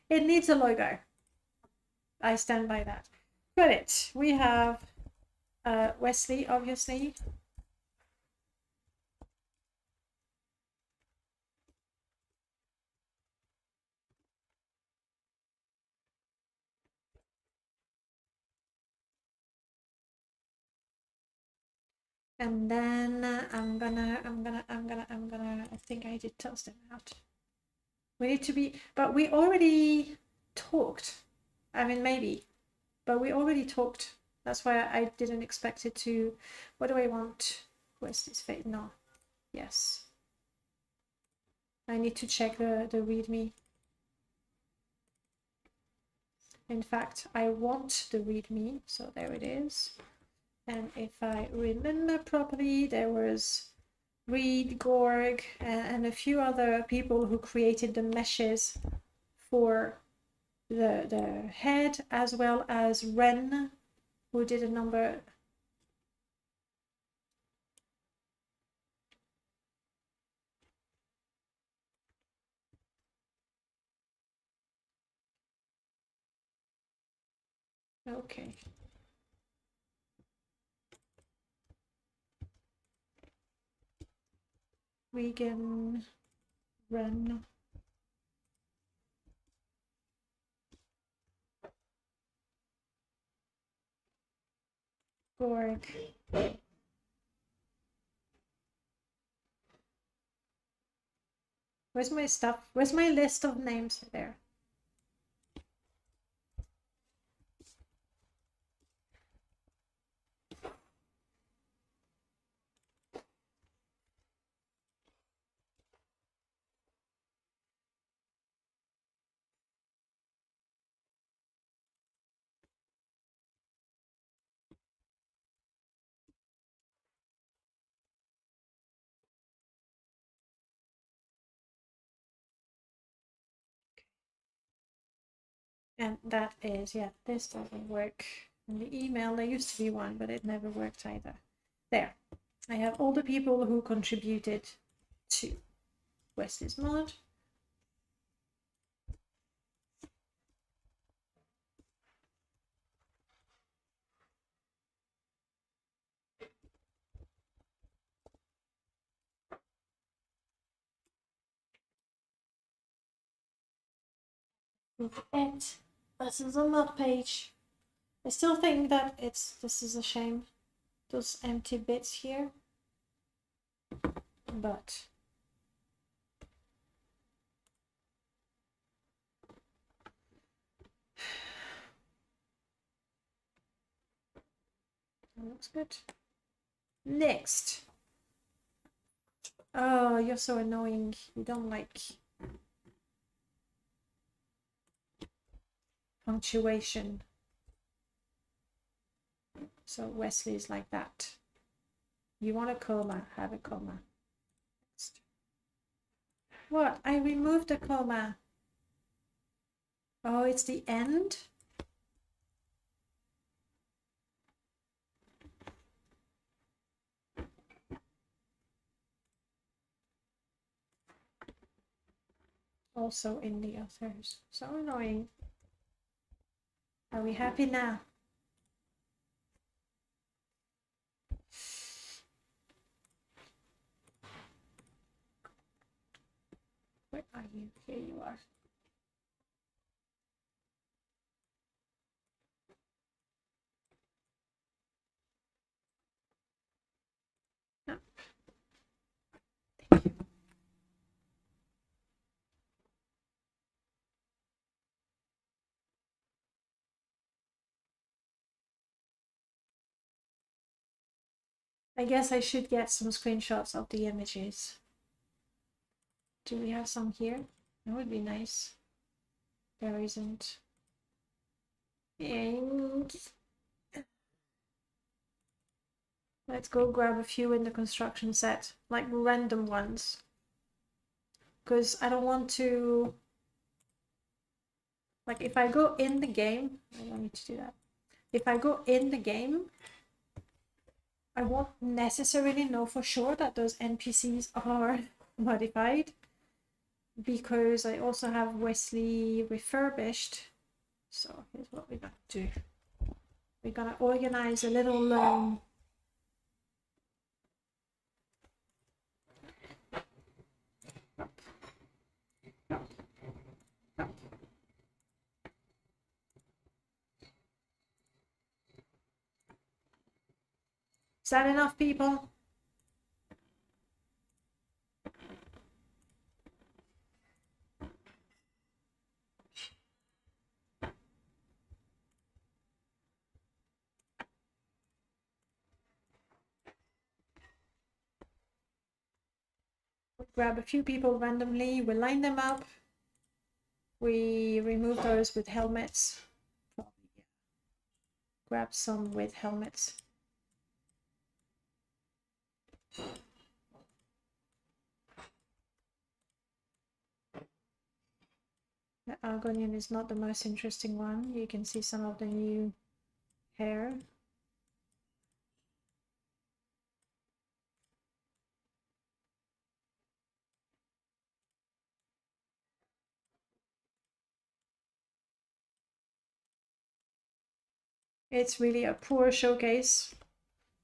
It needs a logo. I stand by that. Credit. We have Wesley, obviously. And then I'm gonna, I think I need to toast them out. We need to be, but we already talked. I mean, maybe, but we already talked. That's why I didn't expect it to. What do I want? Where's this fate? No. Yes. I need to check the readme. In fact, I want the readme, so there it is. And if I remember properly, there was Reed, Gorg, and a few other people who created the meshes for the head, as well as Ren, who did a number. Okay. Regan, Ren. Gorg. Where's my stuff? Where's my list of names there? And that is, yeah, this doesn't work. In the email, there used to be one, but it never worked either. There. I have all the people who contributed to Wesley's mod. It. This is a mod page. I still think that this is a shame. Those empty bits here. But that looks good. Next. Oh, you're so annoying. You don't like punctuation. So Wesley is like that. You want a comma, have a comma. Next. What? I removed the comma. Oh, it's the end? Also in the others. So annoying. Are we happy now? Where are you? Here you are. Oh. Thank you. I guess I should get some screenshots of the images. Do we have some here? That would be nice. There isn't. And let's go grab a few in the construction set, like random ones. Because I don't want to, like, if I go in the game, I don't need to do that. If I go in the game, I won't necessarily know for sure that those NPCs are modified, because I also have Wesley refurbished. So here's what we're gonna do. We're gonna organize a little Is that enough, people? Grab a few people randomly, we line them up, we remove those with helmets. Grab some with helmets. The Argonian is not the most interesting one. You can see some of the new hair. It's really a poor showcase,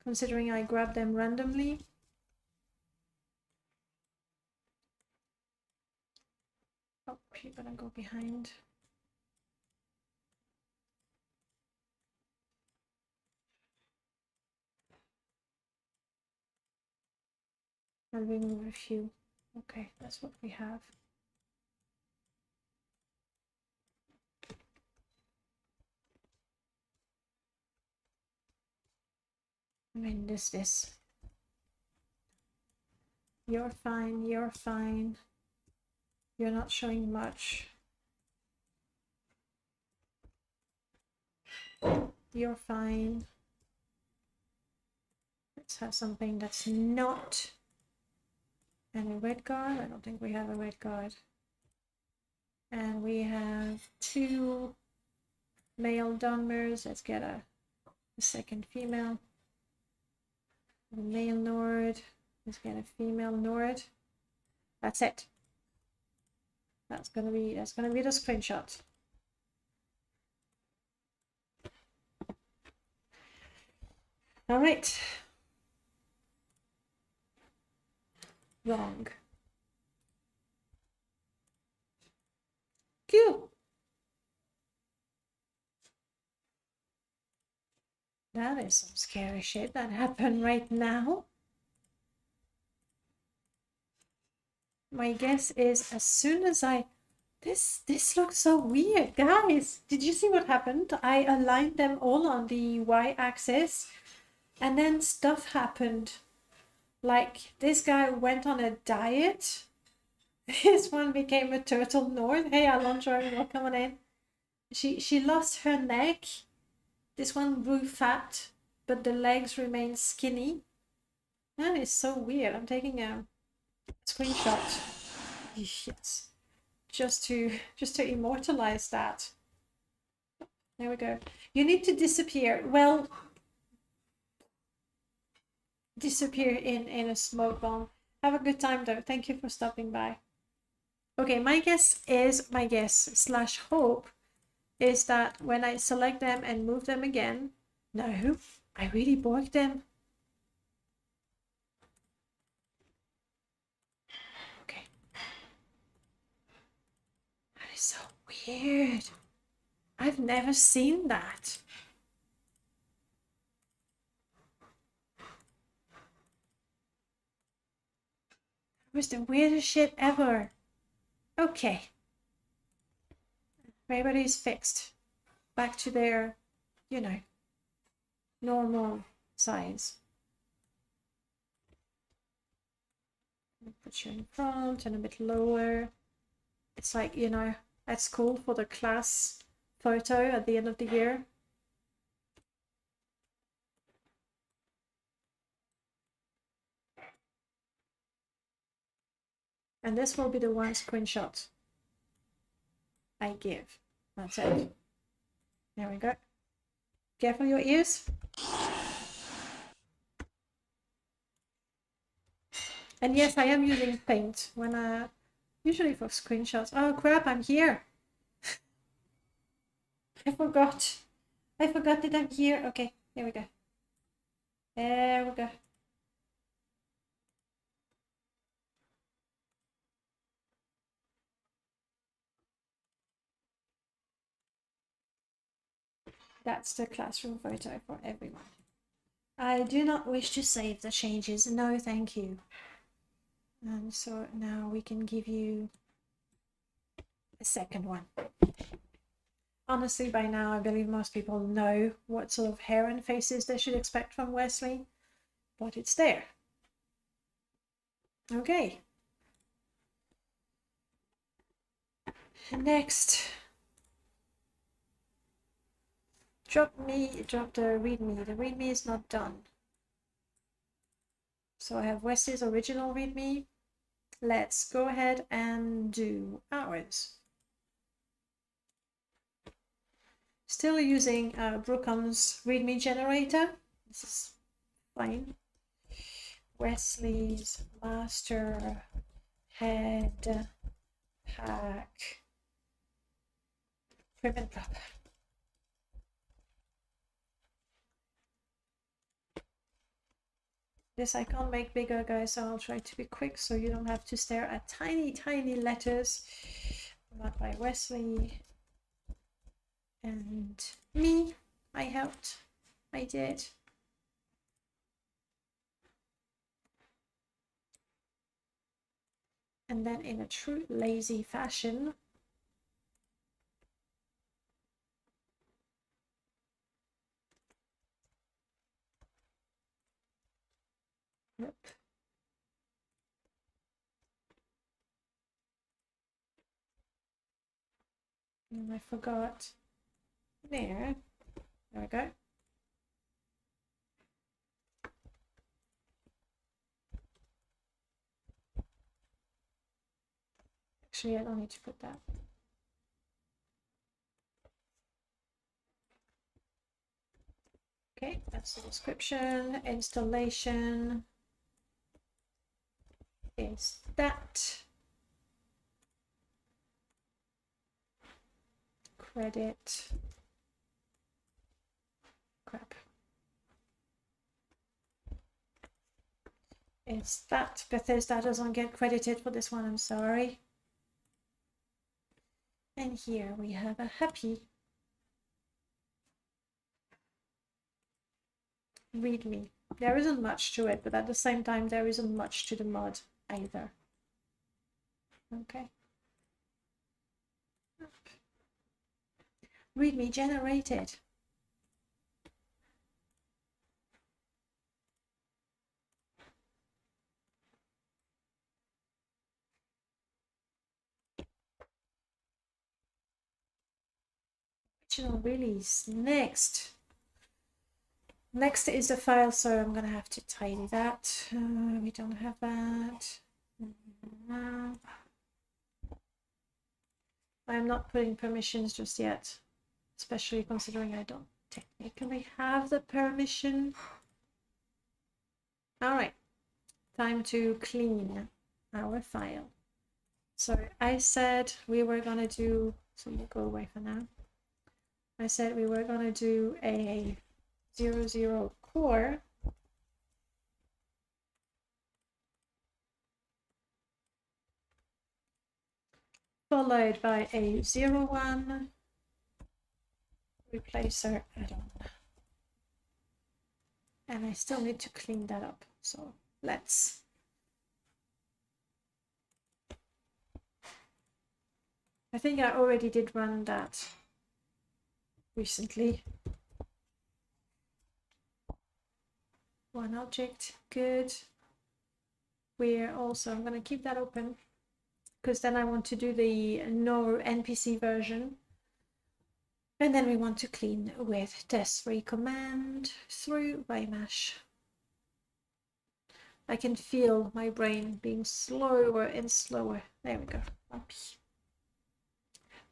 considering I grabbed them randomly. Oh, you're gonna go behind. I'll remove a few. Okay, that's what we have. I mean, this. You're fine, you're fine. You're not showing much. You're fine. Let's have something that's not. And a red guard. I don't think we have a red guard. And we have 2 male Dunmers. Let's get a second female. A male Nord. Let's get a female Nord. That's it. That's gonna be the screenshot. All right. Wrong. Q. That is some scary shit that happened right now. My guess is as soon as this looks so weird, guys. Did you see what happened? I aligned them all on the y-axis and then stuff happened. Like this guy went on a diet. This one became a turtle Nord. Hey Alondra, welcome on in. She lost her neck. This one grew fat, but the legs remain skinny. That is so weird. I'm taking a screenshot. Yes. Just to immortalize that. There we go. You need to disappear. Well, disappear in a smoke bomb. Have a good time though. Thank you for stopping by. Okay, my guess slash hope is that when I select them and move them again, no, I really borked them. Okay. That is so weird. I've never seen that. It was the weirdest shit ever. Okay. Everybody's fixed. Back to their, you know, normal size. Put you in front and a bit lower. It's like, you know, at school for the class photo at the end of the year. And this will be the one screenshot I give. That's it. There we go. Careful your ears. And yes, I am using Paint when usually for screenshots. Oh crap, I'm here. I forgot. I forgot that I'm here. Okay, here we go. There we go. That's the classroom photo for everyone. I do not wish to save the changes. No, thank you. And so now we can give you a second one. Honestly, by now, I believe most people know what sort of hair and faces they should expect from Wesley, but it's there. Okay. Next. Drop the readme. The readme is not done. So I have Wesley's original readme. Let's go ahead and do ours. Still using Brookham's readme generator. This is fine. Wesley's master head pack prim and proper. This I can't make bigger, guys, so I'll try to be quick so you don't have to stare at tiny, tiny letters. Not by Wesley and me. I helped. I did. And then in a true lazy fashion, yep. And I forgot. There we go. Actually, I don't need to put that. Okay, that's the description. Installation is that. Credit. Crap. It's that. Bethesda doesn't get credited for this one, I'm sorry. And here we have a happy readme. There isn't much to it, but at the same time there isn't much to the mod either. Okay. Readme generated. Original release. Next is the file, so I'm gonna have to tidy that. We don't have that. No. I'm not putting permissions just yet, especially considering I don't technically have the permission. All right, time to clean our file. So I said we were gonna do, so you go away for now. I said we were gonna do a 00 core. Followed by a 01 replacer add-on. And I still need to clean that up. So let's. I think I already did run that recently. One object, good. We're also, I'm going to keep that open because then I want to do the no NPC version. And then we want to clean with test3 command through Waymash. I can feel my brain being slower and slower. There we go.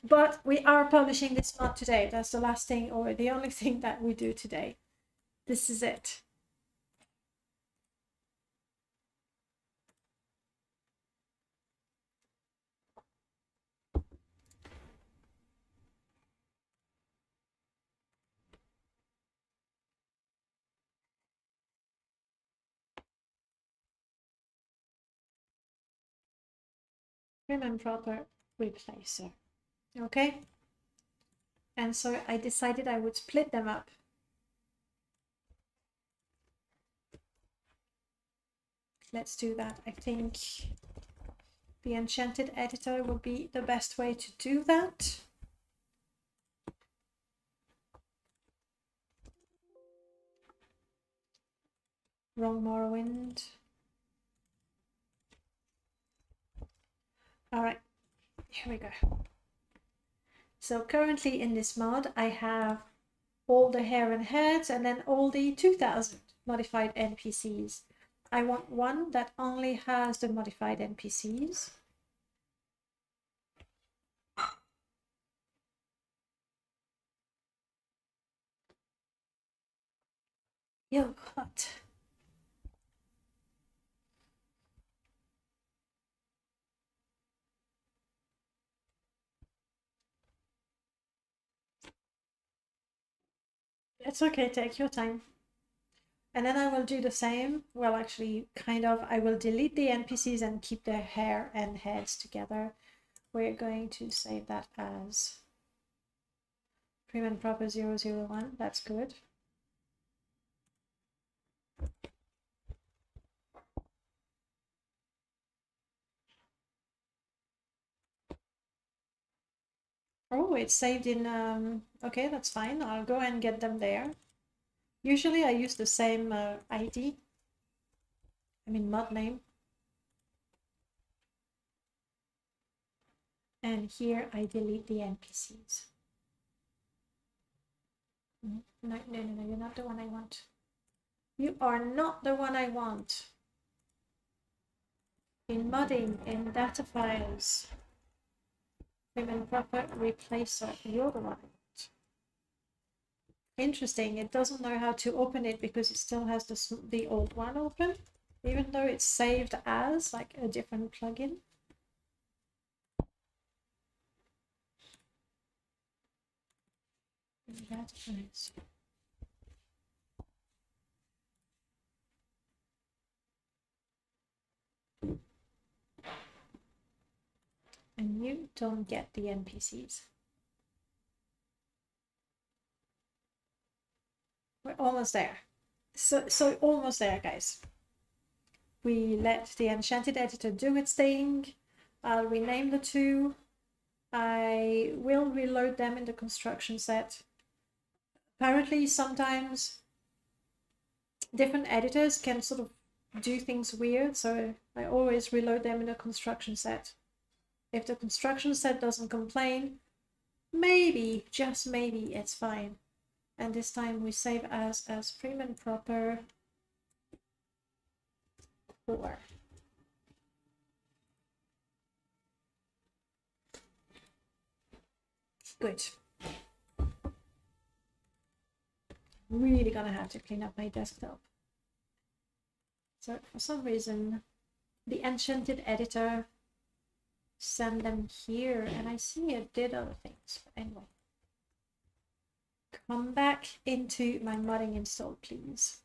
But we are publishing this mod today. That's the last thing, or the only thing that we do today. This is it. prim and proper replacer. Okay? And so I decided I would split them up. Let's do that. I think the enchanted editor will be the best way to do that. Wrong Morrowind. All right, here we go. So currently in this mod, I have all the hair and heads and then all the 2000 modified NPCs. I want one that only has the modified NPCs. Yo, hot. It's okay, take your time. And then I will do the same. Well, actually, kind of. I will delete the NPCs and keep their hair and heads together. We're going to save that as prim and proper 001. That's good. Oh, it's saved in... okay, that's fine. I'll go and get them there. Usually I use the same ID. I mean mod name. And here I delete the NPCs. No, no, no, no, you're not the one I want. You are not the one I want. In modding, in data files, prim and proper replacer, you're the one I want. Interesting, it doesn't know how to open it because it still has the old one open, even though it's saved as like a different plugin. That is. And you don't get the NPCs. We're almost there. So almost there, guys. We let the enchanted editor do its thing. I'll rename the two. I will reload them in the construction set. Apparently, sometimes different editors can sort of do things weird, so I always reload them in the construction set. If the construction set doesn't complain, maybe, just maybe, it's fine. And this time we save as prim and proper 4. Good. Really gonna have to clean up my desktop. So for some reason, the enchanted editor send them here, and I see it did other things. But anyway, come back into my modding install, please.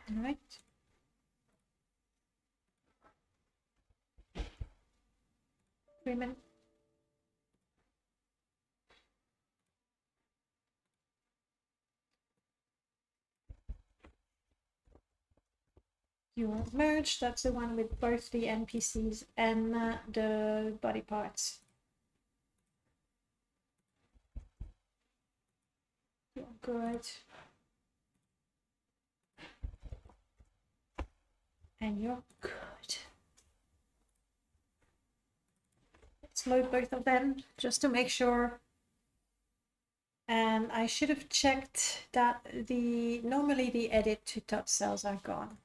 All right. Freeman. Your merge, that's the one with both the NPCs and the body parts. You're good. And you're good. Let's load both of them just to make sure. And I should have checked that normally the edit to touch cells are gone.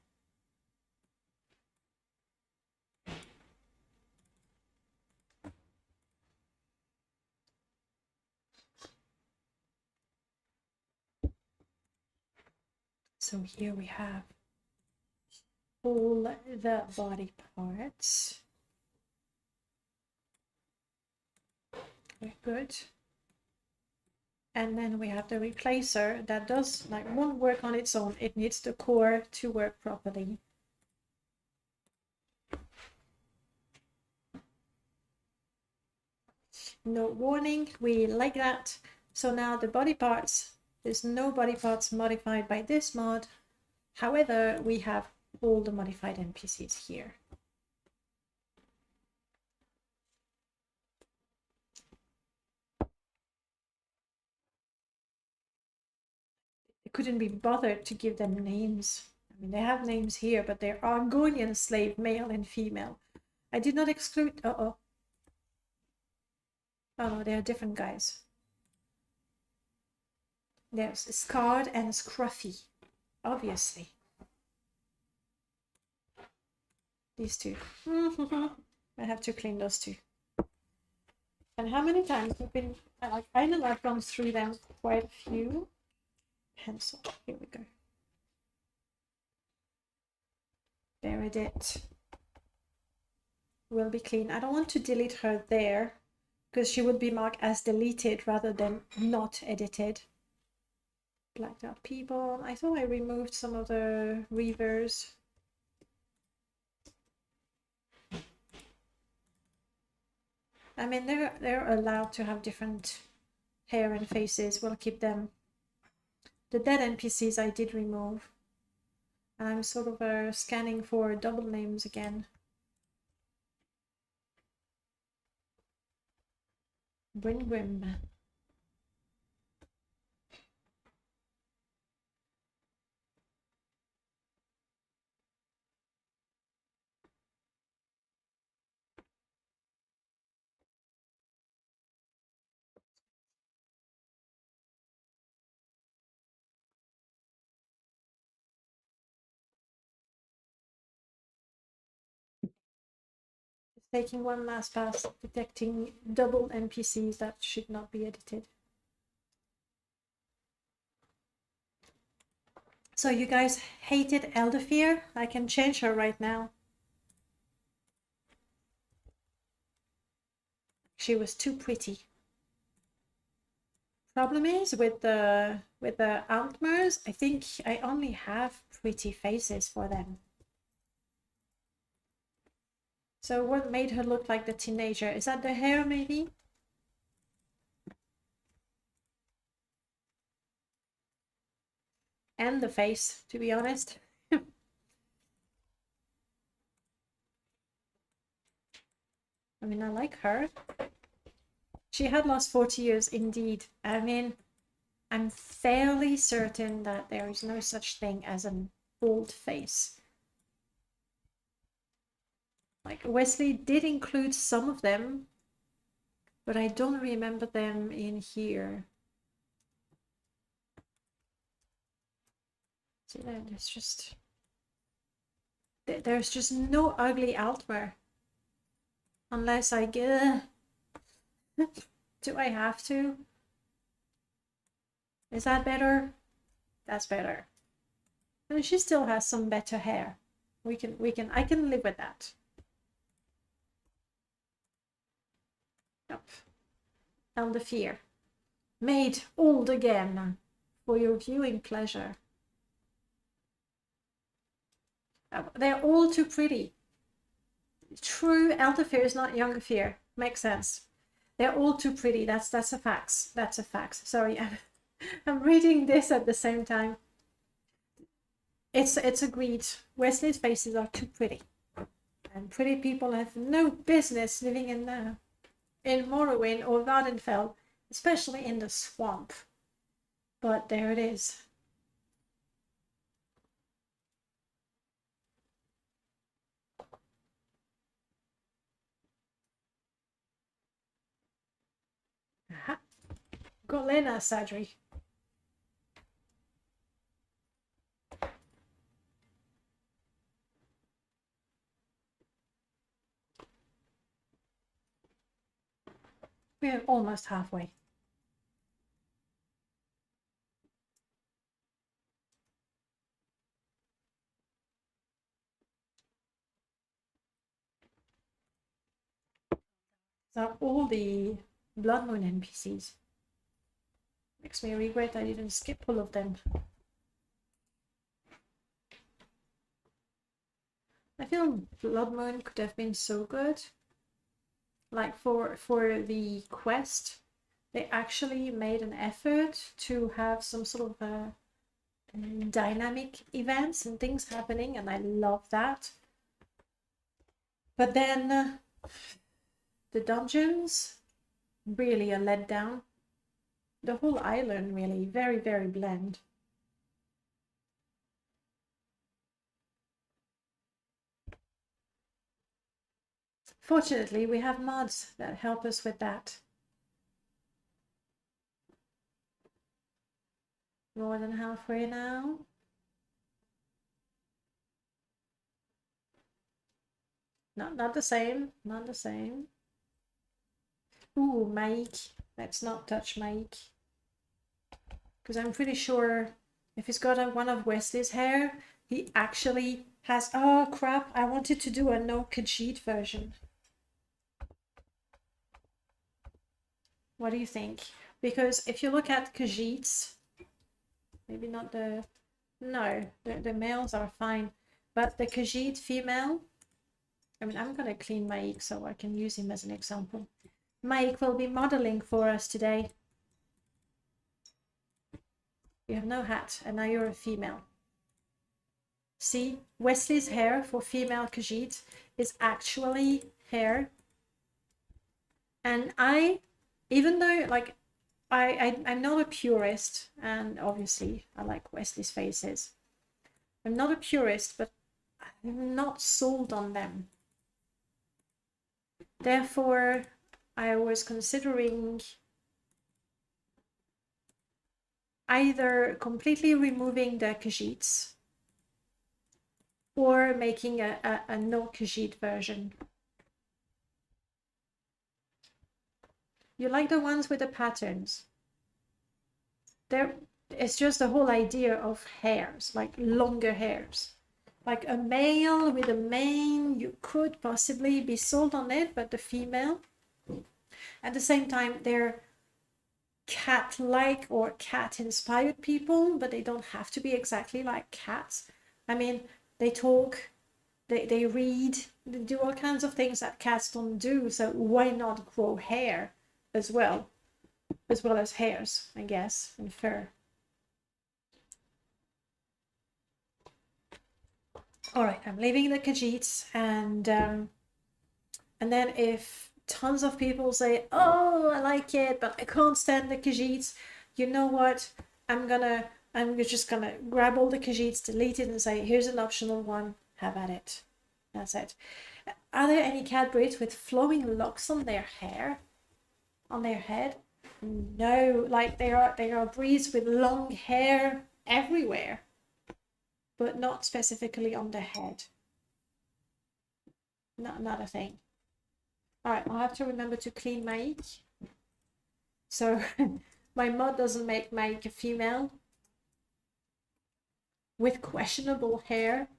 So here we have all the body parts. Very good. And then we have the replacer that does won't work on its own. It needs the core to work properly. No warning, we like that. So now the body parts, there's no body parts modified by this mod. However, we have all the modified NPCs here. I couldn't be bothered to give them names. I mean, they have names here, but they're Argonian slave, male and female. I did not exclude... Uh-oh. Oh no, they're different guys. There's Scarred and Scruffy, obviously. These two. I have to clean those two. And how many times we've been... I know I've gone through them quite a few. Pencil. Here we go. Buried it. Will be clean. I don't want to delete her there because she would be marked as deleted rather than not edited. Blacked out people. I thought I removed some of the reavers. I mean, they're allowed to have different hair and faces. We'll keep them. The dead NPCs I did remove. And I'm sort of scanning for double names again. Bringrim. Taking one last pass, detecting double NPCs that should not be edited. So you guys hated Elderfear? I can change her right now. She was too pretty. Problem is with the Altmers, I think I only have pretty faces for them. So what made her look like the teenager? Is that the hair maybe? And the face, to be honest. I mean, I like her. She had lost 40 years indeed. I mean, I'm fairly certain that there is no such thing as an old face. Like, Wesley did include some of them, but I don't remember them in here. See, there's just no ugly Altmer. Unless I get... Do I have to? Is that better? That's better. And she still has some better hair. I can live with that. Yep. Elderfear. Made old again for your viewing pleasure. They're all too pretty. True, Elderfear is not younger fear. Makes sense. They're all too pretty. That's a fact. That's a fact. Sorry, I'm reading this at the same time. It's agreed. Wesley's faces are too pretty, and pretty people have no business living in Morrowind or Vardenfell, especially in the swamp. But there it is. Aha. Golena Sadri. We're almost halfway. So all the Blood Moon NPCs. Makes me regret I didn't skip all of them. I feel Blood Moon could have been so good. Like for the quest, they actually made an effort to have some sort of dynamic events and things happening, and I love that. But then the dungeons, really a letdown. The whole island really very, very bland. Fortunately, we have mods that help us with that. More than halfway now. Not the same, not the same. Ooh, Maik. Let's not touch Maik. Because I'm pretty sure if he's got one of Wesley's hair, he actually has... Oh, crap. I wanted to do a no Khajiit version. What do you think? Because if you look at Khajiits, maybe not the... No, the males are fine. But the Khajiit female... I mean, I'm going to clean Maik so I can use him as an example. Maik will be modeling for us today. You have no hat, and now you're a female. See, Wesley's hair for female Khajiit is actually hair. And even though, like, I'm not a purist, and obviously I like Wesley's faces. I'm not a purist, but I'm not sold on them. Therefore, I was considering either completely removing the Khajiits or making a no Khajiit version. You like the ones with the patterns? It's just the whole idea of hairs, like longer hairs. Like a male with a mane, you could possibly be sold on it, but the female, at the same time, they're cat-like or cat-inspired people, but they don't have to be exactly like cats. I mean, they talk, they read, they do all kinds of things that cats don't do, so why not grow hair as well as hairs, I guess, and fur. All right, I'm leaving the Khajiits, and then if tons of people say, oh, I like it, but I can't stand the Khajiits, you know what? I'm just gonna grab all the Khajiits, delete it, and say, here's an optional one, have at it. That's it. Are there any cat breeds with flowing locks on their hair? On their head? No, like there are breeds with long hair everywhere, but not specifically on the head. Not a thing. All right, I'll have to remember to clean Maik. So my mod doesn't make Maik a female with questionable hair.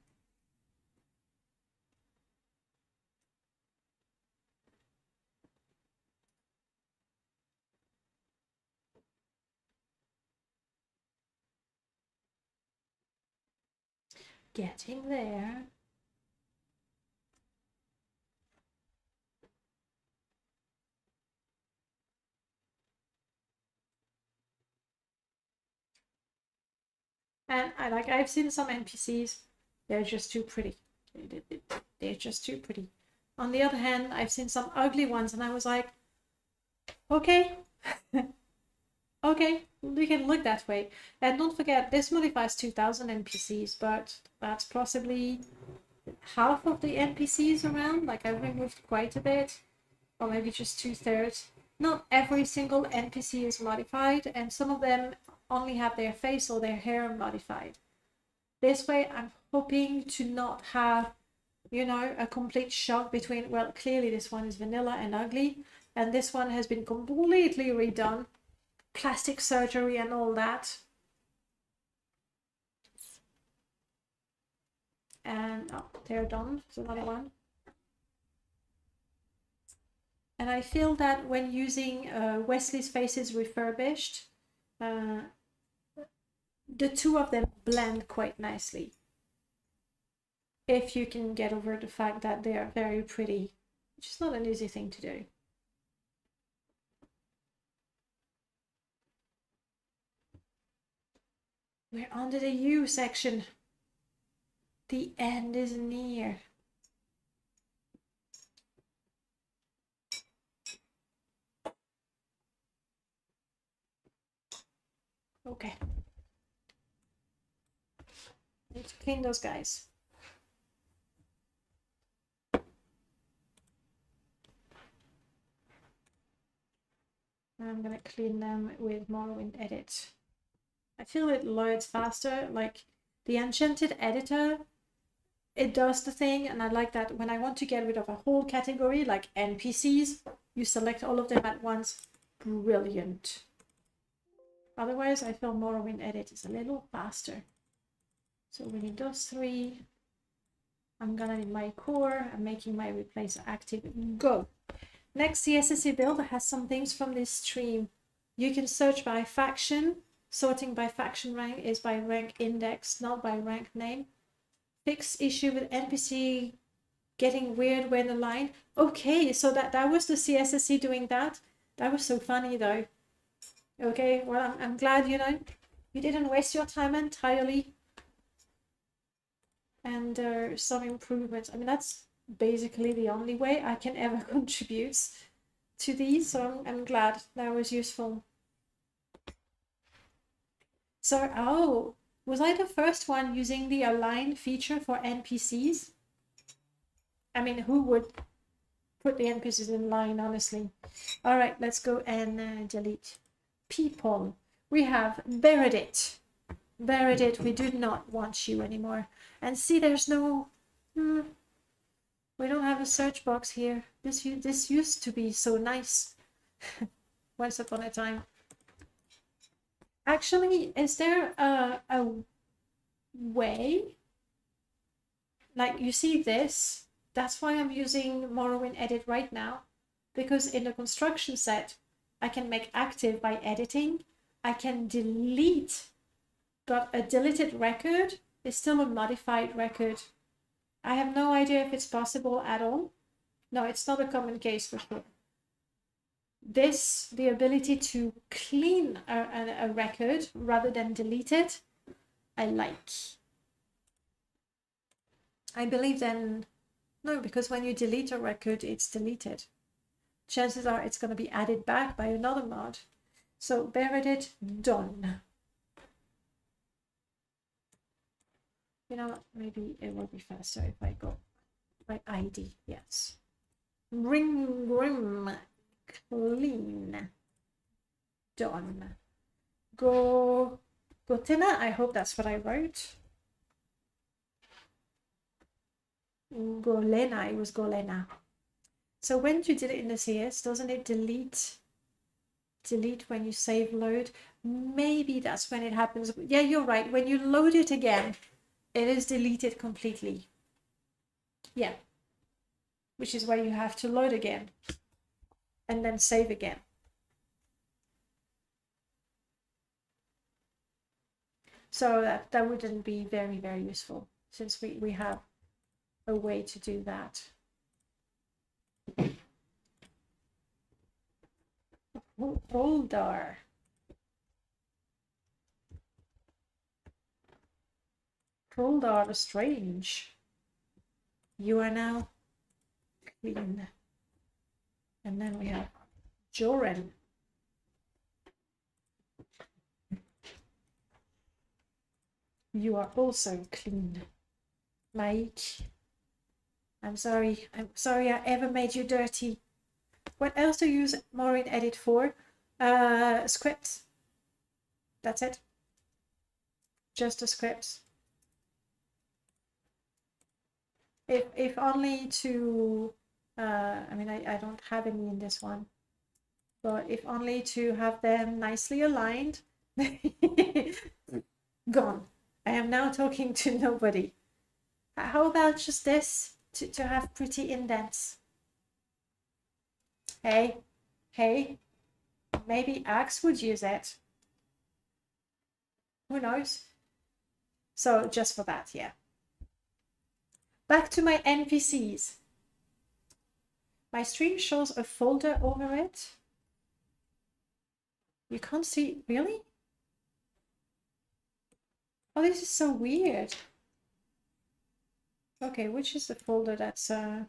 Getting there. And I've seen some NPCs, they're just too pretty. They're just too pretty. On the other hand, I've seen some ugly ones, and I was like, okay, okay, you can look that way. And don't forget, this modifies 2,000 NPCs, but that's possibly half of the NPCs around. Like, I've removed quite a bit, or maybe just 2/3. Not every single NPC is modified, and some of them only have their face or their hair modified. This way, I'm hoping to not have, you know, a complete shock between, well, clearly this one is vanilla and ugly, and this one has been completely redone, plastic surgery and all that. And oh, they're done. There's another one. And I feel that when using Wesley's faces refurbished, the two of them blend quite nicely. If you can get over the fact that they are very pretty, which is not an easy thing to do. We're under the U section. The end is near. Okay. Need to clean those guys. I'm gonna clean them with Morrowind Edit. I feel it loads faster. Like the Enchanted Editor, it does the thing, and I like that when I want to get rid of a whole category, like NPCs, you select all of them at once. Brilliant. Otherwise, I feel Morrowind Edit is a little faster. So we need those three. I'm gonna need my core. I'm making my replacer active. Go. Next CSSC build has some things from this stream. You can search by faction. Sorting by faction rank is by rank index, not by rank name. Fix issue with NPC getting weird when aligned. Okay, so that was the CSSC doing that. That was so funny though. Okay, well, I'm glad, you know, you didn't waste your time entirely. And some improvements. I mean, that's basically the only way I can ever contribute to these, so I'm glad that was useful. So, oh, was I the first one using the align feature for NPCs? I mean, who would put the NPCs in line, honestly? All right, let's go and delete people. We have Beredit. Beredit, we do not want you anymore. And see, there's no... we don't have a search box here. This used to be so nice. Once upon a time. Actually, is there a way? Like, you see this? That's why I'm using Morrowind Edit right now. Because in the construction set, I can make active by editing. I can delete, but a deleted record is still a modified record. I have no idea if it's possible at all. No, it's not a common case for sure. This, the ability to clean a record rather than delete it, I like. I believe then, no, because when you delete a record, it's deleted. Chances are it's going to be added back by another mod. So Beredit, done. You know what, maybe it will be faster if I go by ID, yes. Ring Grim, clean, done. Gotina, I hope that's what I wrote. Golena, it was Golena. So when you did it in the CS, doesn't it delete when you save load? Maybe that's when it happens. Yeah, you're right. When you load it again, it is deleted completely. Yeah. Which is why you have to load again. And then save again. So that wouldn't be very, very useful. Since we have a way to do that. Holdar. Holdar Strange. You are now clean. And then we have Joran. You are also clean. Mike. I'm sorry I ever made you dirty. What else do you use Morrowind Edit for? Scripts. That's it. Just the scripts. If only to, I mean, I don't have any in this one, but if only to have them nicely aligned. Gone. I am now talking to nobody. How about just this, to have pretty indents? Hey, maybe Axe would use it. Who knows? So just for that, yeah. Back to my NPCs. My stream shows a folder over it. You can't see, really? Oh, this is so weird. Okay, which is the folder that's that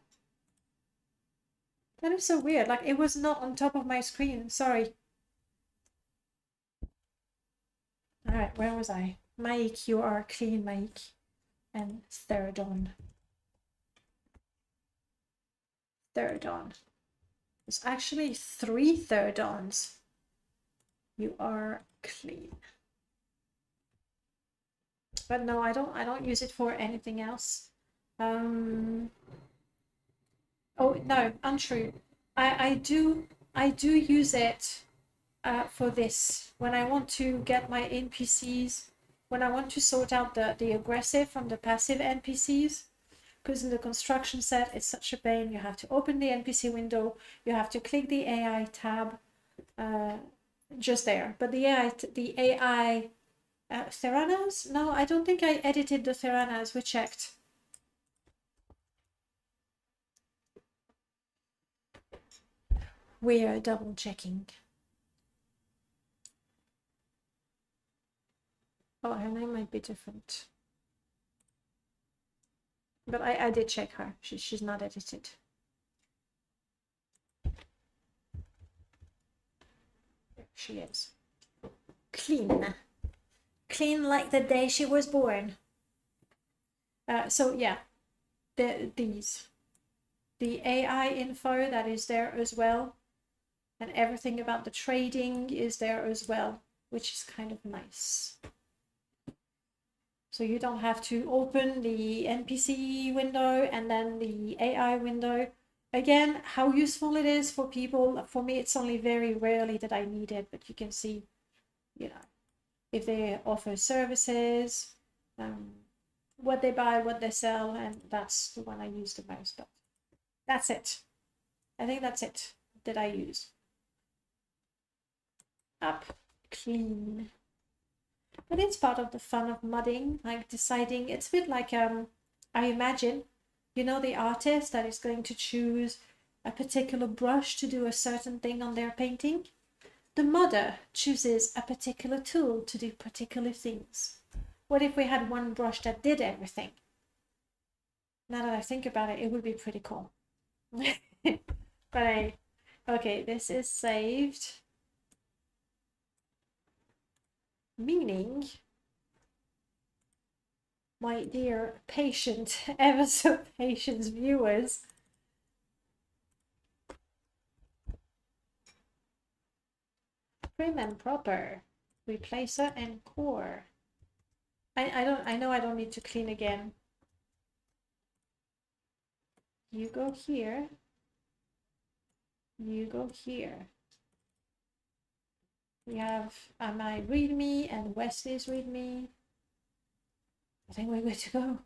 is so weird. Like, it was not on top of my screen. Sorry. Alright, where was I? Mike, you are clean, Mike. And third on. Third on. There's actually 3 third ons. You are clean. But no, I don't use it for anything else. Oh no, untrue. I do use it for this when I want to get my NPCs, when I want to sort out the aggressive from the passive NPCs, because in the construction set it's such a pain. You have to open the NPC window, you have to click the AI tab, just there. But the AI Theranas? No, I don't think I edited the Theranas. We checked. We're double checking. Oh, her name might be different. But I did check her. She's not edited. There she is. Clean. Clean like the day she was born. So yeah, these. The AI info that is there as well. And everything about the trading is there as well, which is kind of nice. So you don't have to open the NPC window and then the AI window. Again, how useful it is for people. For me, it's only very rarely that I need it, but you can see, you know, if they offer services, what they buy, what they sell, and that's the one I use the most. But that's it. I think that's it that I use. Up, clean. But it's part of the fun of modding, like deciding. It's a bit like I imagine, you know, the artist that is going to choose a particular brush to do a certain thing on their painting. The modder chooses a particular tool to do particular things. What if we had one brush that did everything? Now that I think about it, it would be pretty cool. But okay, this is saved. Meaning, my dear patient, ever so patient viewers, prim and proper, replacer and core. I know I don't need to clean again. You go here. You go here. We have my readme and Wesley's readme. I think we're good to go.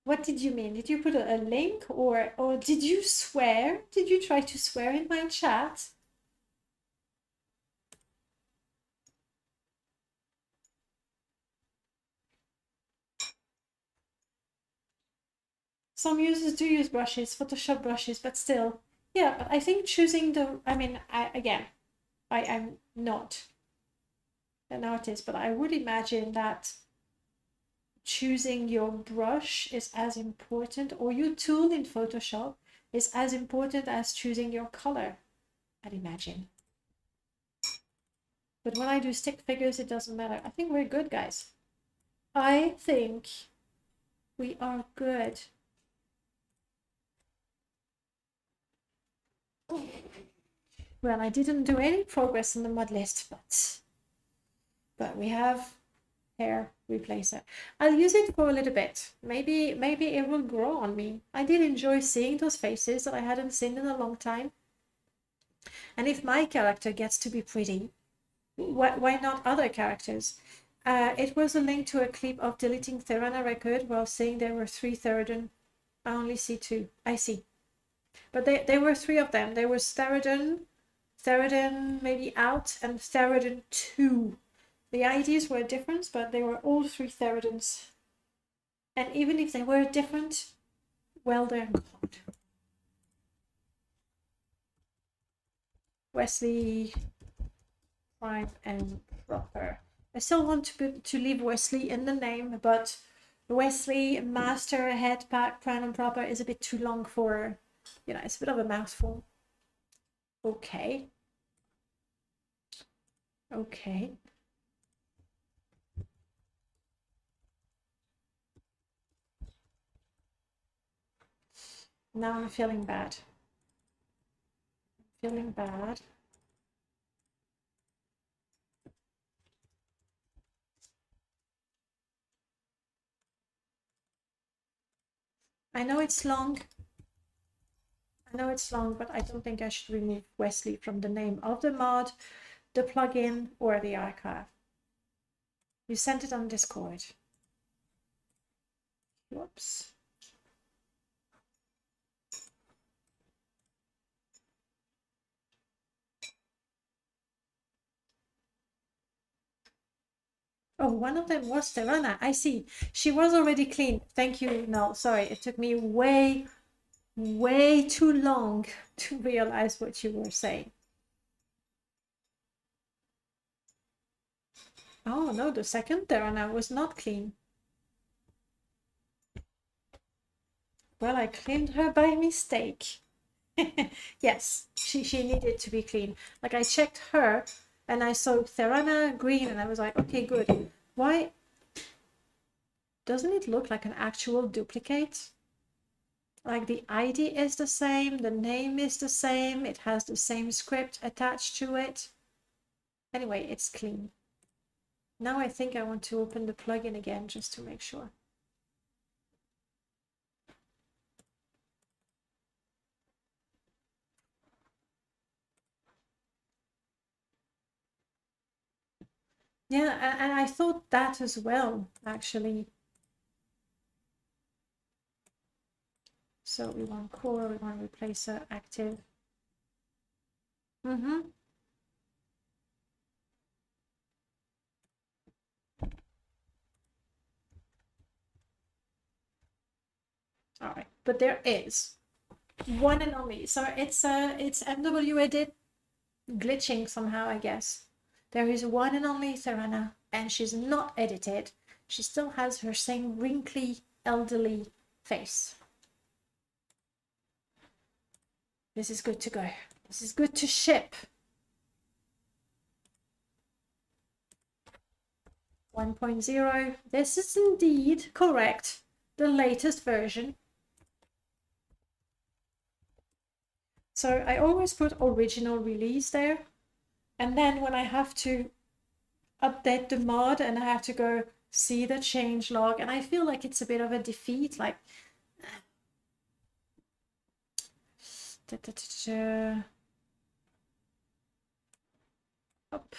What did you mean? Did you put a link or did you swear? Did you try to swear in my chat? Some users do use brushes, Photoshop brushes, but still. Yeah, but I think choosing the, I mean, I'm not an artist, but I would imagine that choosing your brush is as important, or your tool in Photoshop is as important as choosing your color, I'd imagine. But when I do stick figures, it doesn't matter. I think we're good, guys. I think we are good. Well, I didn't do any progress in the mod list, but we have hair replacer. I'll use it for a little bit. Maybe it will grow on me. I did enjoy seeing those faces that I hadn't seen in a long time. And if my character gets to be pretty, why not other characters? It was a link to a clip of deleting Therana record while saying there were 3 Theroden. I only see 2. I see. But there were 3 of them. There was Theroden, Theroden maybe out, and Theroden 2. The ideas were different, but they were all 3 Therodens. And even if they were different, well, they're good. Wesley, prime and proper. I still want to leave Wesley in the name, but Wesley, master, head, pack, prime and proper is a bit too long for, you know, it's a bit of a mouthful. Okay. Okay. Now I'm feeling bad. Feeling bad. I know it's long. I know it's long, but I don't think I should remove Wesley from the name of the mod, the plugin, or the archive. You sent it on Discord. Whoops. Oh, one of them was Terana. I see. She was already clean. Thank you. No, sorry. It took me way too long to realize what you were saying. Oh, no, the second Terana was not clean. Well, I cleaned her by mistake. Yes, she needed to be clean. Like, I checked her and I saw Terana green and I was like, okay, good. Why doesn't it look like an actual duplicate? Like, the ID is the same, the name is the same, it has the same script attached to it. Anyway, it's clean. Now I think I want to open the plugin again just to make sure. Yeah, and I thought that as well, actually. So we want core, we want replacer active. All right, but there is one and only. So it's MW edit glitching somehow, I guess. There is one and only Serana, and she's not edited. She still has her same wrinkly, elderly face. This is good to go. This is good to ship. 1.0. This is indeed correct. The latest version. So I always put original release there. And then when I have to update the mod and I have to go see the change log, and I feel like it's a bit of a defeat, like up.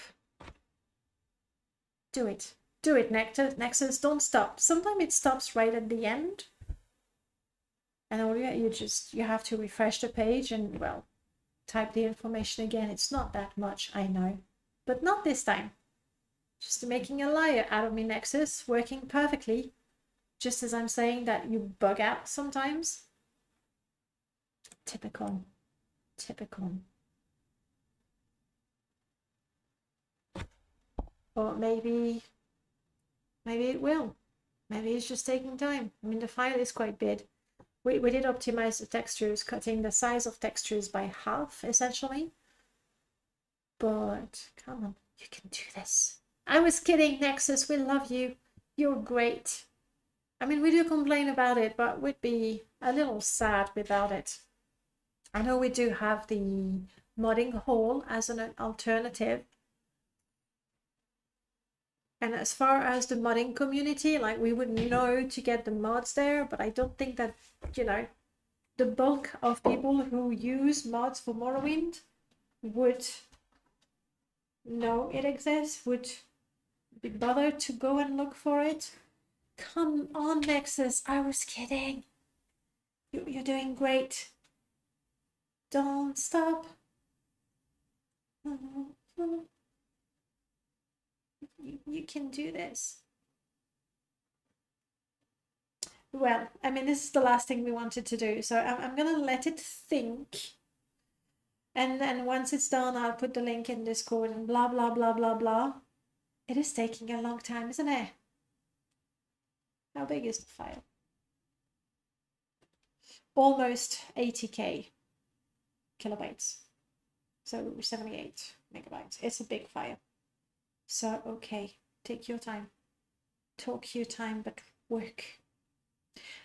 Do it. Do it, Nexus. Don't stop. Sometimes it stops right at the end. And all you have to refresh the page and, well, type the information again. It's not that much, I know. But not this time. Just making a liar out of me, Nexus. Working perfectly. Just as I'm saying that you bug out sometimes. Typical. Typical. Or maybe it will. Maybe it's just taking time. I mean, the file is quite big. We did optimize the textures, cutting the size of textures by half, essentially. But, come on, you can do this. I was kidding, Nexus, we love you. You're great. I mean, we do complain about it, but we'd be a little sad without it. I know we do have the modding hall as an alternative. And as far as the modding community, like, we would know to get the mods there, but I don't think that, you know, the bulk of people who use mods for Morrowind would know it exists, would be bothered to go and look for it. Come on, Nexus, I was kidding. You're doing great. Don't stop. You can do this. Well, I mean, this is the last thing we wanted to do, so I'm gonna let it think. And then once it's done, I'll put the link in Discord and blah, blah, blah, blah, blah. It is taking a long time, isn't it? How big is the file? Almost 80k kilobytes. So 78 megabytes. It's a big file. So, okay, take your time. Talk your time, but work.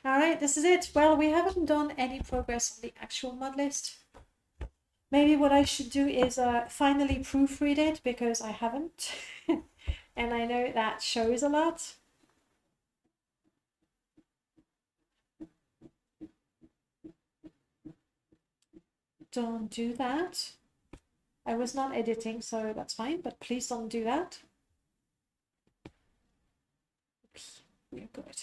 All right, this is it. Well, we haven't done any progress on the actual mod list. Maybe what I should do is finally proofread it, because I haven't. And I know that shows a lot. Don't do that. I was not editing, so that's fine, but please don't do that. Okay, we're good.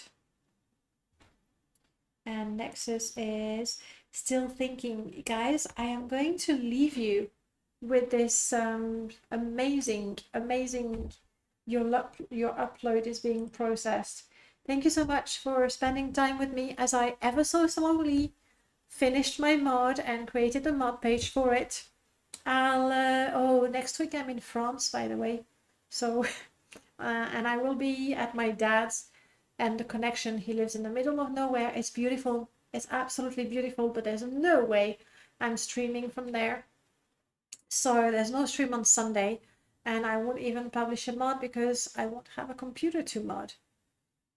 And Nexus is still thinking. Guys, I am going to leave you with this amazing your upload is being processed. Thank you so much for spending time with me as I ever so slowly finished my mod and created a mod page for it. Oh, next week I'm in France, by the way, so and I will be at my dad's, and the connection, he lives in the middle of nowhere. It's beautiful, it's absolutely beautiful, but there's no way I'm streaming from there. So there's no stream on Sunday, and I won't even publish a mod because I won't have a computer to mod.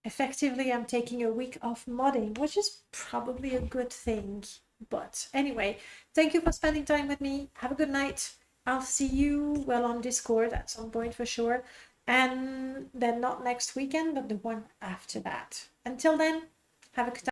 Effectively, I'm taking a week off modding, which is probably a good thing. But anyway, thank you for spending time with me. Have a good night. I'll see you, well, on Discord at some point for sure. And then not next weekend, but the one after that. Until then, have a good time.